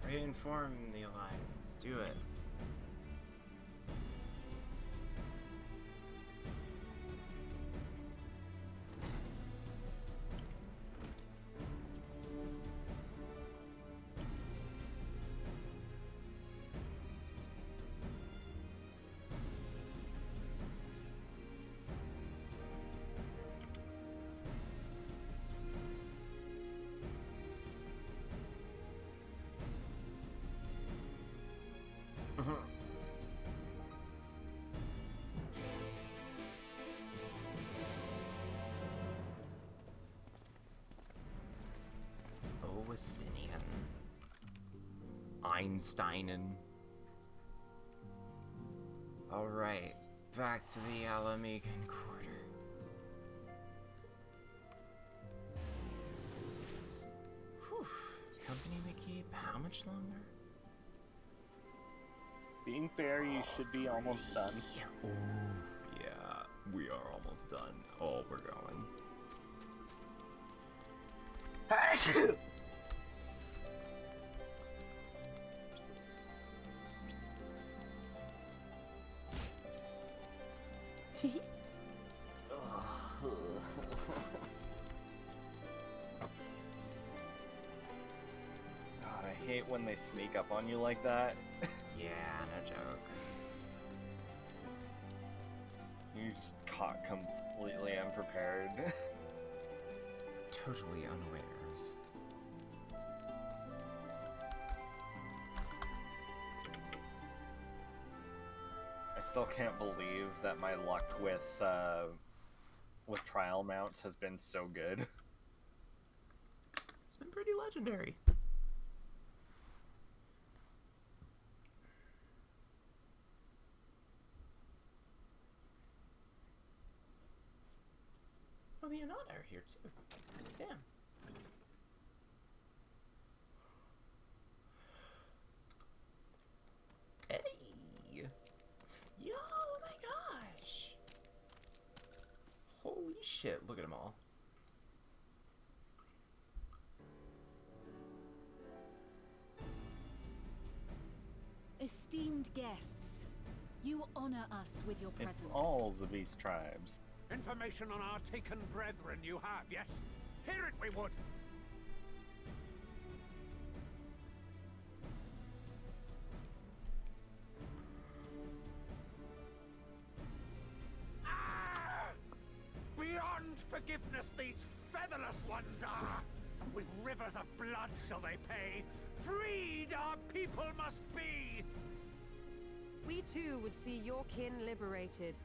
Reinform the Alliance. Do it. Augustinian. Einsteinen. Alright, back to the Alamegan Quarter. Whew. Company may keep how much longer? Being fair, you should be almost done. Ooh, yeah, we are almost done. Oh, we're going. God, I hate when they sneak up on you like that. Yeah, no joke. You're just caught completely unprepared. Totally unawares. I still can't believe that my luck with trial mounts has been so good. It's been pretty legendary. Oh, the Anat are here too. Damn. Hey! Yo, oh my gosh! Holy shit, look at them all. Esteemed guests, you honor us with your It's presence. all the beast tribes. Information on our taken brethren you have, yes? Hear it we would! Beyond forgiveness these featherless ones are! With rivers of blood shall they pay. Freed our people must be! We too would see your kin liberated.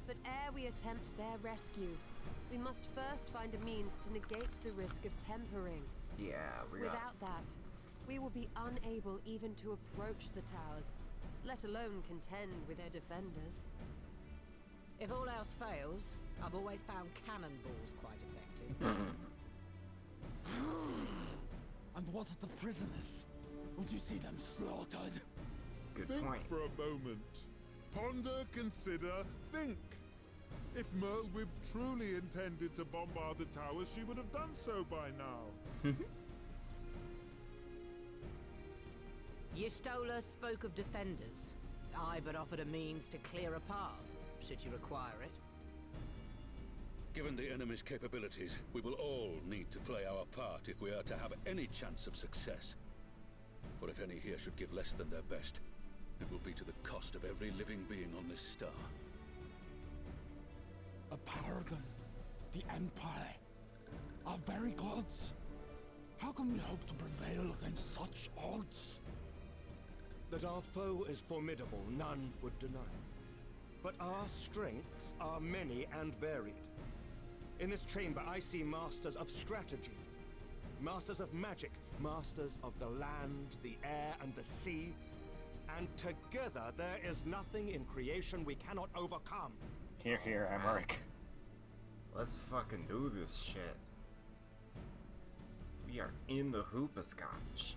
But ere we attempt their rescue, we must first find a means to negate the risk of tempering. Yeah, Without that, we will be unable even to approach the towers, let alone contend with their defenders. If all else fails, I've always found cannonballs quite effective. And what of the prisoners? Would you see them slaughtered? Good think point. for a moment. Ponder, consider, think. If Merlwyb truly intended to bombard the towers, she would have done so by now. Y'shtola spoke of defenders. I but offered a means to clear a path, should you require it. Given the enemy's capabilities, we will all need to play our part if we are to have any chance of success. For if any here should give less than their best, it will be to the cost of every living being on this star. A paragon, the Empire, our very gods. How can we hope to prevail against such odds? That our foe is formidable, none would deny. But our strengths are many and varied. In this chamber, I see masters of strategy, masters of magic, masters of the land, the air, and the sea. And together, there is nothing in creation we cannot overcome. Here, here, Emmerich. Let's fucking do this shit. We are in the hoopascotch.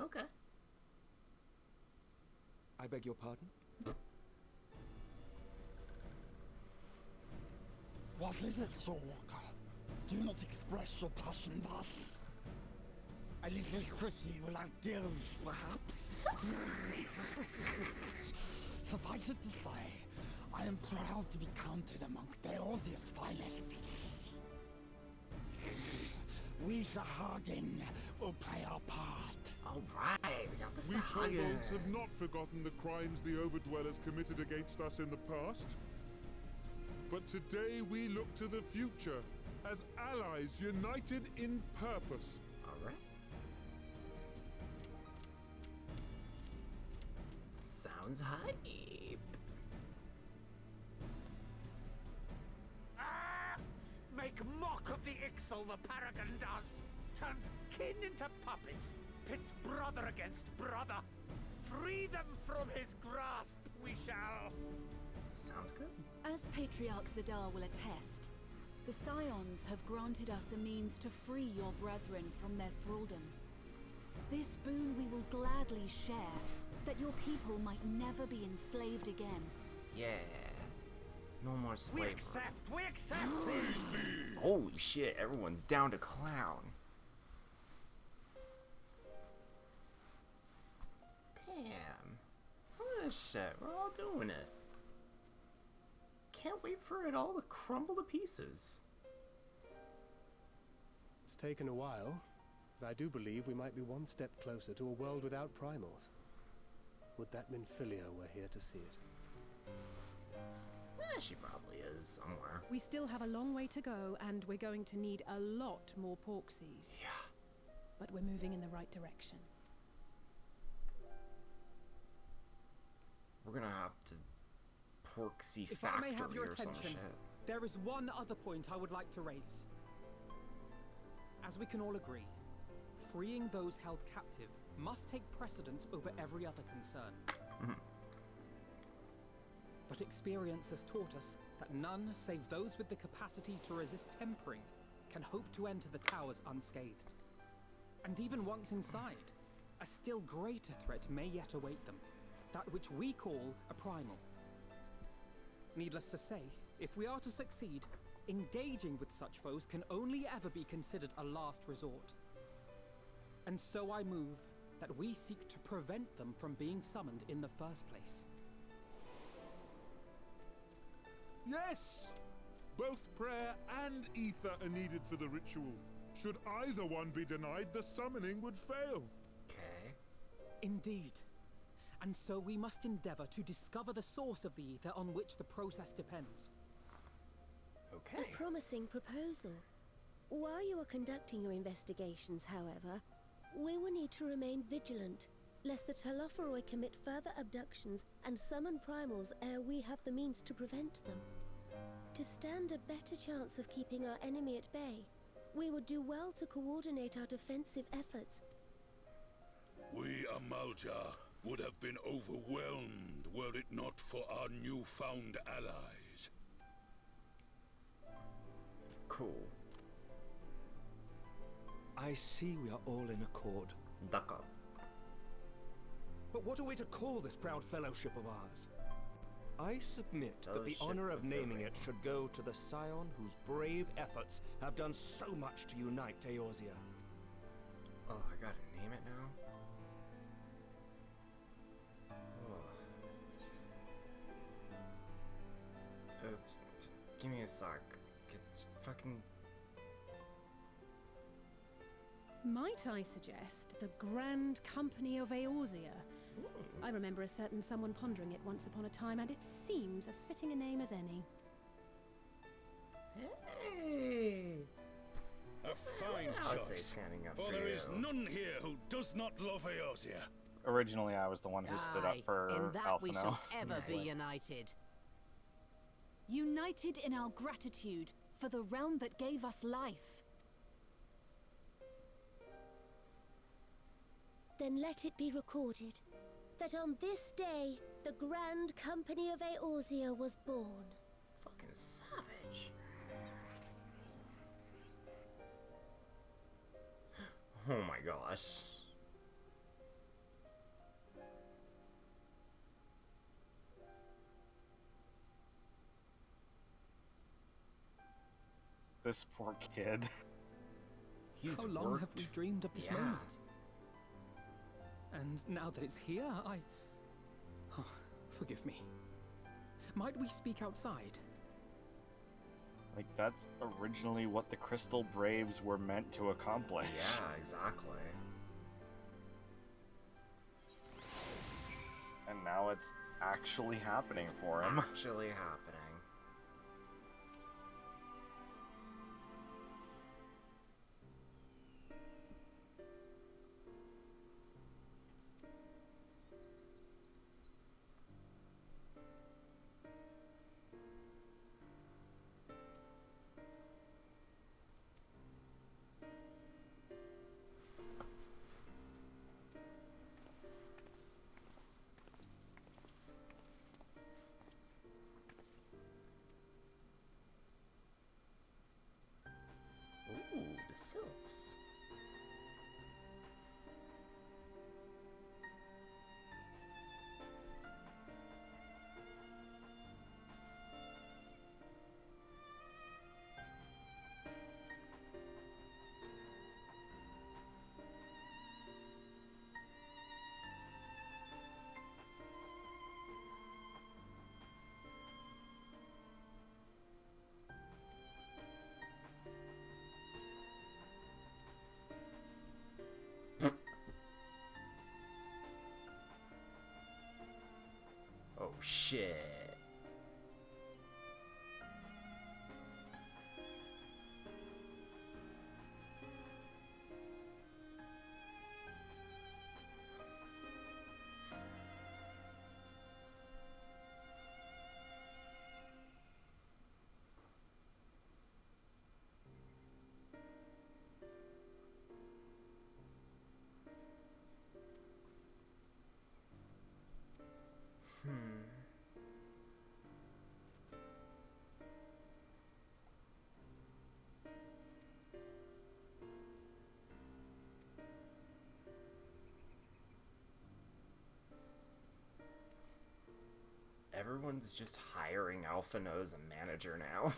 Okay. I beg your pardon? What is it, Soulwalker? Do not express your passion thus. A little city without gills, perhaps? Suffice it to say, I am proud to be counted amongst Eorzea's finest. We Sahagin will play our part. Alright, we got the We Sahagin. Kobolds have not forgotten the crimes the Overdwellers committed against us in the past. But today we look to the future as allies united in purpose. Alright. Sounds hype. Make mock of the Ixal the Paragon does. Turns kin into puppets. Pits brother against brother. Free them from his grasp, we shall. Sounds good. As Patriarch Zadar will attest, the Scions have granted us a means to free your brethren from their thraldom. This boon we will gladly share, that your people might never be enslaved again. Yeah. No more slavery. We accept! Praise be! Holy shit, everyone's down to clown. Damn. Look at this shit. We're all doing it. Can't wait for it all to crumble to pieces. It's taken a while, but I do believe we might be one step closer to a world without primals. Would that Minfilia were here to see it. She probably is somewhere. We still have a long way to go, and we're going to need a lot more Porksies. Yeah. But we're moving in the right direction. We're gonna have to Porksy If I may factory have your or some attention, shit. there is one other point I would like to raise. As we can all agree, freeing those held captive must take precedence over every other concern. But experience has taught us that none save those with the capacity to resist tempering can hope to enter the towers unscathed. And even once inside, a still greater threat may yet await them, that which we call a primal. Needless to say, if we are to succeed, engaging with such foes can only ever be considered a last resort. And so I move that we seek to prevent them from being summoned in the first place. Yes! Both prayer and ether are needed for the ritual. Should either one be denied, the summoning would fail. Okay. Indeed. And so we must endeavor to discover the source of the ether on which the process depends. Okay. A promising proposal. While you are conducting your investigations, however, we will need to remain vigilant, lest the Telophoroi commit further abductions and summon primals ere we have the means to prevent them. To stand a better chance of keeping our enemy at bay, we would do well to coordinate our defensive efforts. We Amalja would have been overwhelmed were it not for our newfound allies. Cool. I see we are all in accord. D'accord. But what are we to call this proud fellowship of ours? I submit that the honor of naming it should go to the scion whose brave efforts have done so much to unite Eorzea. Oh, I gotta name it now? Oh. Give me a sec. It's fucking... Might I suggest the Grand Company of Eorzea? I remember a certain someone pondering it once upon a time, and it seems as fitting a name as any. Hey! A fine choice, for there is none here who does not love Eorzea. Originally, I was the one who stood up for in that we Alphinaud. shall ever be united. United in our gratitude for the realm that gave us life. Then let it be recorded that on this day, the Grand Company of Eorzea was born. Fucking savage. Oh my gosh. This poor kid. How long have we dreamed of this moment? And now that it's here, Oh, forgive me. Might we speak outside? Like, that's originally what the Crystal Braves were meant to accomplish. Yeah, exactly. And now it's actually happening for him. Actually happening. Ooh, the sylphs. Oh shit. everyone's just hiring Alphino as a manager now.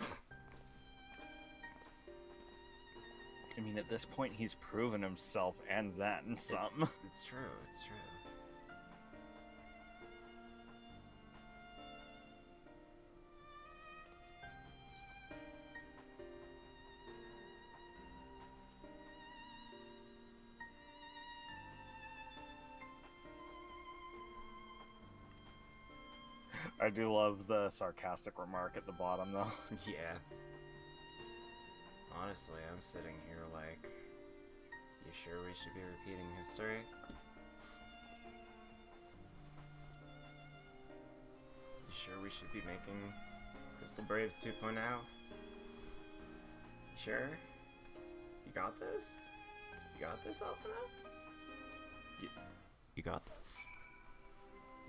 I mean, at this point, he's proven himself and then some. It's true, it's true. I do love the sarcastic remark at the bottom, though. Yeah. Honestly, I'm sitting here like, you sure we should be repeating history? You sure we should be making Crystal Braves 2.0? You sure? You got this? You got this, Alphino? You got this?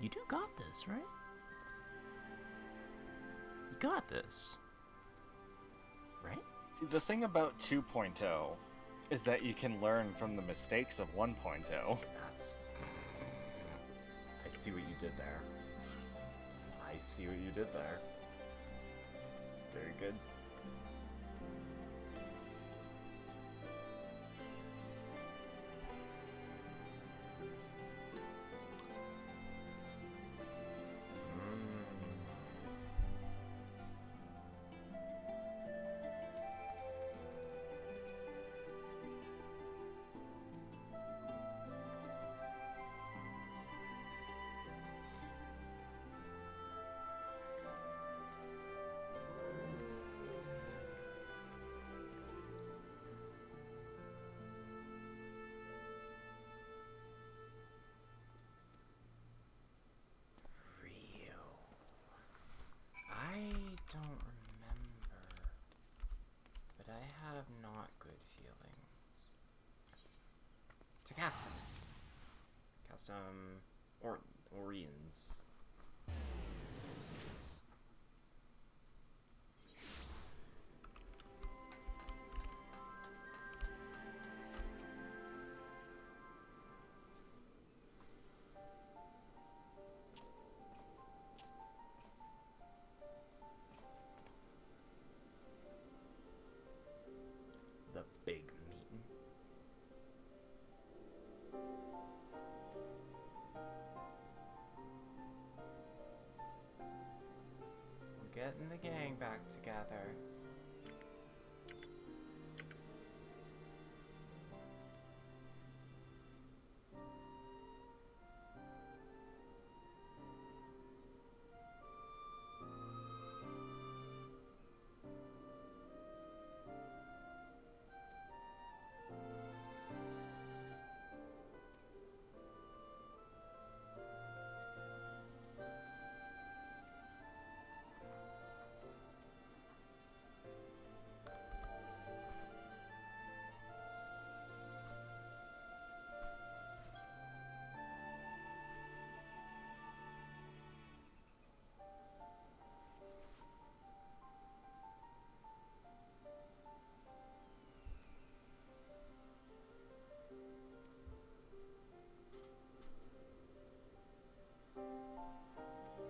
You do got this, right? You got this. Right? See, the thing about 2.0 is that you can learn from the mistakes of 1.0. That's... I see what you did there. I see what you did there. Very good. Orions. The big meeting. Getting the gang back together.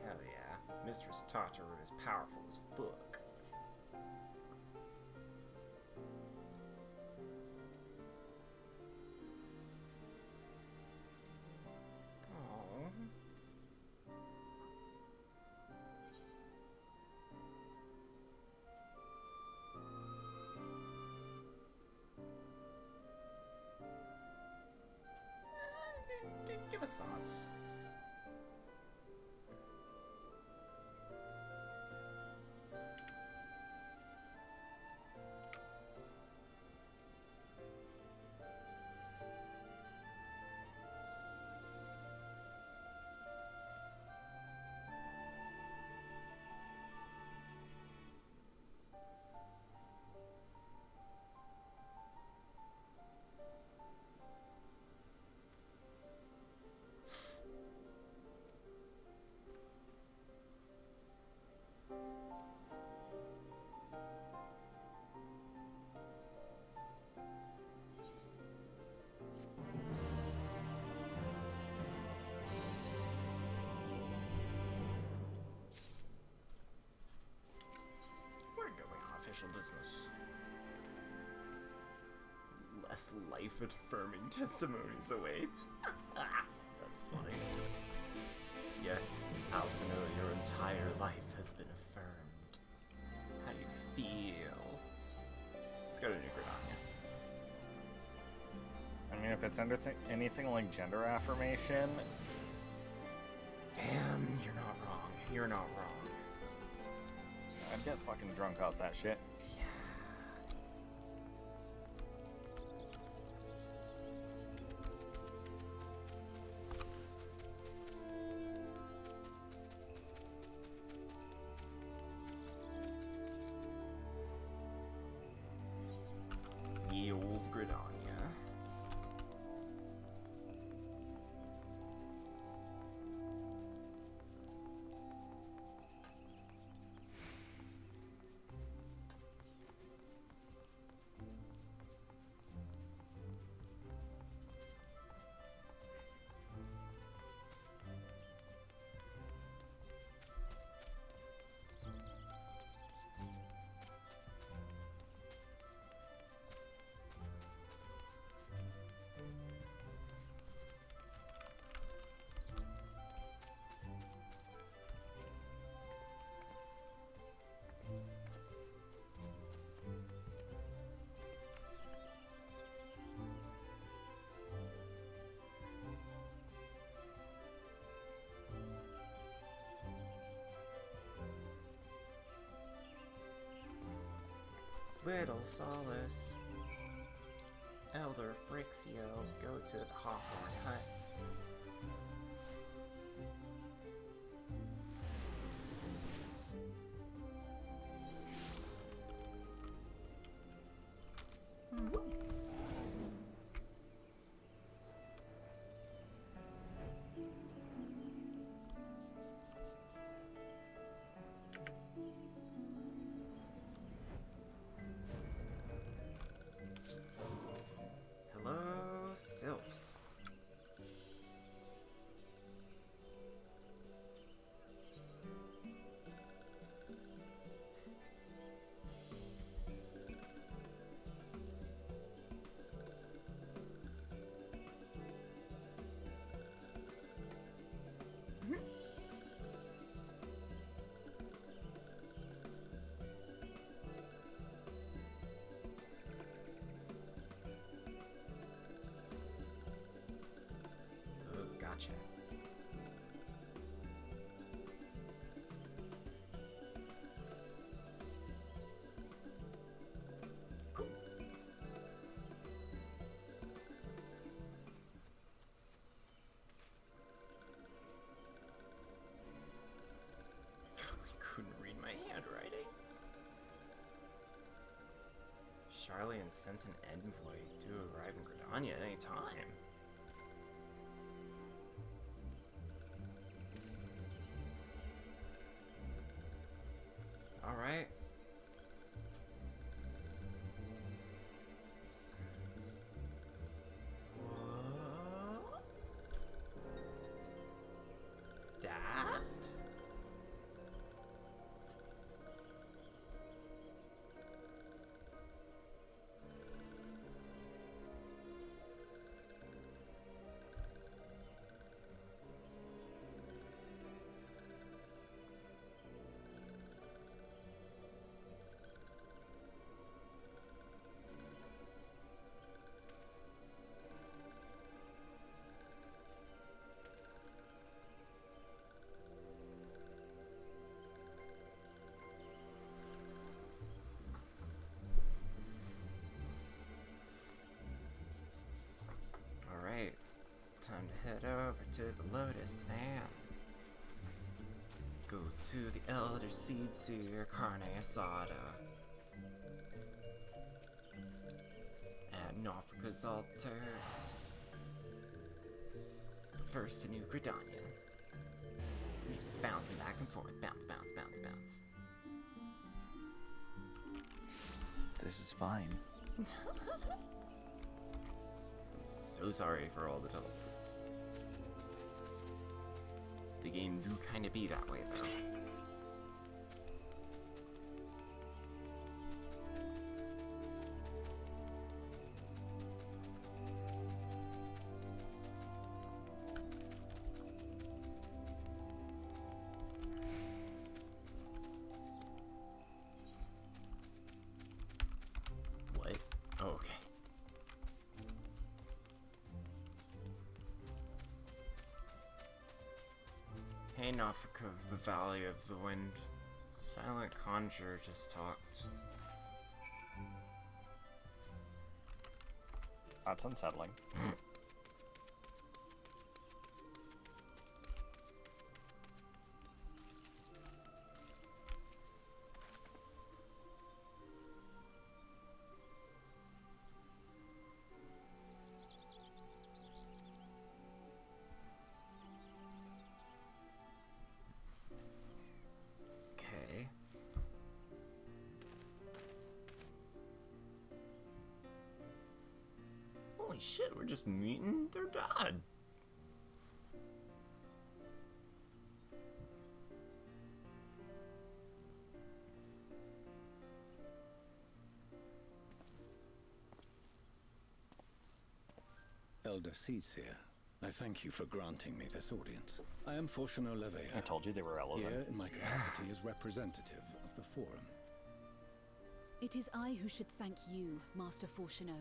Hell yeah, Mistress Tartaru is powerful as fuck. Aww. Give us thoughts. official business. Less life-affirming testimonies await. That's funny. Yes, Alphino, your entire life has been affirmed. How do you feel? Let's go to New Gridania. I mean, if it's anything like gender affirmation... Damn, you're not wrong. You're not wrong. I'd get fucking drunk off that shit. Ye old Gridania. Little Solace. Elder Frixio, go to the Hawthorne Hut. Sylphs. Gotcha. Cool. Couldn't read my handwriting. Charlie and sent an envoy to arrive in Gridania at any time. Alright. Dad? Time to head over to the Lotus Sands. Go to the Elder Seed Seer Carne Asada. At Norfolka's altar. First to New Gridania. Just bouncing back and forth. Bounce, bounce, bounce, bounce. This is fine. I'm so sorry for all the teleports. The game do kind of be that way, though. Hey, Norfolk of the Valley of the Wind. Silent Conjurer just talked. That's unsettling. Okay. Holy shit, we're just meeting their dad. Elder Seeds here. I thank you for granting me this audience. I am Fortuno Levea. I told you they were relevant. Here in my capacity as representative of the Forum. It is I who should thank you, Master Fortuno.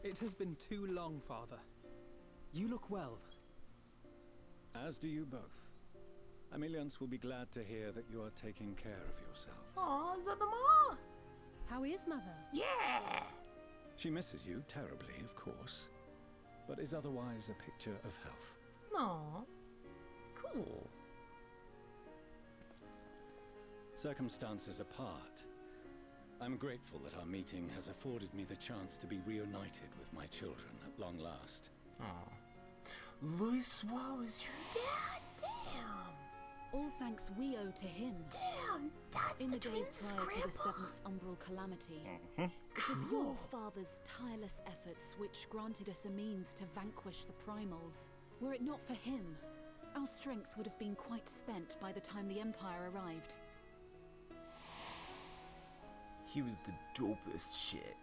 It has been too long, Father. You look well. As do you both. Ameliance will be glad to hear that you are taking care of yourselves. Aw, is that the Ma? How is Mother? Yeah! She misses you terribly, of course, but is otherwise a picture of health. Aw, cool. Circumstances apart, I'm grateful that our meeting has afforded me the chance to be reunited with my children at long last. Aw. Louis Swau is your dad? Damn! All thanks we owe to him. Damn, that's In the the days twins' prior to the grandpa. seventh umbral calamity, it was your father's tireless efforts which granted us a means to vanquish the primals. Were it not for him, our strength would have been quite spent by the time the Empire arrived. He was the dopest shit.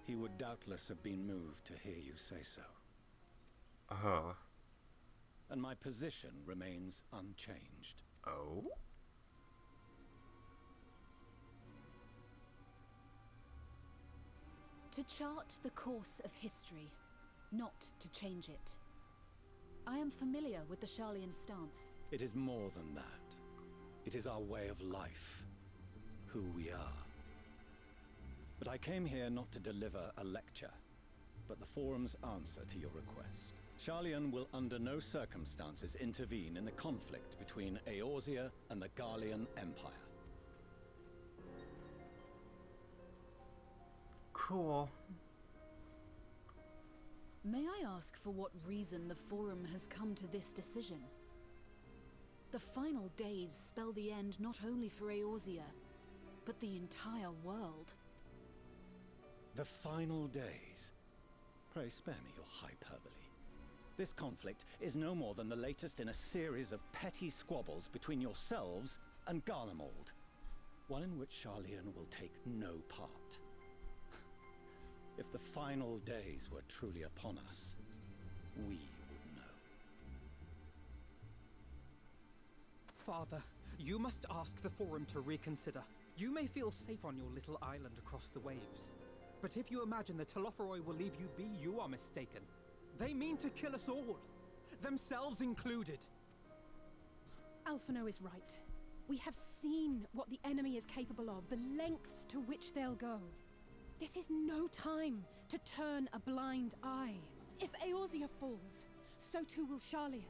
He would doubtless have been moved to hear you say so. Uh-huh. And my position remains unchanged. Oh? To chart the course of history, not to change it. I am familiar with the Sharlayan stance. It is more than that. It is our way of life. Who we are. But I came here not to deliver a lecture, but the Forum's answer to your request. Sharlayan will under no circumstances intervene in the conflict between Eorzea and the Garlean Empire. Cool. May I ask for what reason the Forum has come to this decision? The final days spell the end not only for Eorzea, but the entire world. The final days? Pray spare me your hyperbole. This conflict is no more than the latest in a series of petty squabbles between yourselves and Garlemald. One in which Sharlayan will take no part. If the final days were truly upon us, we would know. Father, you must ask the Forum to reconsider. You may feel safe on your little island across the waves. But if you imagine the Telophoroi will leave you be, you are mistaken. They mean to kill us all, themselves included. Alphino is right. We have seen what the enemy is capable of, the lengths to which they'll go. This is no time to turn a blind eye. If Eorzea falls, so too will Sharlayan.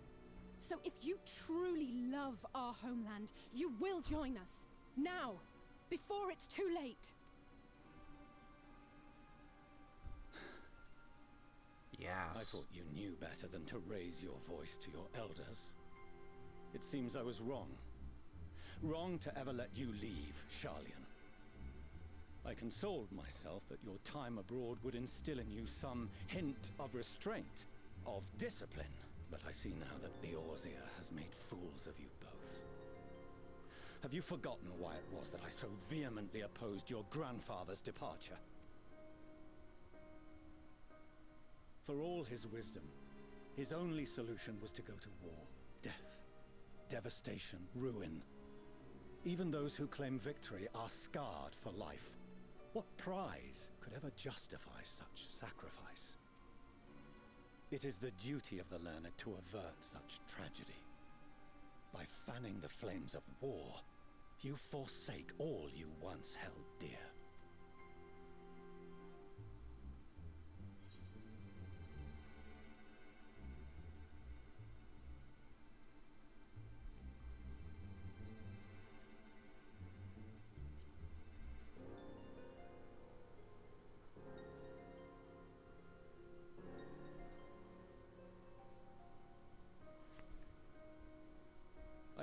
So if you truly love our homeland, you will join us. Now, before it's too late. I thought you knew better than to raise your voice to your elders. It seems I was wrong. Wrong to ever let you leave, Sharlayan. I consoled myself that your time abroad would instill in you some hint of restraint, of discipline. But I see now that Eorzea has made fools of you both. Have you forgotten why it was that I so vehemently opposed your grandfather's departure? For all his wisdom, his only solution was to go to war. Death, devastation, ruin. Even those who claim victory are scarred for life. What prize could ever justify such sacrifice? It is the duty of the learned to avert such tragedy. By fanning the flames of war, you forsake all you once held dear.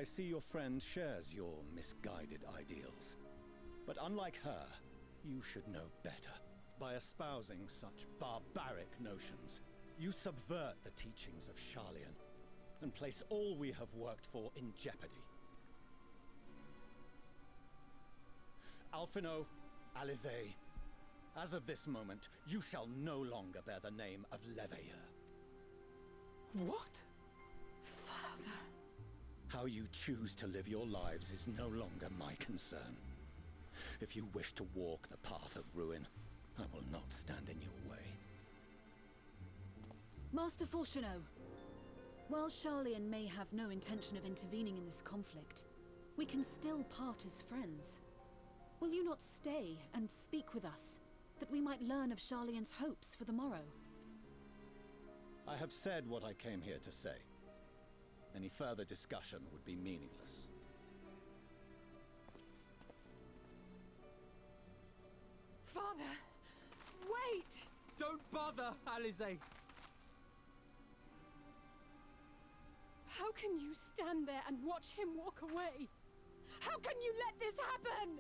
I see your friend shares your misguided ideals. But unlike her, you should know better. By espousing such barbaric notions, you subvert the teachings of Sharlayan and place all we have worked for in jeopardy. Alphino, Alizé, as of this moment, you shall no longer bear the name of Leveilleur. What? How you choose to live your lives is no longer my concern. If you wish to walk the path of ruin, I will not stand in your way. Master Fourcheneau, while Sharlayan may have no intention of intervening in this conflict, we can still part as friends. Will you not stay and speak with us, that we might learn of Sharlayan's hopes for the morrow? I have said what I came here to say. Any further discussion would be meaningless. Father! Wait! Don't bother, Alizé! How can you stand there and watch him walk away? How can you let this happen?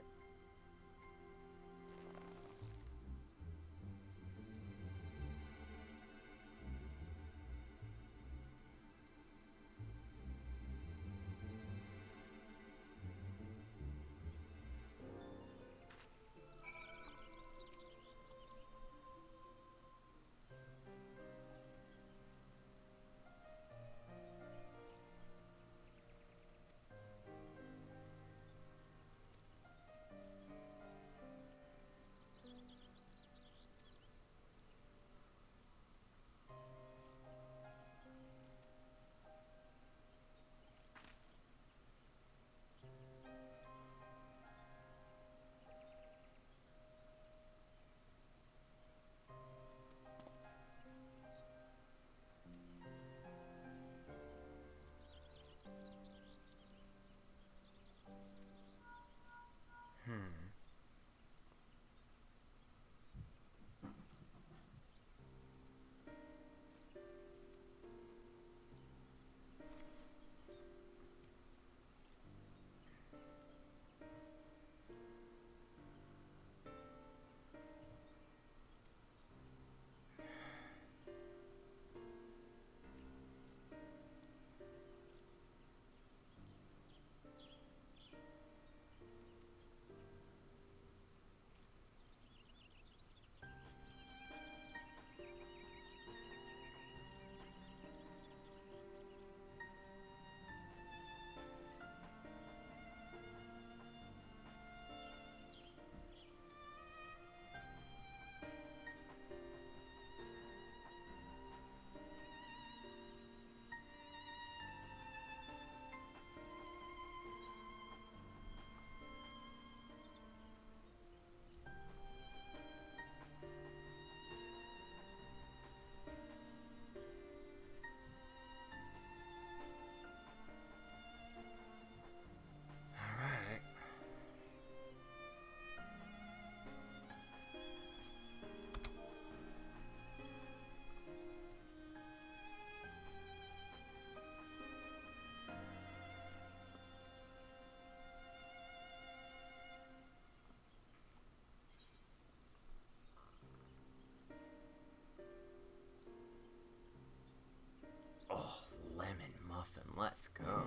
Let's go.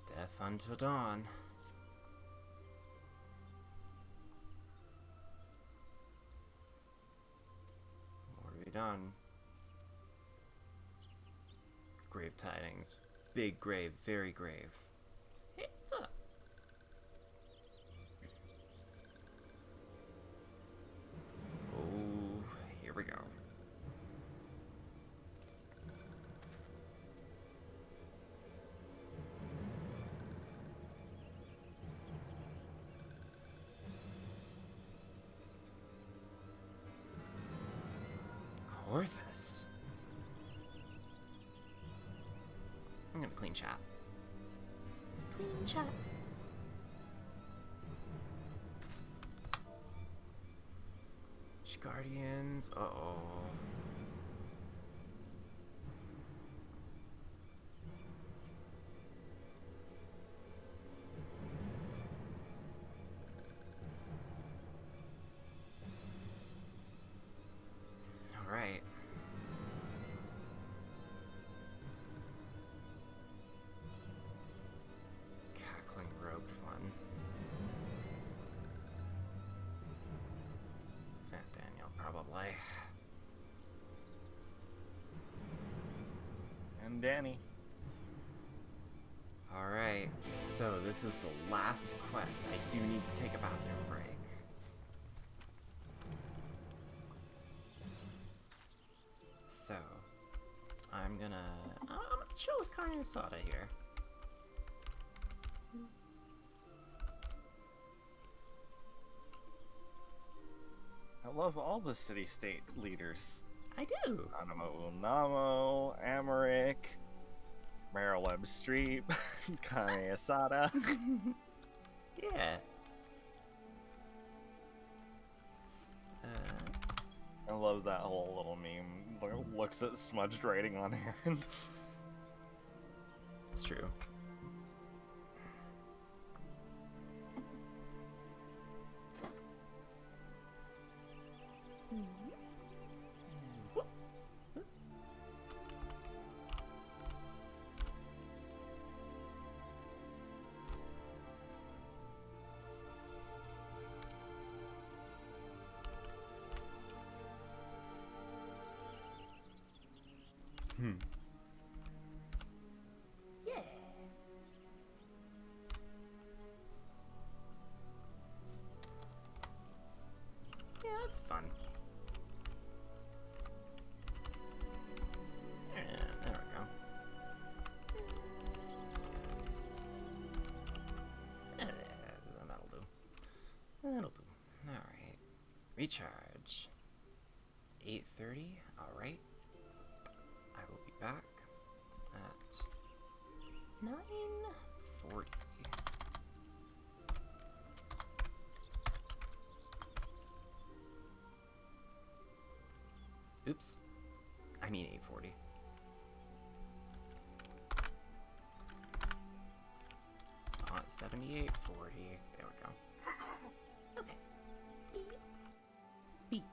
Death unto dawn. What have we done? Grave tidings. Big grave, very grave. Hey, what's up? Orthus. I'm gonna clean chat. Clean chat. Guardians. Uh-oh. All right. Cackling robed one. Probably. And Danny. Alright, so this is the last quest. I do need to take a bathroom break. So, I'm gonna chill with Carne Asada here. I love all the city-state leaders. I do. Anamo Unamo, Amaric, Meryl Webb Streep, Kane Asada. Yeah. I love that whole little meme. Looks at smudged writing on Aaron. It's true. Yeah. Yeah, that's fun. Yeah, there we go. That'll do. That'll do. Alright. Recharge. It's 8:30. Alright. I will be back at 9:40. Oops. I mean 8:40. At 78:40. There we go. Okay. Beep. Beep.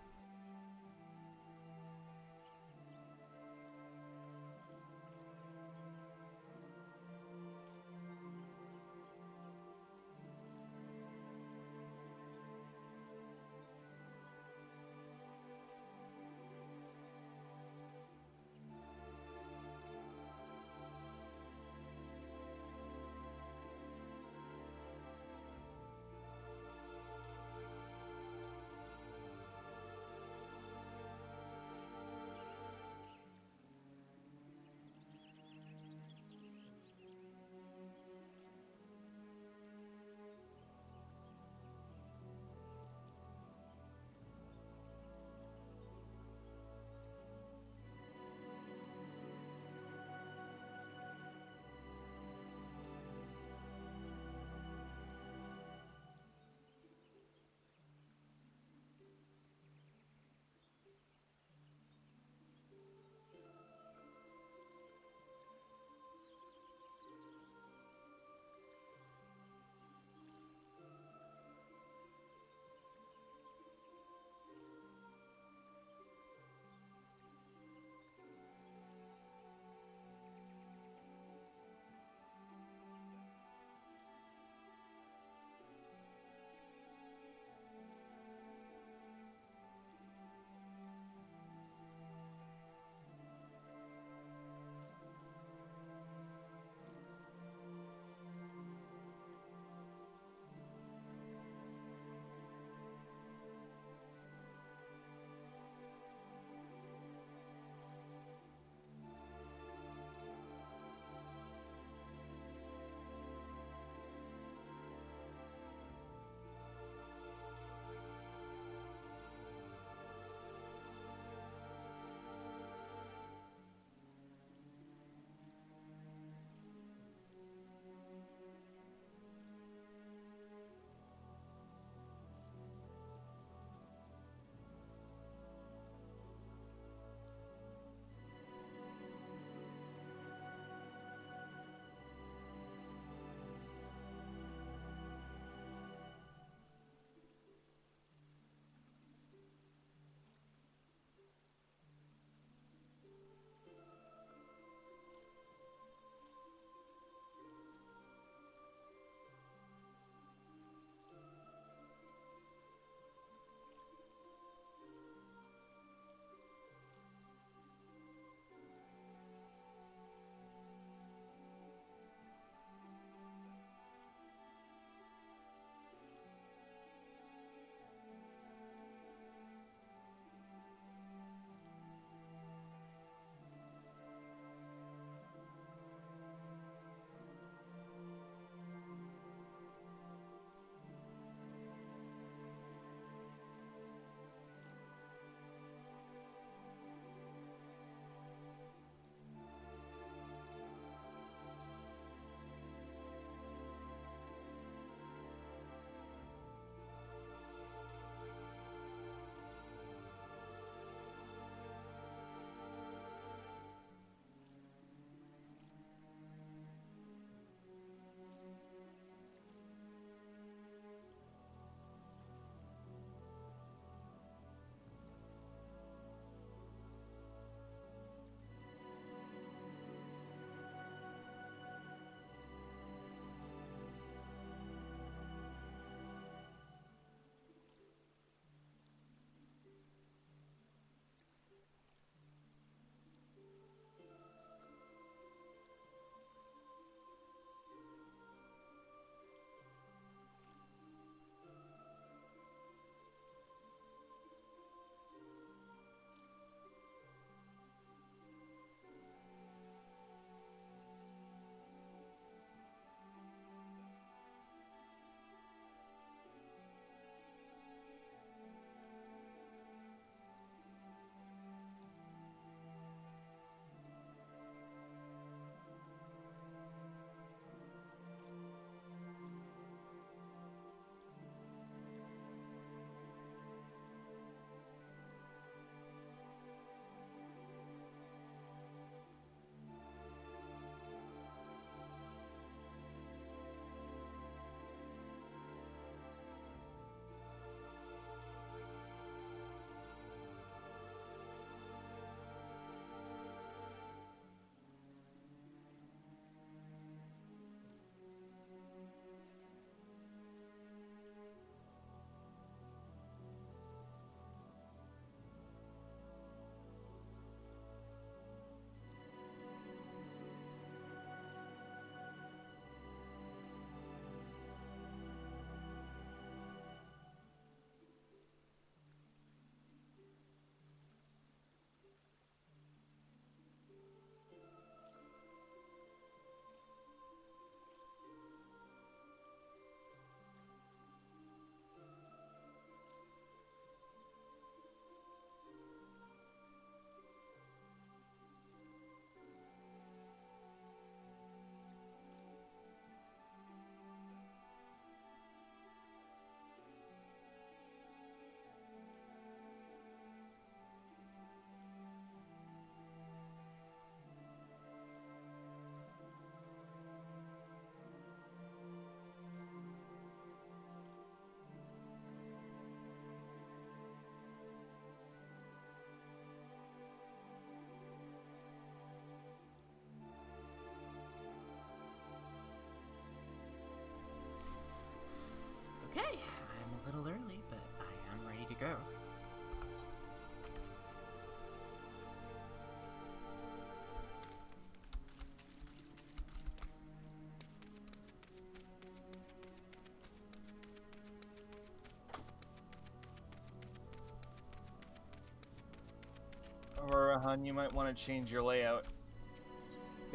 Aurora, hun, you might want to change your layout.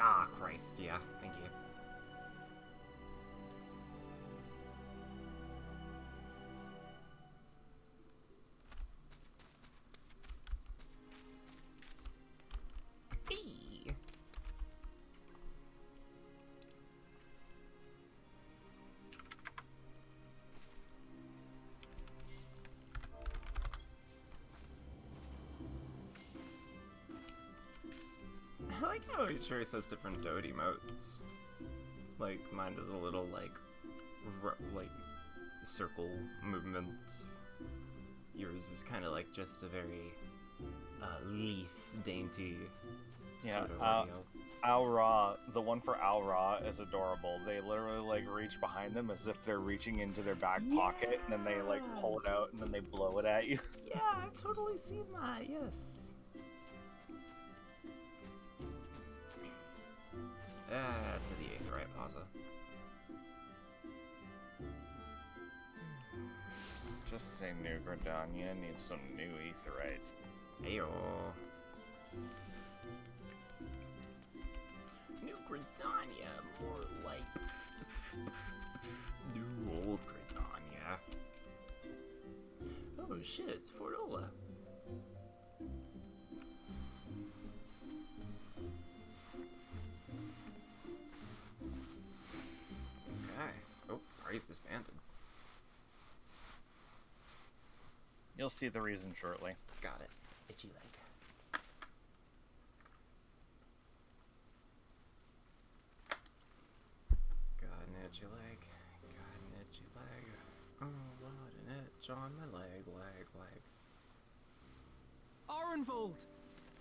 Ah, Christ, yeah, thank you. Hey. I like how each race has different Dode emotes. Like, mine does a little, like circle movement. Yours is kind of like just a very leaf dainty sort of audio. Al Ra, the one for Al Ra is adorable. They literally like reach behind them as if they're reaching into their back pocket, and then they like pull it out and then they blow it at you. Yeah, I've totally seen that, yes. To the Aetheryte Plaza. Just say New Gridania needs some new Aetherites. Ayo. New Gridania, more like new old Gridania. Oh shit, it's Fordola. Okay. Oh, party's disbanded. You'll see the reason shortly. Got it. Itchy leg. Got an itchy leg. Got an itchy leg. Oh, what an itch on my leg. Arenvold!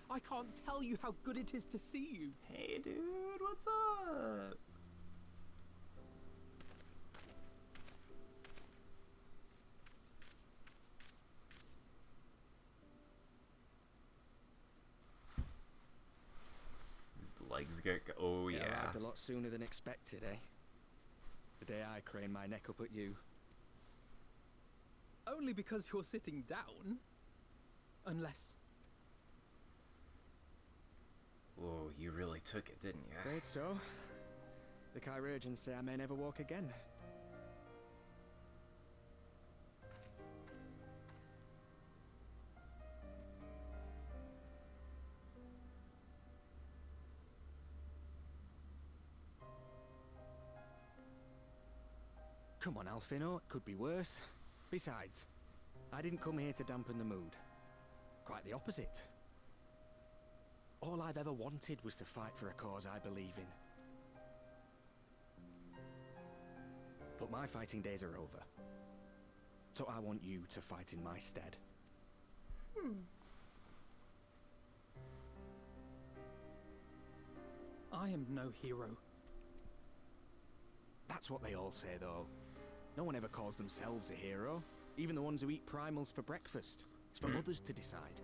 I can't tell you how good it is to see you. Hey, dude, what's up? Legs get. Oh yeah. It arrived a lot sooner than expected, eh? The day I craned my neck up at you. Only because you're sitting down. Unless. Whoa, you really took it, didn't you? Afraid so. The Chirurgeons say I may never walk again. Come on, Alfino, it could be worse. Besides, I didn't come here to dampen the mood. Quite the opposite. All I've ever wanted was to fight for a cause I believe in. But my fighting days are over. So I want you to fight in my stead. I am no hero. That's what they all say, though. No one ever calls themselves a hero. Even the ones who eat primals for breakfast. It's for others to decide.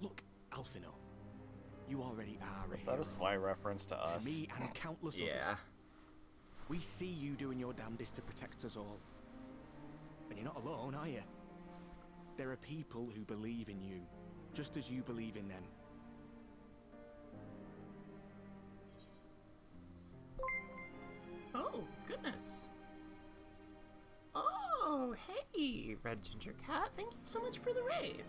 Look, Alfino. You already are a Is that hero. a sly reference to us? To me and countless others. We see you doing your damnedest to protect us all. And you're not alone, are you? There are people who believe in you, just as you believe in them. Oh, goodness. Oh, hey, Red Ginger Cat. Thank you so much for the raid.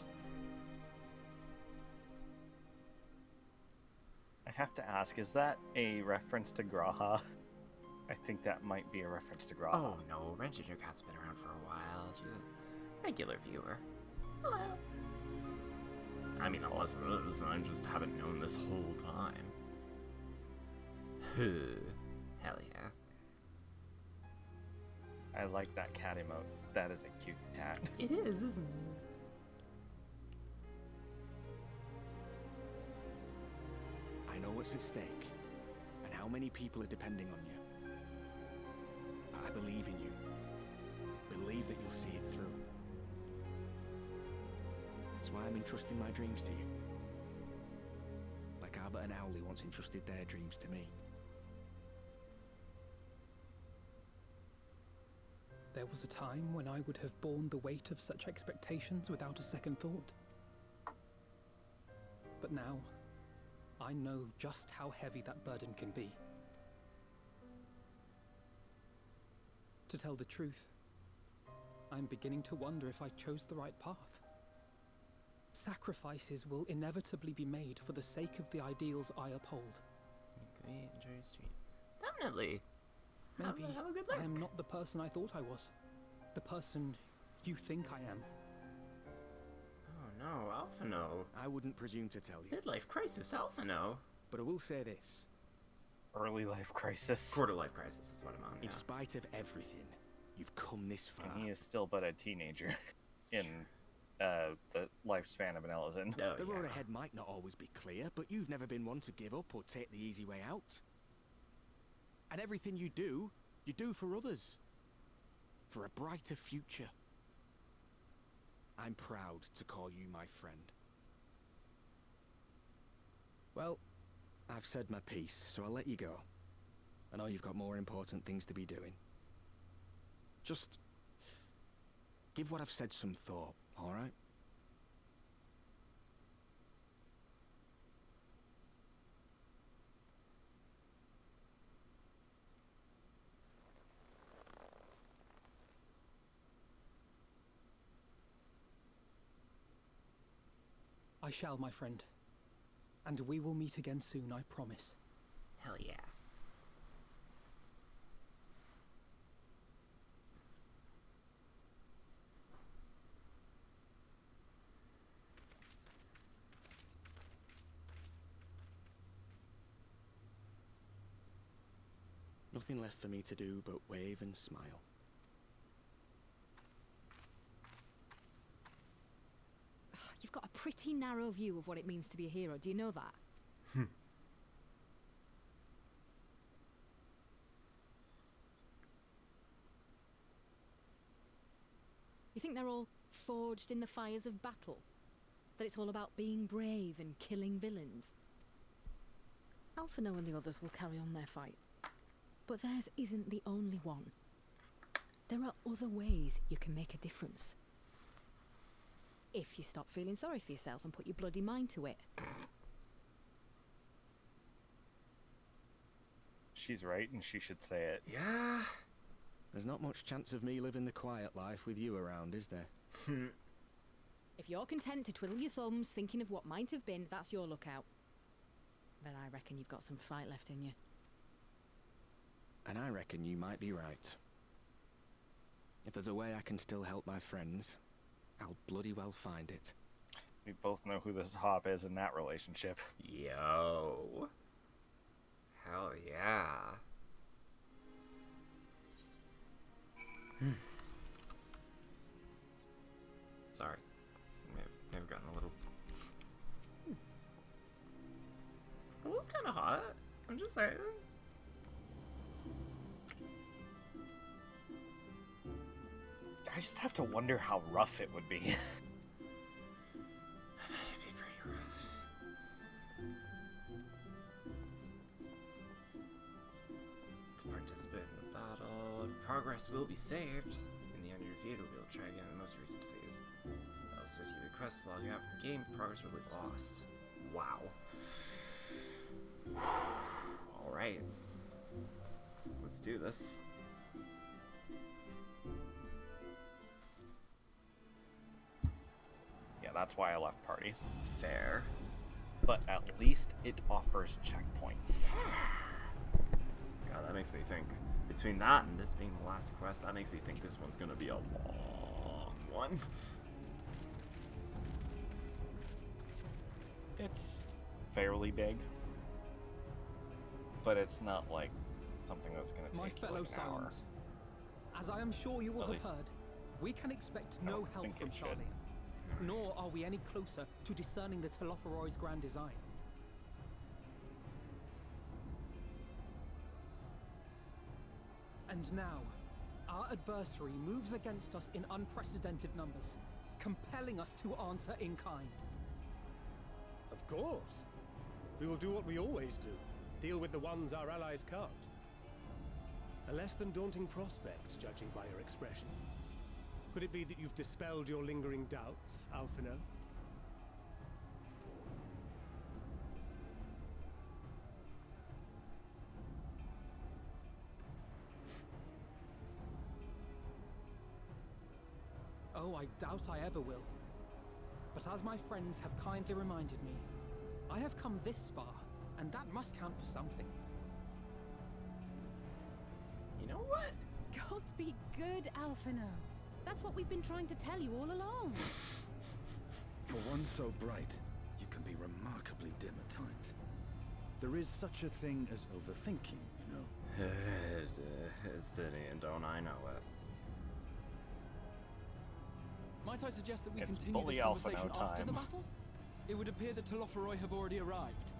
I have to ask, is that a reference to Graha? I think that might be a reference to Graha. Oh, no. Red Ginger Cat's been around for a while. She's a regular viewer. Hello. I mean, unless it is, I just haven't known this whole time. Hell yeah. I like that cat emote. That is a cute cat. It is, isn't it? I know what's at stake, and how many people are depending on you. But I believe in you. Believe that you'll see it through. That's why I'm entrusting my dreams to you. Like Albert and Owley once entrusted their dreams to me. There was a time when I would have borne the weight of such expectations without a second thought. But now, I know just how heavy that burden can be. To tell the truth, I'm beginning to wonder if I chose the right path. Sacrifices will inevitably be made for the sake of the ideals I uphold. Definitely. Maybe have a good look. I am not the person I thought I was. The person you think I am. Oh no, Alphino. I wouldn't presume to tell you. Midlife crisis, Alphino. But I will say this. Early life crisis. Quarter life crisis is what I'm on, In spite of everything, you've come this far. And he is still but a teenager in the lifespan of an Elezen. The road ahead might not always be clear, but you've never been one to give up or take the easy way out. And everything you do for others. For a brighter future. I'm proud to call you my friend. Well, I've said my piece, so I'll let you go. I know you've got more important things to be doing. Just give what I've said some thought, all right? I shall, my friend. And we will meet again soon, I promise. Hell yeah. Nothing left for me to do but wave and smile. You've got a pretty narrow view of what it means to be a hero. Do you know that? You think they're all forged in the fires of battle? That it's all about being brave and killing villains? Alphino and the others will carry on their fight. But theirs isn't the only one. There are other ways you can make a difference. If you stop feeling sorry for yourself and put your bloody mind to it. She's right, and she should say it. Yeah. There's not much chance of me living the quiet life with you around, is there? If you're content to twiddle your thumbs thinking of what might have been, that's your lookout. Then I reckon you've got some fight left in you. And I reckon you might be right. If there's a way I can still help my friends, I'll bloody well find it. We both know who this Hop is in that relationship. Yo. Hell yeah. Sorry. May have gotten a little... It was kind of hot. I'm just saying. I just have to wonder how rough it would be. It'd be pretty rough. To participate in the battle, progress will be saved. In the under-review, we'll try again in the most recent phase. That'll assist you request log out from the game. Progress will be lost. Wow. Alright. Let's do this. Yeah, that's why I left party. Fair. But at least it offers checkpoints. God, that makes me think. Between that and this being the last quest, that makes me think this one's gonna be a long one. It's fairly big. But it's not like something that's gonna My take fellow like an hour. Scions, as I am sure you will At have least heard, we can expect I no don't help think from it should. Charlie. Nor are we any closer to discerning the Telophoroi's grand design. And now, our adversary moves against us in unprecedented numbers, compelling us to answer in kind. Of course. We will do what we always do. Deal with the ones our allies can't. A less than daunting prospect, judging by your expression. Could it be that you've dispelled your lingering doubts, Alphino? Oh, I doubt I ever will. But as my friends have kindly reminded me, I have come this far, and that must count for something. You know what? Gods be good, Alphino. That's what we've been trying to tell you all along. For one so bright, you can be remarkably dim at times. There is such a thing as overthinking, you know. It's Diddy, and don't I know it. Might I suggest that we It's continue bully this conversation Alphino after the time. battle? It would appear that Telophoroi have already arrived.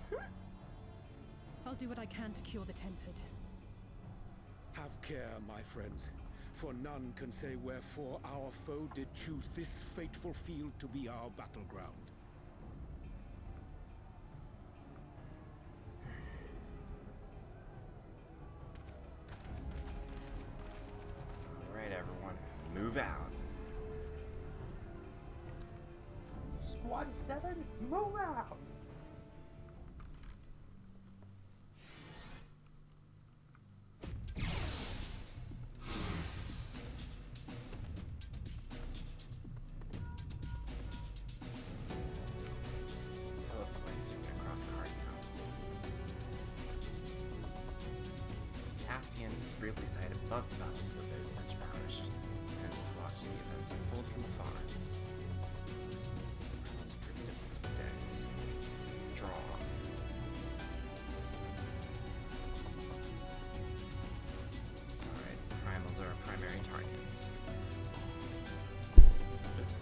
I'll do what I can to cure the tempered. Have care, my friends, for none can say wherefore our foe did choose this fateful field to be our battleground. Alright, everyone, move out. Squad 7, move out! Telephoy soon across the heart now. So Cassian, who's briefly sighted above the battlefield that is such vanished, tends to watch the events unfold from afar. It's pretty difficult to predict. Stay draw. Alright, primals are our primary targets. Oops.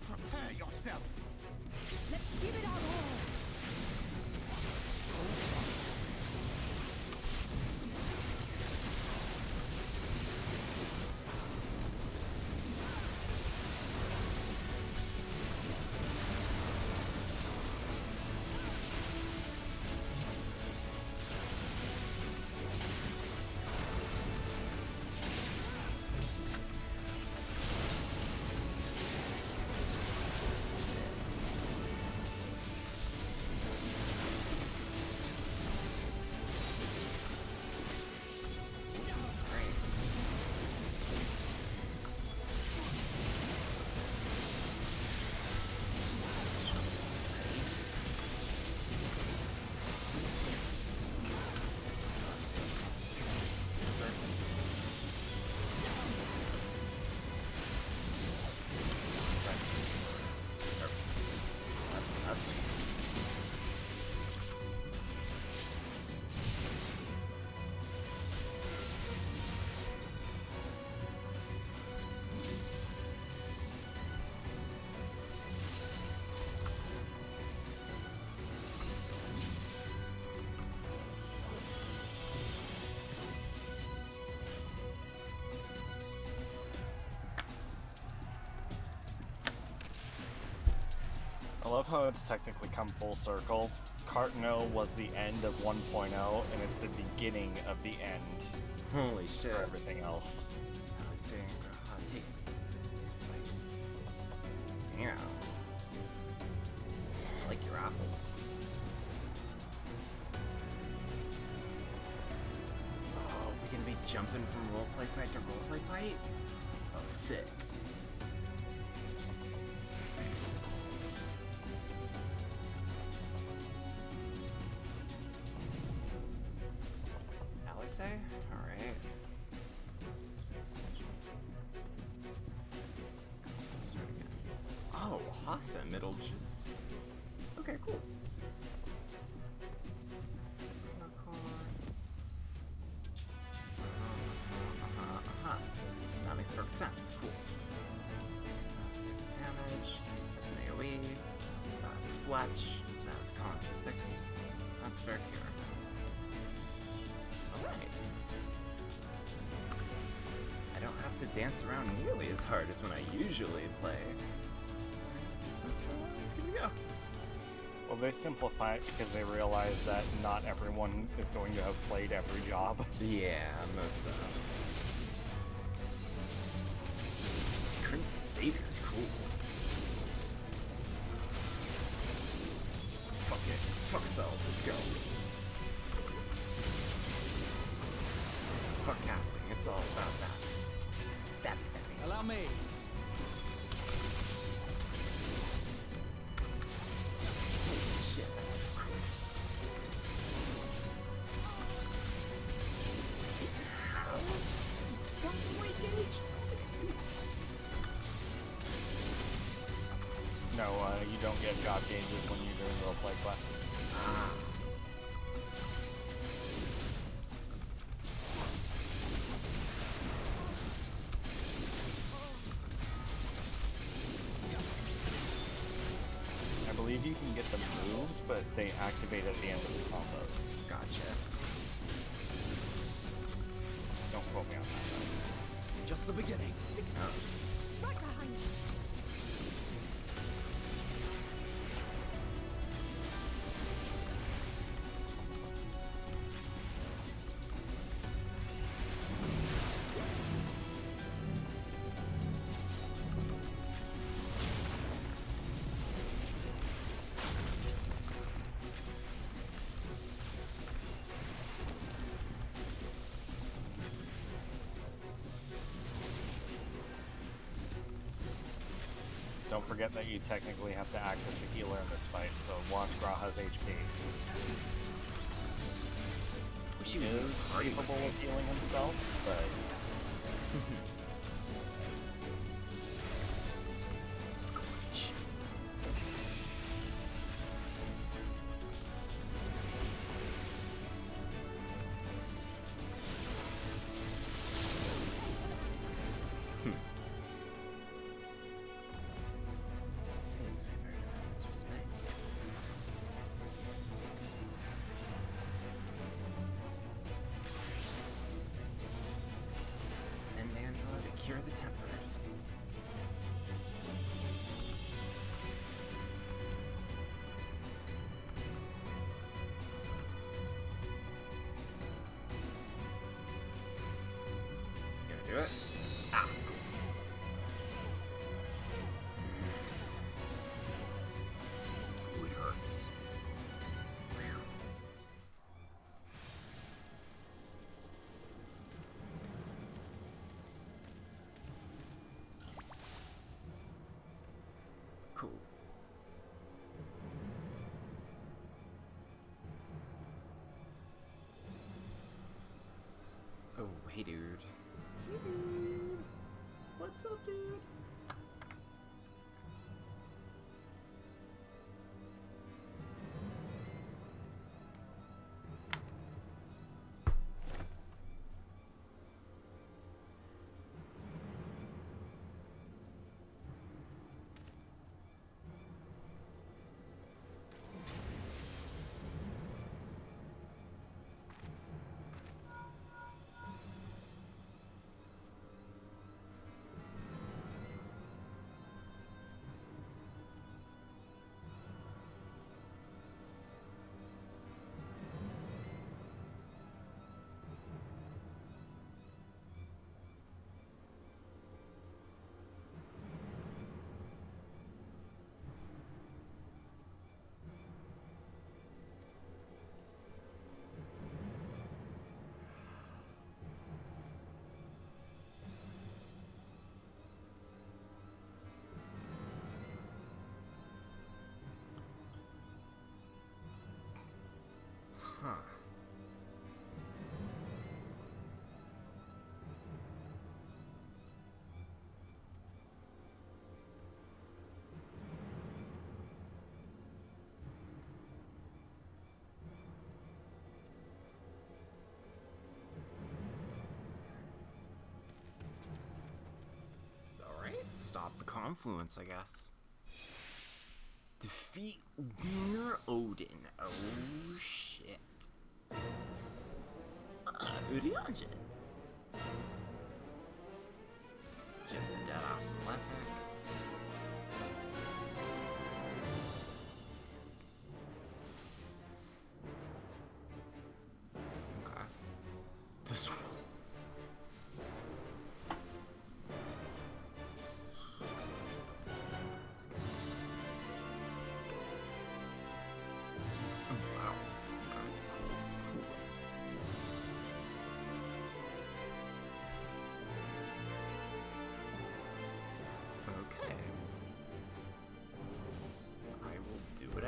Prepare yourself! Let's give it our all! I love how it's technically come full circle. Cartno was the end of 1.0, and it's the beginning of the end. Holy shit. For everything else. I was saying, take this fight. Damn. I like your apples. Oh, we gonna be jumping from roleplay fight to roleplay fight? Oh, sick. Say? Alright. Oh, Hassan, it'll just... Okay, cool. That makes perfect sense. Cool. Damage. That's an AoE. That's Fletch. That's Conjure 6. That's Fair Cure. I don't have to dance around nearly as hard as when I usually play. Let's give it a go. Well, they simplify it because they realize that not everyone is going to have played every job. Yeah, most of them. Crimson Satyr's cool. Fuck it. Fuck spells, let's go. Fuck casting, it's all about that. Stabby, stabby. Allow me. Holy shit, that's so cool. No, you don't get job gauges when you're doing roleplay classes. I believe you can get the moves, but they activate at the end of the combos. Gotcha. Don't quote me on that, though. Just the beginning. Speaking of. Right behind you. Don't forget that you technically have to act as the healer in this fight, so watch Graha's HP. She He was is capable of healing himself, but... Scorch. Seems we've earned its respect. Send Angela to cure the temper. Gonna do it. Ah. Ooh, it hurts. Cool. Oh, hey dude. Hey dude. What's up, dude? Huh. Alright, stop the confluence, I guess. Defeat Lunar Odin. Oh shit. Urianger. Just a dead ass malefic.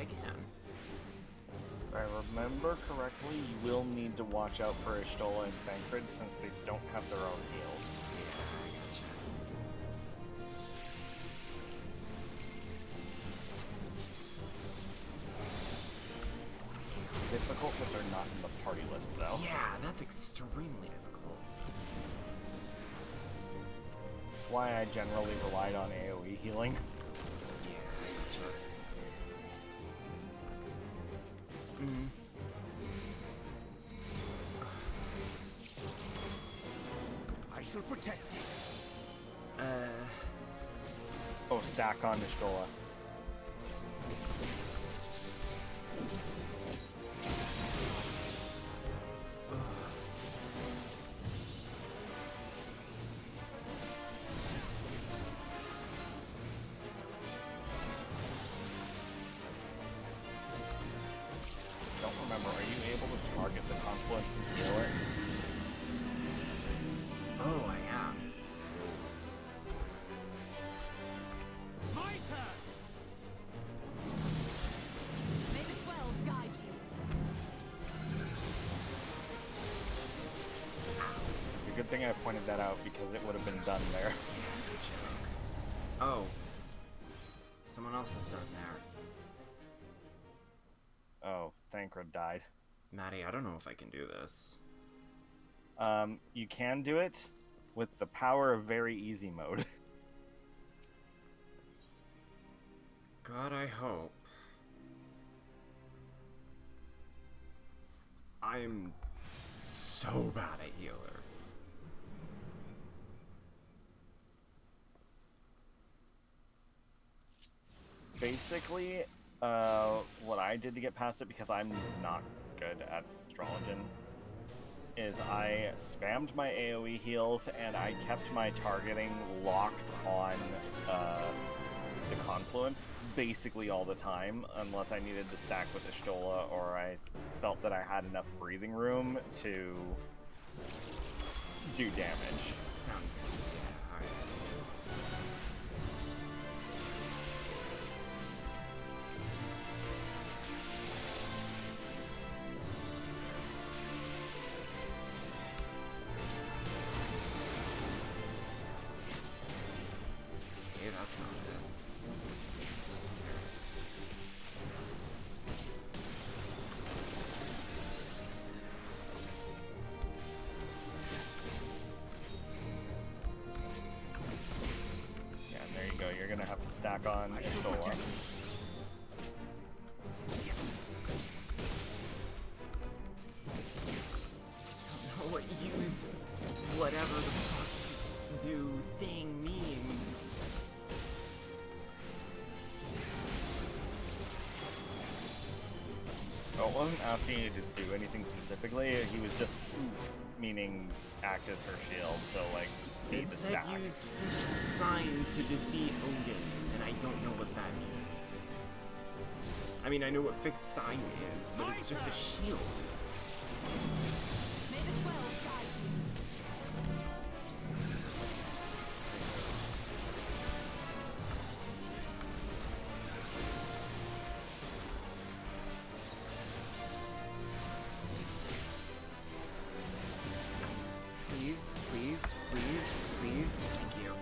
I can. If I remember correctly, you will need to watch out for Ishtola and Thancred since they don't have their own heals. Difficult that they're not in the party list, though. Yeah, that's extremely difficult. That's why I generally relied on AoE healing. I shall protect you. Oh, stack on Ishtola. Don't remember, are you able to target the confluence and steal it? Oh, I am. My turn! May the 12 guide you. It's a good thing I pointed that out because it would have been done there. Oh. Someone else was done there. Oh, Thancred died. Maddie, I don't know if I can do this. You can do it with the power of very easy mode. God, I hope. I'm so bad at healer. Basically, what I did to get past it, because I'm not good at Astrologian, is I spammed my AoE heals and I kept my targeting locked on the confluence basically all the time, unless I needed to stack with Ishtola or I felt that I had enough breathing room to do damage. Sounds... yeah, alright. Okay, that's not it. There it is. Yeah, and there you go. You're gonna have to stack on Ishtola. I don't know what use whatever the fuck to do thing means. So it wasn't asking you to do anything specifically. He was just meaning act as her shield. So like, need It to said stack. use fixed sign to defeat Odin, and I don't know what that means. I mean, I know what fixed sign is, but it's just a shield. May the 12 guide you. Please, please, please, please. Thank you.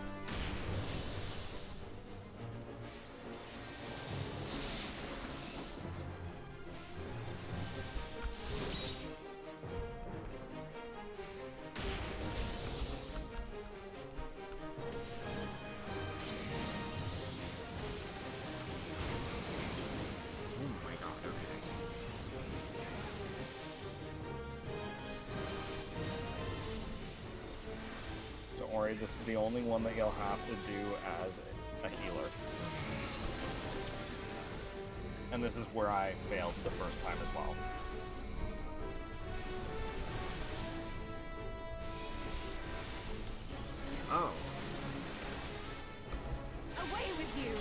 Oh my god, okay. Don't worry, this is the only one that you'll have to do as a healer. And this is where I failed the first time as well. Oh. Away with you!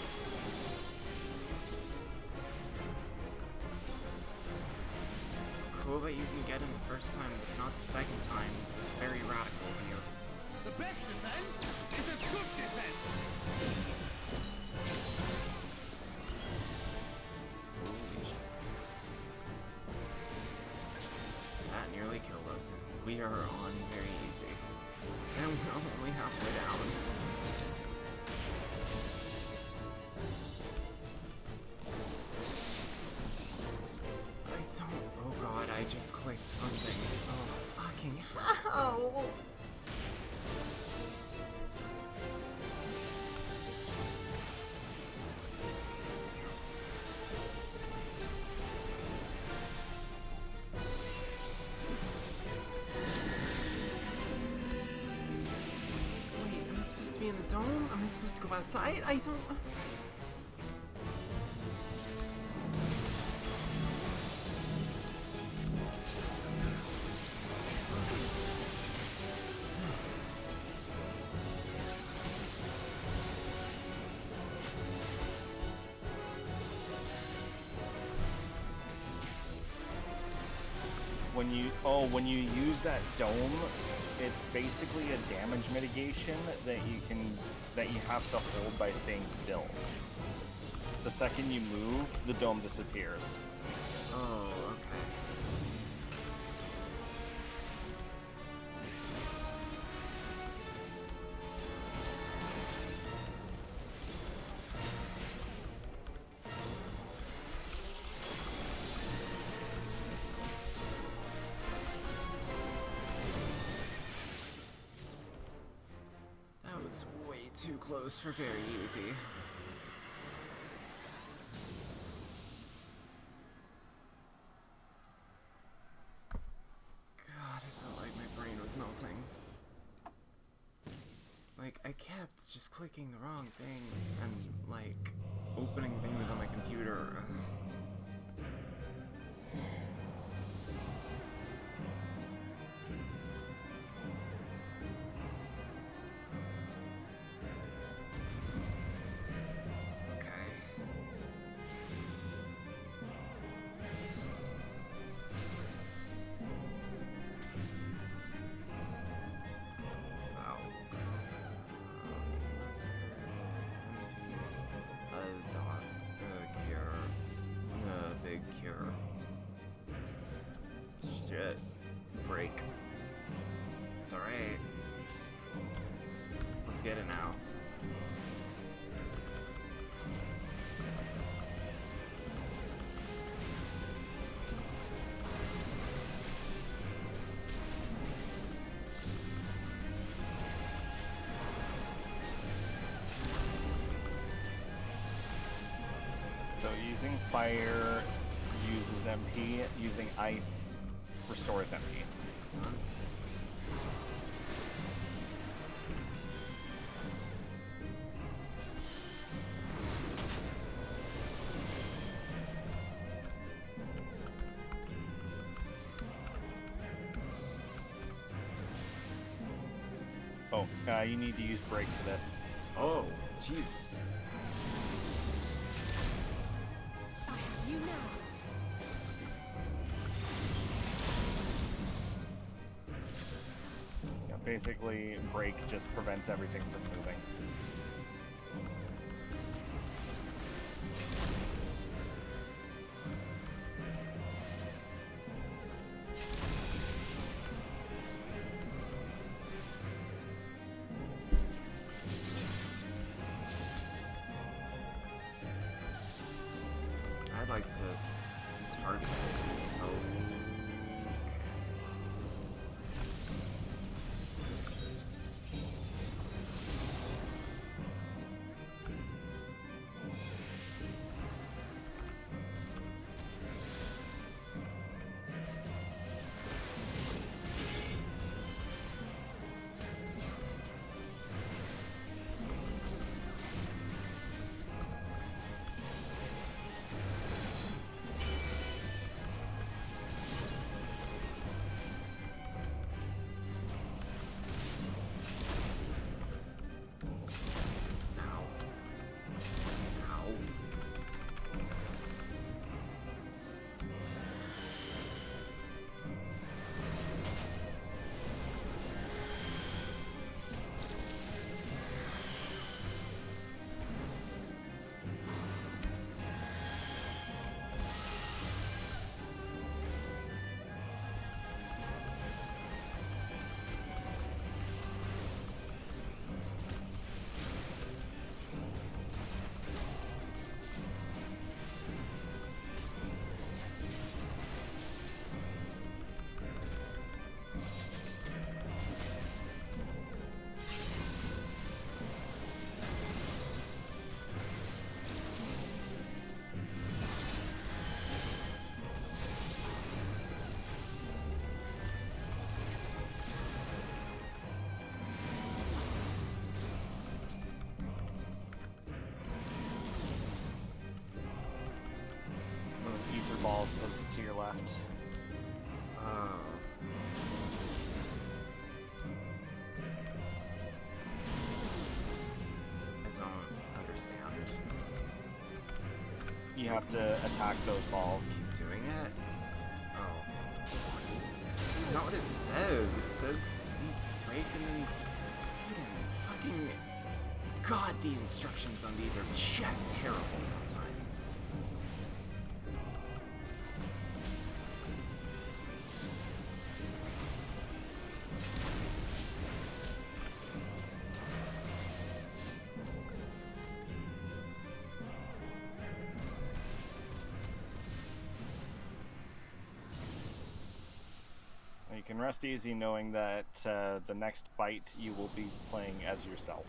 Cool that you can get him the first time, but not the second time. It's very radical here. The best defense is a good defense. nearly killed us. We are on very easy. And we're only halfway down. I don't... Oh god, I just clicked on things. Oh, fucking hell! Supposed to be in the dome? Am I supposed to go outside? I don't... When you use that dome, it's basically a damage mitigation that you have to hold by staying still. The second you move, the dome disappears. Oh, okay. That was way too close for very easy. God, I felt like my brain was melting. Like, I kept just clicking the wrong things and, like, opening things on my computer. Shit. Break. Alright. Let's get it now. So using fire uses MP, using ice restores MP. Makes sense. Oh, you need to use break for this. Oh, Jesus. You now. Yeah, basically, break just prevents everything from moving. I'd like to target these. Oh. you have to attack those balls. Keep doing it? Oh. That's not what it says. It says use break and then defeat him. Fucking... God, the instructions on these are just terrible sometimes. You can rest easy knowing that the next fight you will be playing as yourself.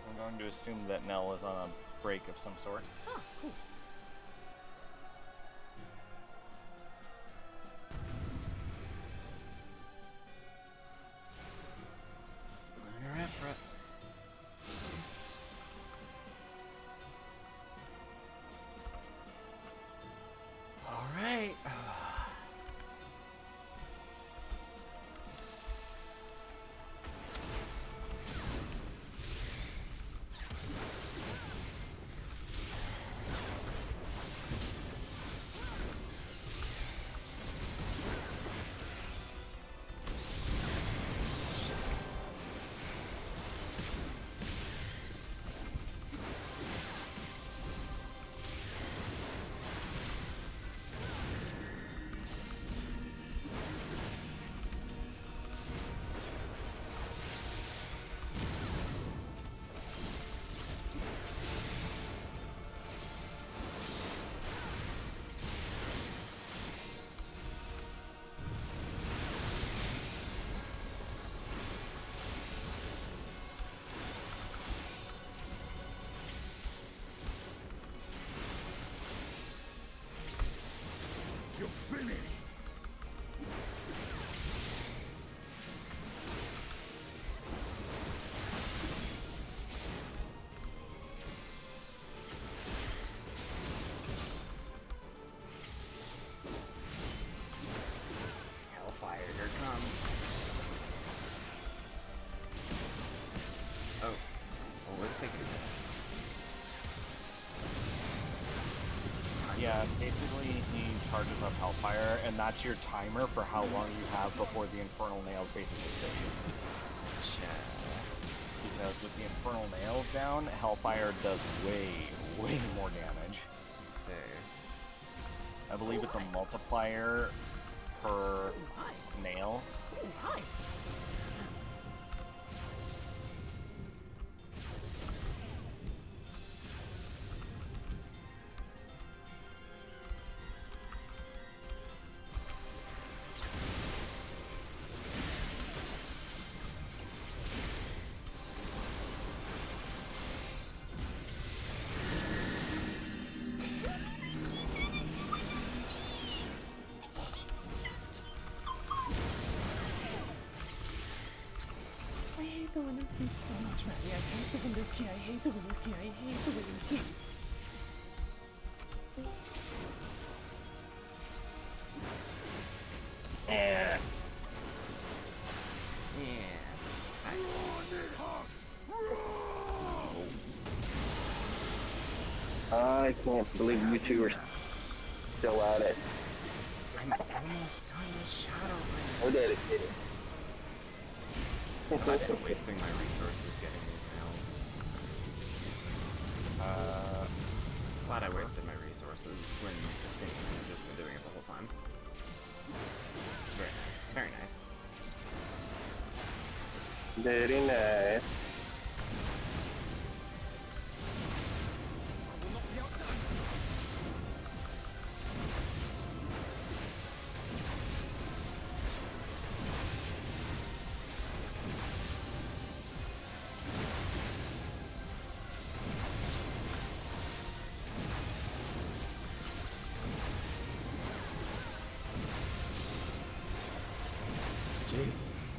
I'm going to assume that Nell is on a break of some sort. Oh, cool. Lunar effort. All right. You're finished! Hellfire, here it comes. Oh. Well, let's take it. Yeah, basically he charges up Hellfire, and that's your timer for how long you have before the Infernal Nails basically kill you. Because with the Infernal Nails down, Hellfire does way more damage. Let's see. I believe it's a multiplier per nail. The Windows key so much, Maddie. I hate the Windows key. I hate the Windows key. I hate the Windows key. Yeah. I can't believe you two are still at it. I'm almost done with Shadowbringers. So dedicated. I'm not wasting my resources getting these nails. Glad I wasted my resources when the Sting had just been doing it the whole time. Very nice, very nice. Very nice. Jesus.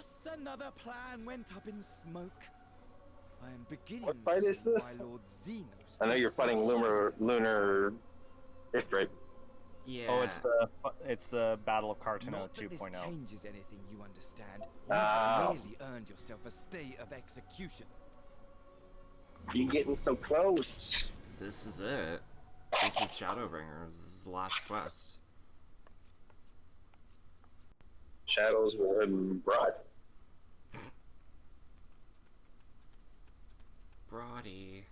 Thus another plan went up in smoke. I am beginning What fight to is see this? why Lord Xenos I know you're thinks so fighting highly. lunar district. Yeah. Oh, it's the Battle of Cartano Not that this 2.0. changes anything, you understand. You Oh. have merely earned yourself a stay of execution. You're getting so close. This is it. This is Shadowbringers. This is the last quest. Shadows will have brought. Brody.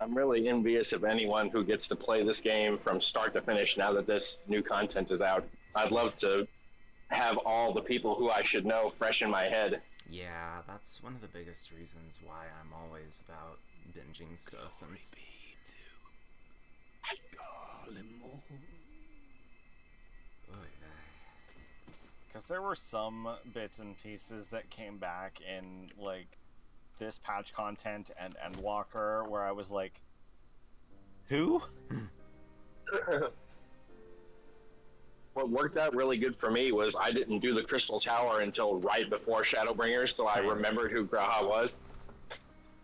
I'm really envious of anyone who gets to play this game from start to finish now that this new content is out. I'd love to have all the people who I should know fresh in my head. Yeah, that's one of the biggest reasons why I'm always about binging stuff and Because there were some bits and pieces that came back in, like, this patch content and Endwalker where I was like, who? What worked out really good for me was I didn't do the Crystal Tower until right before Shadowbringers, so Same. I remembered who Graha was.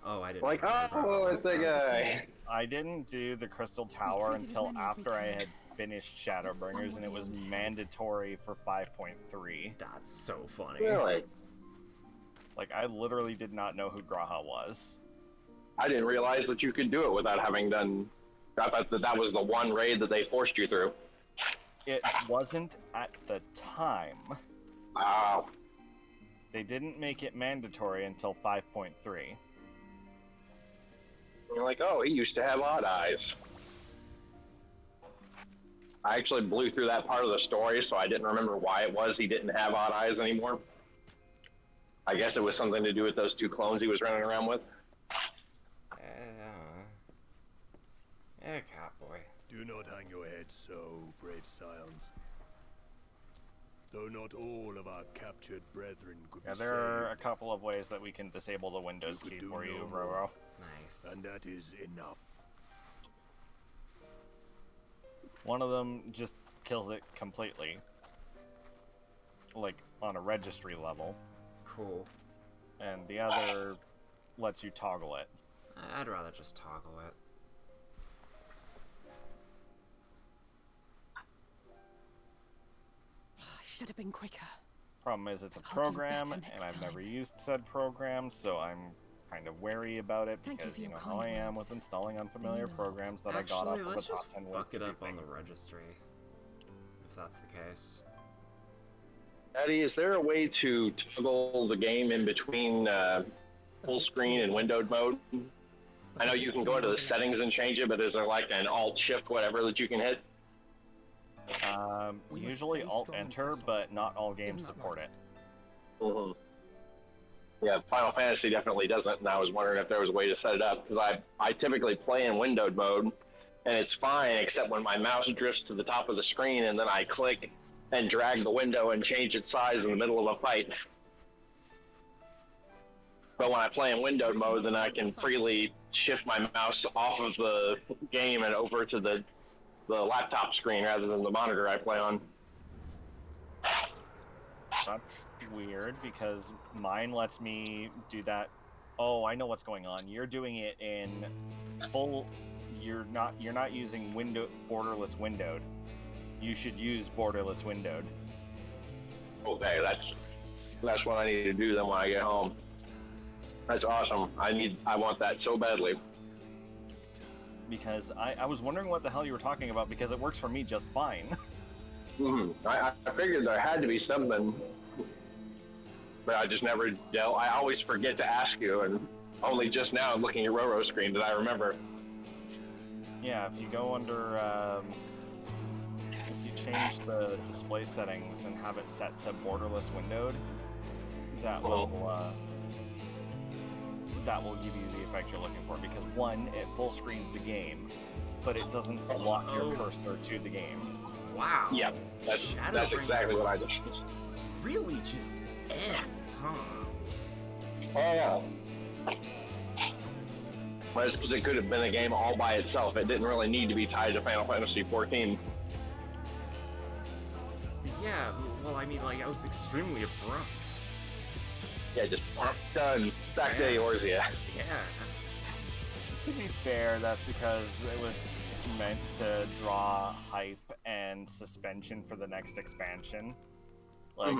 Oh, I didn't. Like, oh, it's that guy. I didn't do the Crystal Tower until after I had finished Shadowbringers, and it was mandatory for 5.3. That's so funny. Really? Like, I literally did not know who Graha was. I didn't realize that you could do it without having done... I thought that was the one raid that they forced you through. It wasn't at the time. Wow. They didn't make it mandatory until 5.3. You're like, oh, he used to have odd eyes. I actually blew through that part of the story, so I didn't remember why it was he didn't have odd eyes anymore. I guess it was something to do with those two clones he was running around with. Catboy. Do not hang your head so, brave scions. Though not all of our captured brethren could Yeah, be there are a saved, couple of ways that we can disable the Windows key for you, no Roro. more. Nice. And that is enough. One of them just kills it completely. Like, on a registry level. Cool. And the other lets you toggle it. I'd rather just toggle it. Should have been quicker. Problem is, it's a I'll do program, better and next I've never time. used said program, so I'm kind of wary about it Thank you because for you your know how I kind am words. with installing unfamiliar mean a lot. programs that I got Actually, off of let's the top just 10 ways fuck to it do up on the things. registry. If that's the case. Eddie, is there a way to toggle the game in between full screen and windowed mode? I know you can go into the settings and change it, but is there like an Alt-Shift whatever that you can hit? Usually Alt-Enter, but not all games support it. Mm-hmm. Yeah, Final Fantasy definitely doesn't, and I was wondering if there was a way to set it up, because I typically play in windowed mode, and it's fine, except when my mouse drifts to the top of the screen, and then I click and drag the window and change its size in the middle of a fight. But when I play in windowed mode, then I can freely shift my mouse off of the game and over to the laptop screen rather than the monitor I play on. That's weird because mine lets me do that. Oh, I know what's going on. You're doing it in full. You're not using borderless windowed. You should use borderless windowed. Okay, that's what I need to do then when I get home. That's awesome. I want that so badly. Because I was wondering what the hell you were talking about because it works for me just fine. I figured there had to be something, but I just never dealt. I always forget to ask you, and only just now looking at Roro's screen did I remember. Yeah, if you go under, if you change the display settings and have it set to borderless windowed, that will give you the effect you're looking for. Because one, it full screens the game, but it doesn't lock your cursor to the game. Wow. Yep, that's exactly what I did. Really just ends, huh? Oh yeah. Well, it's because it could have been a game all by itself. It didn't really need to be tied to Final Fantasy XIV. Yeah, well, I mean, like, it was extremely abrupt. Yeah, just done. Back to Eorzea. Yeah. To be fair, that's because it was meant to draw hype and suspension for the next expansion. Like,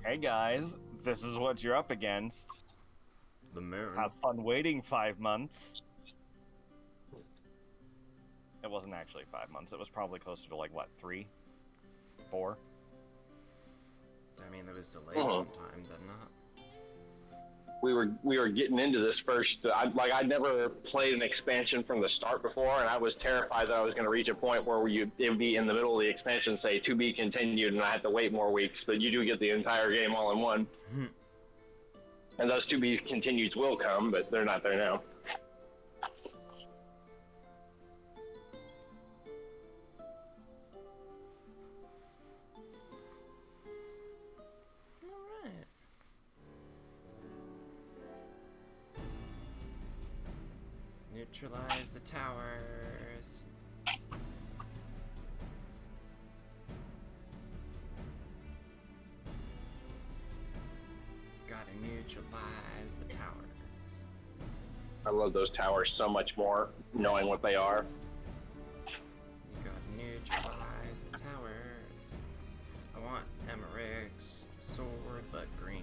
hey guys, this is what you're up against. The moon. Have fun waiting 5 months. It wasn't actually 5 months. It was probably closer to, like, what, 3? 4? I mean, it was delayed sometime, didn't it? We were getting into this first. I'd never played an expansion from the start before, and I was terrified that I was going to reach a point where it would be in the middle of the expansion, say to be continued, and I had to wait more weeks. But you do get the entire game all in one, and those to be continueds will come, but they're not there now. Neutralize the towers. Gotta neutralize the towers. I love those towers so much more, knowing what they are. You gotta neutralize the towers. I want Emmerich's sword, but green.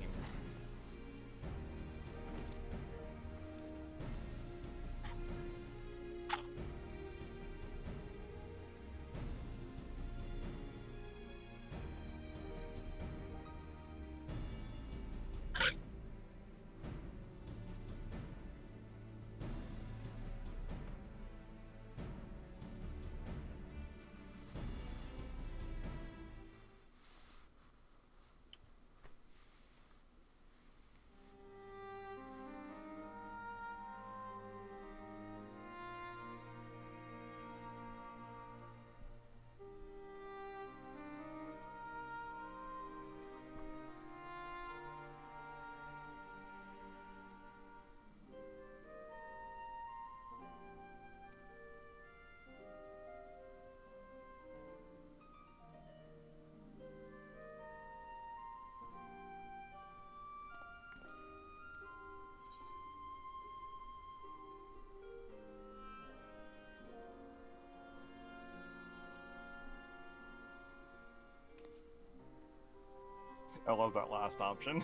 I love that last option.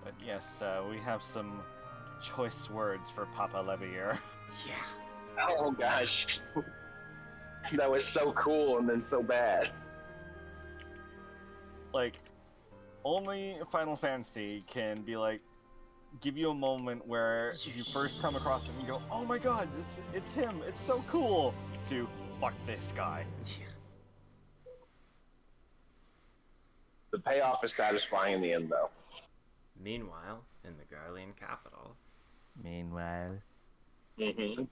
But yes, we have some choice words for Papa Levier. Yeah. Oh gosh. That was so cool and then so bad. Like, only Final Fantasy can be like, give you a moment where you first come across him and you go, oh my god, it's him, it's so cool, to fuck this guy. Yeah. The payoff is satisfying in the end, though. Meanwhile, in the Garlean capital. Meanwhile. Mm-hmm.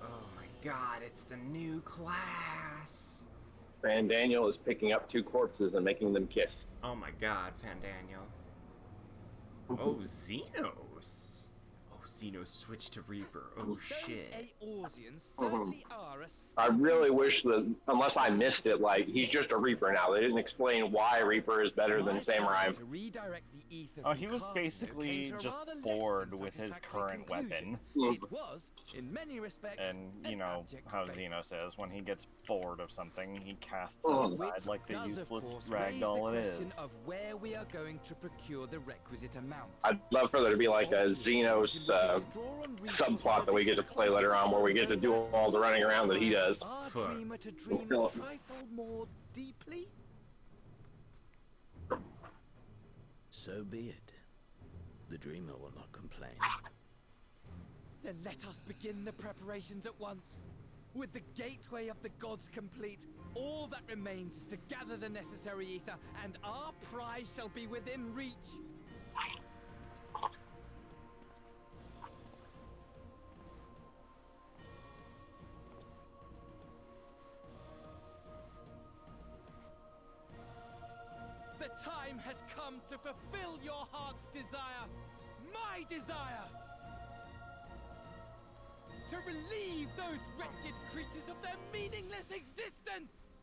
Oh my god, it's the new class! Fan Daniel is picking up 2 corpses and making them kiss. Oh my god, Fandaniel. Oh, Xenos! Oh, Xenos switched to Reaper. Oh shit. I really wish that, unless I missed it, like, he's just a Reaper now. They didn't explain why Reaper is better than Samurai. Oh, he was basically just bored with his current weapon. It was, in many respects, and you know how Xenos is. When he gets bored of something, he casts it Oh. aside like the useless ragdoll it is. of where we are going to procure the requisite amount. I'd love for there to be like a Xenos subplot that we get to play later on, where we get to do all the running around that he does. Our dreamer to dream a trifle more deeply? So be it. The dreamer will not complain. Then let us begin the preparations at once. With the gateway of the gods complete, all that remains is to gather the necessary ether, and our prize shall be within reach. The time has come to fulfill your heart's desire, my desire! To relieve those wretched creatures of their meaningless existence!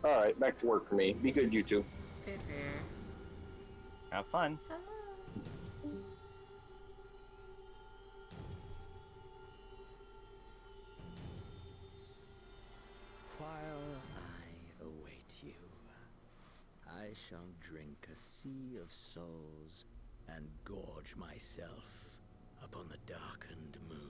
Alright, back to work for me. Be good, you two. Have fun. While I await you, I shall drink a sea of souls and gorge myself upon the darkened moon.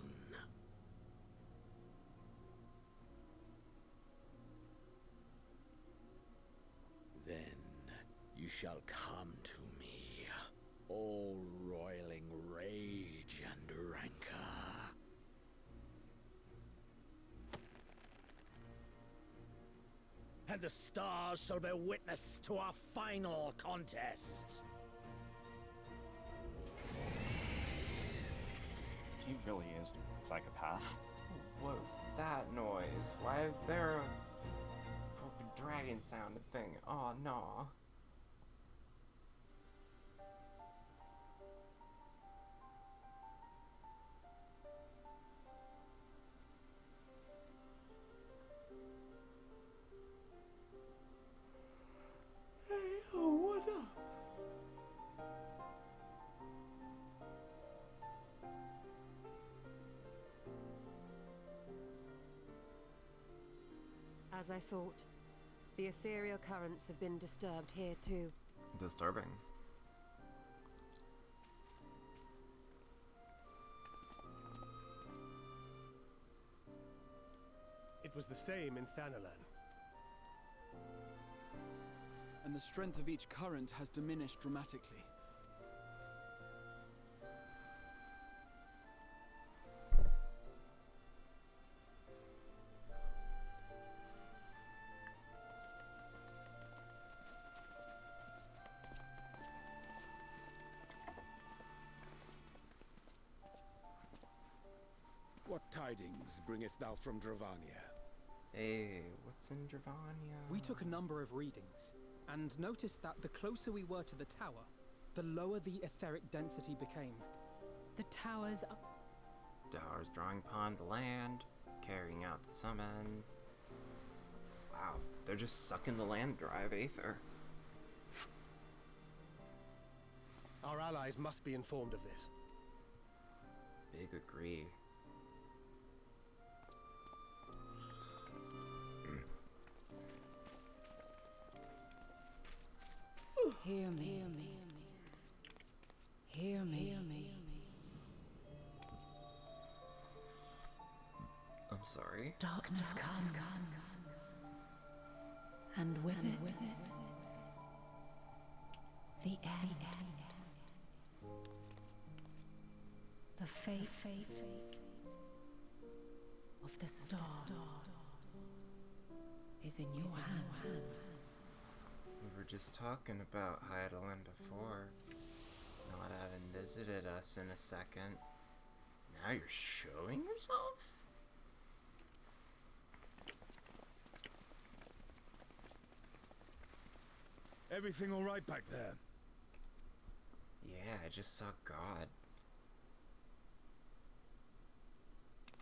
Then you shall come to me, all roiling rage and rancor. And the stars shall bear witness to our final contest. He really is a psychopath. What was that noise? Why is there a fucking dragon sounded thing? Oh no. Hey, oh, what up? As I thought, the ethereal currents have been disturbed here too. Disturbing. It was the same in Thanalan. And the strength of each current has diminished dramatically. What tidings bringest thou from Dravania? Hey, what's in Dravania? We took a number of readings, and noticed that the closer we were to the tower, the lower the etheric density became. The towers are... Towers drawing upon the land, carrying out the summon. Wow, they're just sucking the land dry of aether. Our allies must be informed of this. Big agree. Hear me. Hear me. Hear me. Hear me. I'm sorry. Darkness comes, and with it, the end. The fate of the star is in your hands. We were just talking about Heidelin before, not having visited us in a second. Now you're showing yourself? Everything all right back there? Yeah, I just saw God.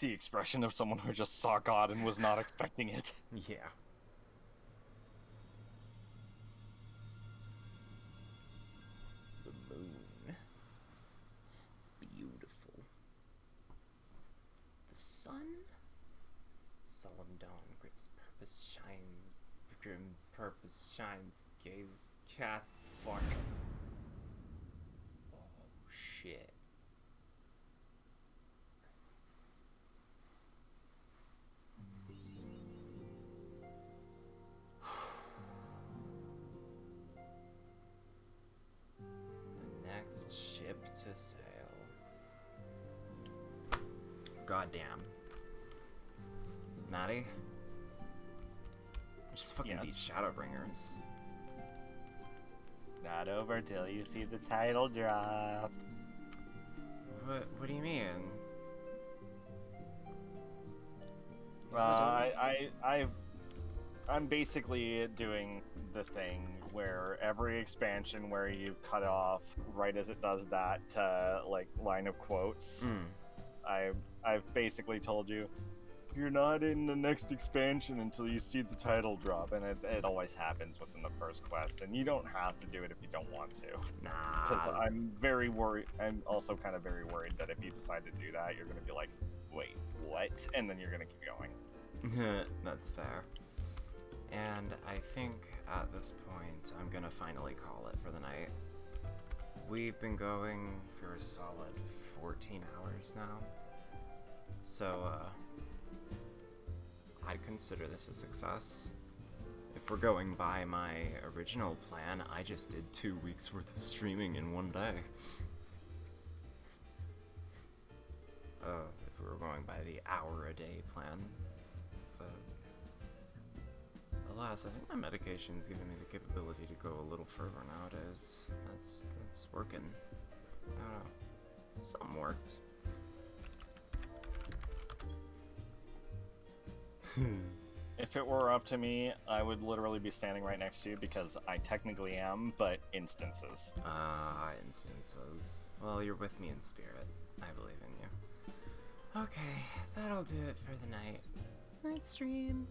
The expression of someone who just saw God and was not expecting it. Yeah. The moon. Beautiful. The sun. Solemn dawn, grips purpose shines. Grim purpose shines. Gaze cast fuck. Oh shit. The next ship to sail. Goddamn. Maddie? Just fucking beat Shadowbringers. Not over till you see the title drop. What do you mean? I'm basically doing the thing where every expansion where you've cut off right as it does that like line of quotes. I've basically told you you're not in the next expansion until you see the title drop, and it always happens within the first quest, and you don't have to do it if you don't want to. Nah. Because I'm very worried. I'm also kind of very worried that if you decide to do that, you're going to be like, wait, what? And then you're going to keep going. That's fair. And I think at this point, I'm going to finally call it for the night. We've been going for a solid 14 hours now. So, I'd consider this a success. If we're going by my original plan, I just did 2 weeks worth of streaming in one day. If we were going by the hour-a-day plan. But alas, I think my medication's giving me the capability to go a little further nowadays. That's working. I don't know. Something worked. If it were up to me, I would literally be standing right next to you because I technically am, but instances. Instances. Well, you're with me in spirit. I believe in you. Okay, that'll do it for the night. Night stream.